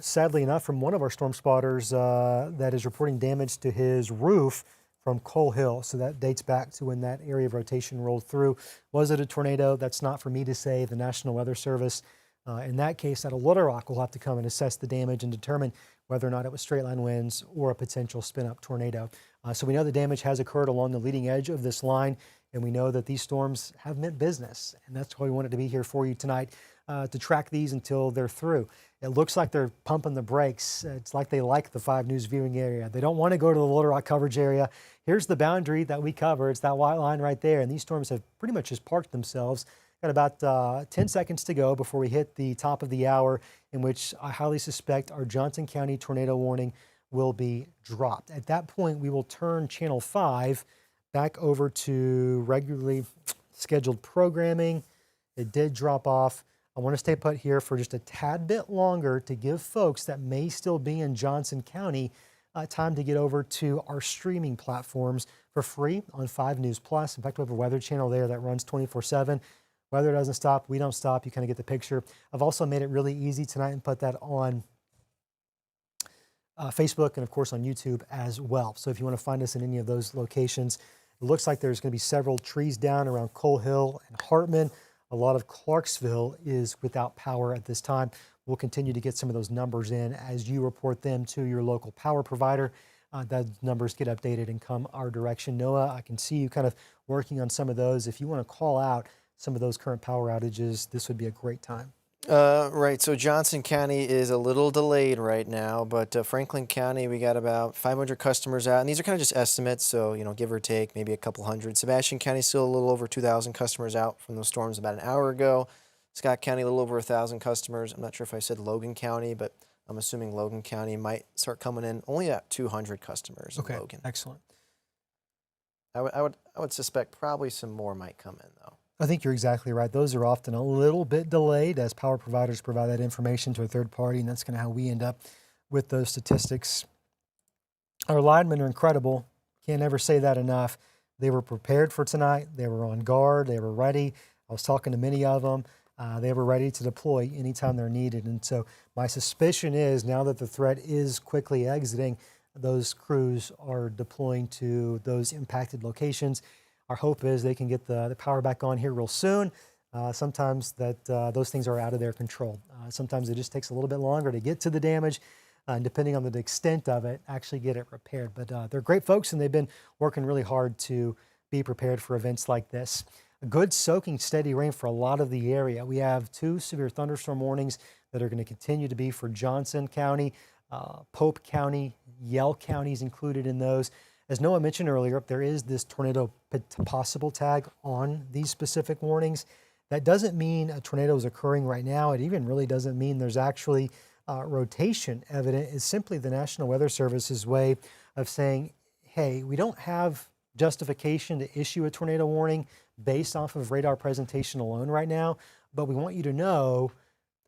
sadly enough, from one of our storm spotters that is reporting damage to his roof from Coal Hill. So that dates back to when that area of rotation rolled through. Was it a tornado? That's not for me to say. The National Weather Service, in that case, out of Little Rock, will have to come and assess the damage and determine whether or not it was straight line winds or a potential spin-up tornado. So we know the damage has occurred along the leading edge of this line, and we know that these storms have meant business. And that's why we wanted to be here for you tonight, to track these until they're through. It looks like they're pumping the brakes. It's like they like the 5 News viewing area. They don't want to go to the Little Rock coverage area. Here's the boundary that we cover. It's that white line right there. And these storms have pretty much just parked themselves. Got about 10 seconds to go before we hit the top of the hour, in which I highly suspect our Johnson County tornado warning will be dropped. At that point, we will turn Channel 5 back over to regularly scheduled programming. It did drop off. I want to stay put here for just a tad bit longer to give folks that may still be in Johnson County time to get over to our streaming platforms for free on 5 News Plus. In fact, we have a weather channel there that runs 24/7. Weather doesn't stop, we don't stop. You kind of get the picture. I've also made it really easy tonight and put that on Facebook and, of course, on YouTube as well. So if you want to find us in any of those locations, it looks like there's going to be several trees down around Coal Hill and Hartman. A lot of Clarksville is without power at this time. We'll continue to get some of those numbers in as you report them to your local power provider. Those numbers get updated and come our direction. Noah, I can see you kind of working on some of those. If you want to call out some of those current power outages, this would be a great time. Right, so Johnson County is a little delayed right now, but Franklin County, we got about 500 customers out, and these are kind of just estimates, so, give or take, maybe a couple hundred. Sebastian County, still a little over 2,000 customers out from those storms about an hour ago. Scott County, a little over 1,000 customers. I'm not sure if I said Logan County, but I'm assuming Logan County might start coming in only at 200 customers in Logan. Excellent. I would suspect probably some more might come in, though. I think you're exactly right. Those are often a little bit delayed as power providers provide that information to a third party, and that's kind of how we end up with those statistics. Our linemen are incredible. Can't ever say that enough. They were prepared for tonight. They were on guard. They were ready. I was talking to many of them. They were ready to deploy anytime they're needed. And so my suspicion is now that the threat is quickly exiting, those crews are deploying to those impacted locations. Our hope is they can get the power back on here real soon. Sometimes those things are out of their control. Sometimes it just takes a little bit longer to get to the damage, and depending on the extent of it, actually get it repaired. But they're great folks, and they've been working really hard to be prepared for events like this. A good soaking steady rain for a lot of the area. We have 2 severe thunderstorm warnings that are going to continue to be for Johnson County, Pope County, Yell County is included in those. As Noah mentioned earlier, there is this tornado possible tag on these specific warnings. That doesn't mean a tornado is occurring right now. It even really doesn't mean there's actually rotation evident. It's simply the National Weather Service's way of saying, hey, we don't have justification to issue a tornado warning based off of radar presentation alone right now, but we want you to know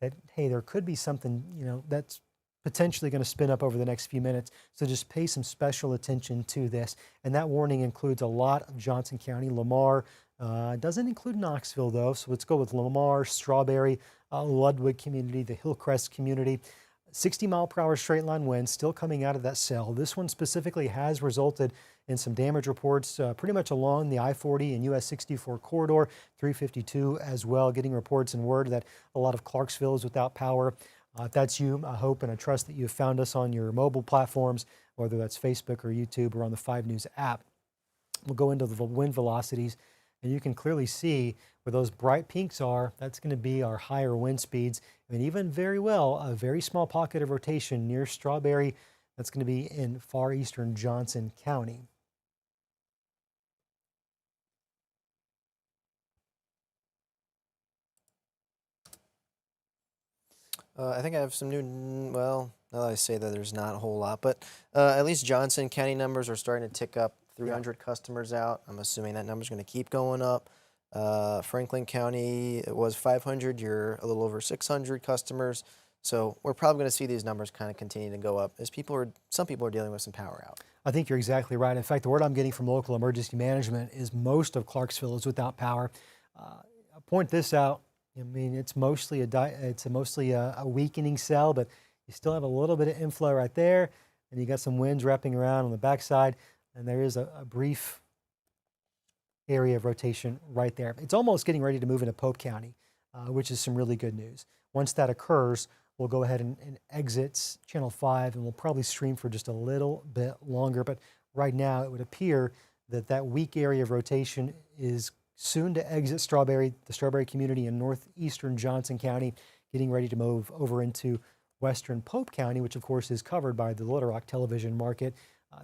that, hey, there could be something, that's potentially going to spin up over the next few minutes. So just pay some special attention to this. And that warning includes a lot of Johnson County, Lamar. Doesn't include Knoxville though. So let's go with Lamar, Strawberry, Ludwig community, the Hillcrest community. 60-mile-per-hour straight line winds still coming out of that cell. This one specifically has resulted in some damage reports pretty much along the I-40 and US 64 corridor, 352 as well, getting reports and word that a lot of Clarksville is without power. If that's you, I hope and I trust that you've found us on your mobile platforms, whether that's Facebook or YouTube or on the 5 News app. We'll go into the wind velocities, and you can clearly see where those bright pinks are. That's going to be our higher wind speeds. And even very well, a very small pocket of rotation near Strawberry. That's going to be in far eastern Johnson County. I think I have some new, well, now that I say that, there's not a whole lot, but at least Johnson County numbers are starting to tick up. 300 customers out. I'm assuming that number's going to keep going up. Franklin County, it was 500. You're a little over 600 customers. So we're probably going to see these numbers kind of continue to go up as some people are dealing with some power out. I think you're exactly right. In fact, the word I'm getting from local emergency management is most of Clarksville is without power. I'll point this out. I mean, it's mostly a weakening cell, but you still have a little bit of inflow right there, and you got some winds wrapping around on the backside, and there is a brief area of rotation right there. It's almost getting ready to move into Pope County, which is some really good news. Once that occurs, we'll go ahead and exit Channel 5, and we'll probably stream for just a little bit longer. But right now, it would appear that that weak area of rotation is soon to exit the Strawberry community in northeastern Johnson County, getting ready to move over into western Pope County, which of course is covered by the Little Rock television market.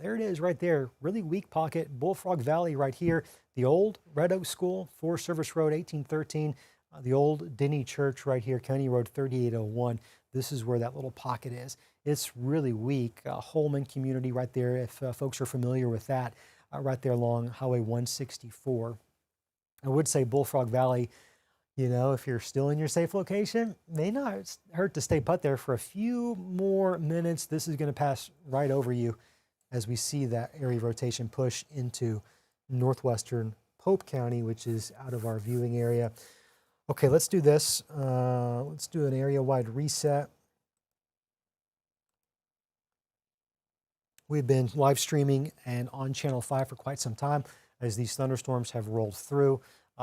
There it is right there, really weak pocket, Bullfrog Valley right here, the old Red Oak School, Forest Service Road 1813, the old Denny Church right here, County Road 3801. This is where that little pocket is. It's really weak. Holman community right there, if folks are familiar with that, right there along Highway 164. I would say Bullfrog Valley, if you're still in your safe location, may not hurt to stay put there for a few more minutes. This is going to pass right over you as we see that area of rotation push into northwestern Pope County, which is out of our viewing area. Okay, let's do this. Let's do an area-wide reset. We've been live streaming and on Channel 5 for quite some time as these thunderstorms have rolled through.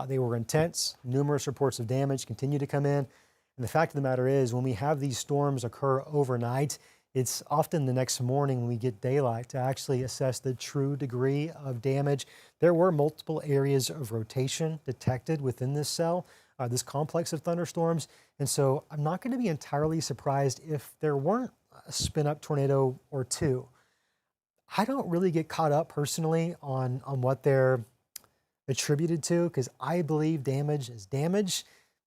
They were intense. Numerous reports of damage continue to come in. And the fact of the matter is, when we have these storms occur overnight, it's often the next morning when we get daylight to actually assess the true degree of damage. There were multiple areas of rotation detected within this cell, this complex of thunderstorms. And so I'm not going to be entirely surprised if there weren't a spin-up tornado or two. I don't really get caught up personally on what they're attributed to, because I believe damage is damage.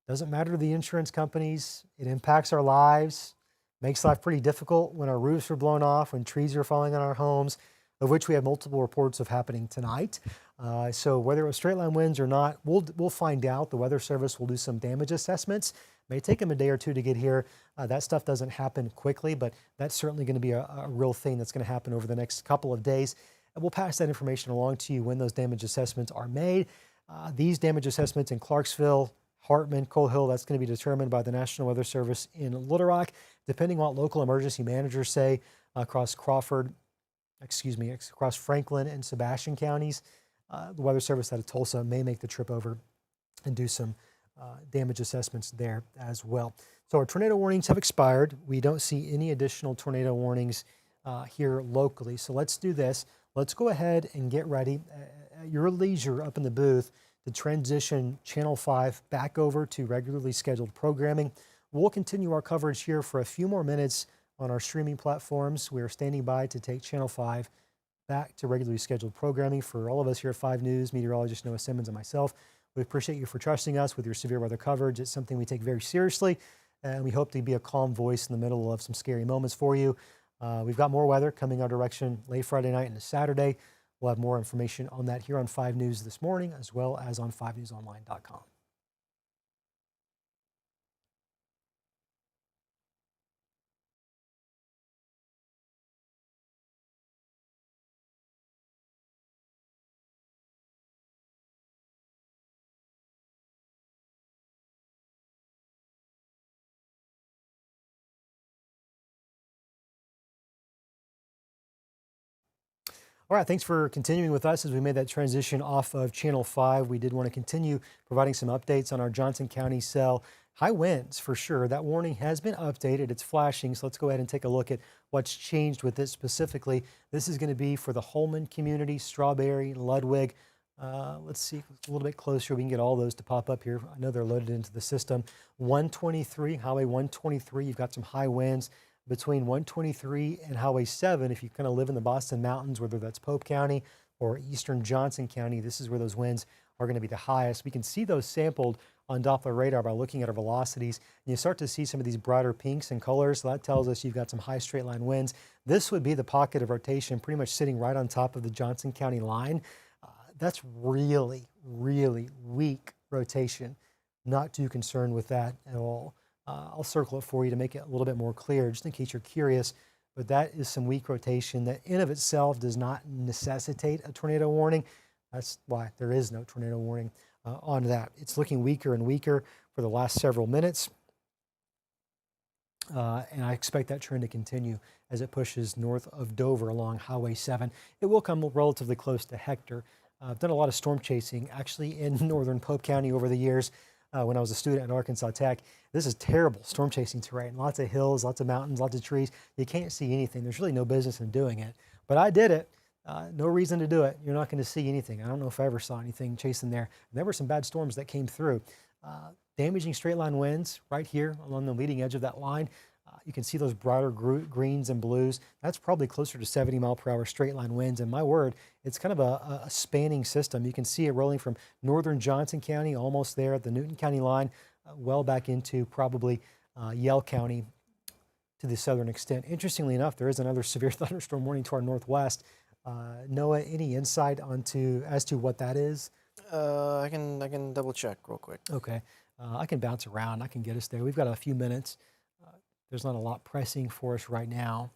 Doesn't matter to the insurance companies. It impacts our lives, makes life pretty difficult when our roofs are blown off, when trees are falling on our homes, of which we have multiple reports of happening tonight. So whether it was straight line winds or not, we'll find out. The Weather Service will do some damage assessments. May take them a day or two to get here. That stuff doesn't happen quickly, but that's certainly going to be a real thing that's going to happen over the next couple of days. And we'll pass that information along to you when those damage assessments are made. These damage assessments in Clarksville, Hartman, Coal Hill, that's going to be determined by the National Weather Service in Little Rock, depending on what local emergency managers say across Franklin and Sebastian counties. The Weather Service out of Tulsa may make the trip over and do some damage assessments there as well. So our tornado warnings have expired. We don't see any additional tornado warnings here locally. So let's do this. Let's go ahead and get ready at your leisure up in the booth to transition Channel 5 back over to regularly scheduled programming. We'll continue our coverage here for a few more minutes on our streaming platforms. We are standing by to take Channel 5 back to regularly scheduled programming. For all of us here at 5 News, meteorologist Noah Simmons and myself, we appreciate you for trusting us with your severe weather coverage. It's something we take very seriously, and we hope to be a calm voice in the middle of some scary moments for you. We've got more weather coming our direction late Friday night into Saturday. We'll have more information on that here on 5 News this morning, as well as on 5newsonline.com. All right, thanks for continuing with us as we made that transition off of Channel 5. We did want to continue providing some updates on our Johnson County cell. High winds for sure. That warning has been updated. It's flashing, so let's go ahead and take a look at what's changed with it specifically. This is going to be for the Holman community, Strawberry, Ludwig. Let's see a little bit closer. We can get all those to pop up here. I know they're loaded into the system. 123, Highway 123, you've got some high winds between 123 and Highway 7. If you kind of live in the Boston Mountains, whether that's Pope County or eastern Johnson County, this is where those winds are going to be the highest. We can see those sampled on Doppler radar by looking at our velocities. And you start to see some of these brighter pinks and colors. So that tells us you've got some high straight line winds. This would be the pocket of rotation pretty much sitting right on top of the Johnson County line. That's really, really weak rotation. Not too concerned with that at all. I'll circle it for you to make it a little bit more clear, just in case you're curious. But that is some weak rotation that in of itself does not necessitate a tornado warning. That's why there is no tornado warning on that. It's looking weaker and weaker for the last several minutes. And I expect that trend to continue as it pushes north of Dover along Highway 7. It will come relatively close to Hector. I've done a lot of storm chasing actually in northern Pope County over the years. When I was a student at Arkansas Tech. This is terrible storm chasing terrain. Lots of hills, lots of mountains, lots of trees. You can't see anything. There's really no business in doing it. But I did it. No reason to do it. You're not going to see anything. I don't know if I ever saw anything chasing there. And there were some bad storms that came through. Damaging straight line winds right here along the leading edge of that line. You can see those brighter greens and blues. That's probably closer to 70 mile per hour straight line winds. And my word, it's kind of a spanning system. You can see it rolling from northern Johnson County, almost there at the Newton County line, well back into probably Yell County to the southern extent. Interestingly enough, there is another severe thunderstorm warning to our northwest. Noah, any insight as to what that is? I can double check real quick. Okay. I can bounce around. I can get us there. We've got a few minutes. There's not a lot pressing for us right now.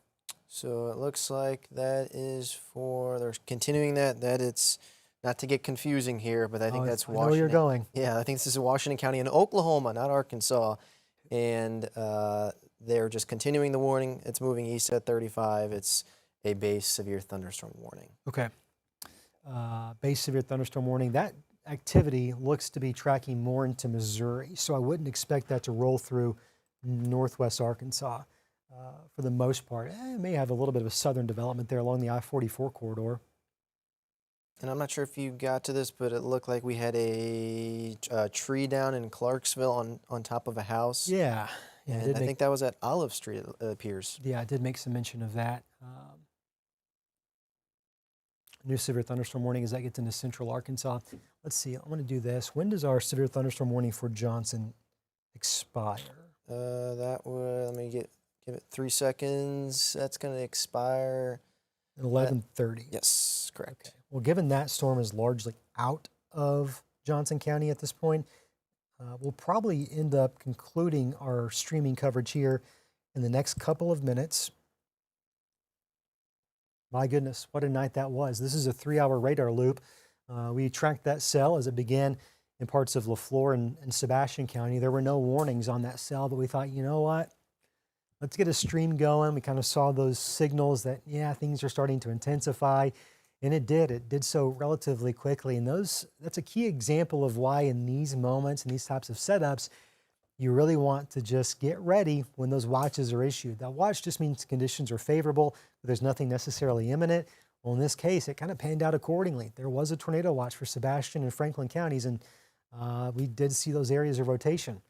So it looks like that is they're continuing that it's, not to get confusing here, but I think that's Washington. I know where you're going. Yeah, I think this is Washington County in Oklahoma, not Arkansas. And they're just continuing the warning. It's moving east at 35. It's a base severe thunderstorm warning. Okay. Base severe thunderstorm warning. That activity looks to be tracking more into Missouri, so I wouldn't expect that to roll through northwest Arkansas for the most part. It may have a little bit of a southern development there along the I-44 corridor. And I'm not sure if you got to this, but it looked like we had a tree down in Clarksville on top of a house. Yeah. And I think that was at Olive Street, it appears. Yeah, I did make some mention of that. New severe thunderstorm warning as that gets into central Arkansas. Let's see, I'm going to do this. When does our severe thunderstorm warning for Johnson expire? That would, let me give it 3 seconds. That's going to expire At 11:30. Yes, correct. Okay. Well, given that storm is largely out of Johnson County at this point, we'll probably end up concluding our streaming coverage here in the next couple of minutes. My goodness, what a night that was. This is a 3-hour radar loop. We tracked that cell as it began in parts of LaFleur and Sebastian County. There were no warnings on that cell, but we thought, you know what? Let's get a stream going. We kind of saw those signals that, yeah, things are starting to intensify. And it did. It did so relatively quickly. And that's a key example of why in these moments and these types of setups, you really want to just get ready when those watches are issued. That watch just means conditions are favorable, but there's nothing necessarily imminent. Well, in this case, it kind of panned out accordingly. There was a tornado watch for Sebastian and Franklin counties, and we did see those areas of rotation.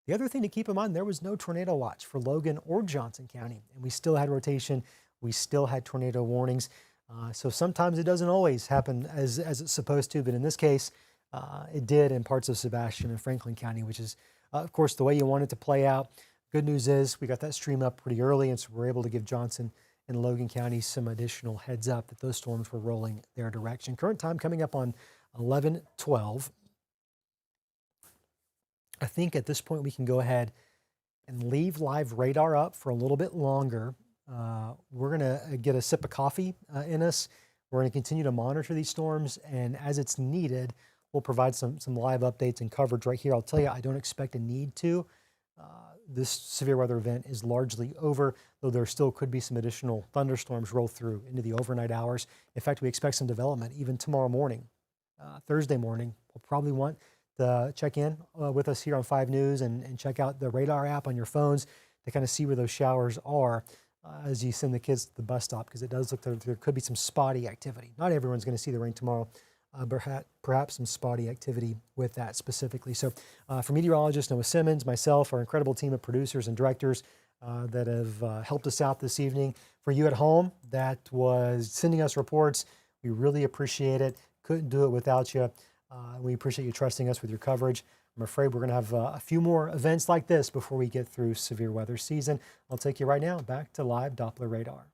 The other thing to keep in mind, there was no tornado watch for Logan or Johnson County, and we still had rotation. We still had tornado warnings. So sometimes it doesn't always happen as it's supposed to, but in this case, it did in parts of Sebastian and Franklin County, which is, of course, the way you want it to play out. Good news is we got that stream up pretty early, and so we're able to give Johnson and Logan County some additional heads up that those storms were rolling their direction. Current time coming up on 11:12. I think at this point we can go ahead and leave live radar up for a little bit longer. We're going to get a sip of coffee in us. We're going to continue to monitor these storms, and as it's needed, we'll provide some live updates and coverage right here. I'll tell you, I don't expect a need to. This severe weather event is largely over, though there still could be some additional thunderstorms roll through into the overnight hours. In fact, we expect some development even tomorrow morning, Thursday morning. We'll probably want to check in with us here on 5 News and check out the radar app on your phones to kind of see where those showers are as you send the kids to the bus stop, because it does look like there could be some spotty activity. Not everyone's going to see the rain tomorrow, but perhaps some spotty activity with that specifically. So for meteorologist Noah Simmons, myself, our incredible team of producers and directors that have helped us out this evening. For you at home that was sending us reports, we really appreciate it. Couldn't do it without you. We appreciate you trusting us with your coverage. I'm afraid we're going to have a few more events like this before we get through severe weather season. I'll take you right now back to live Doppler radar.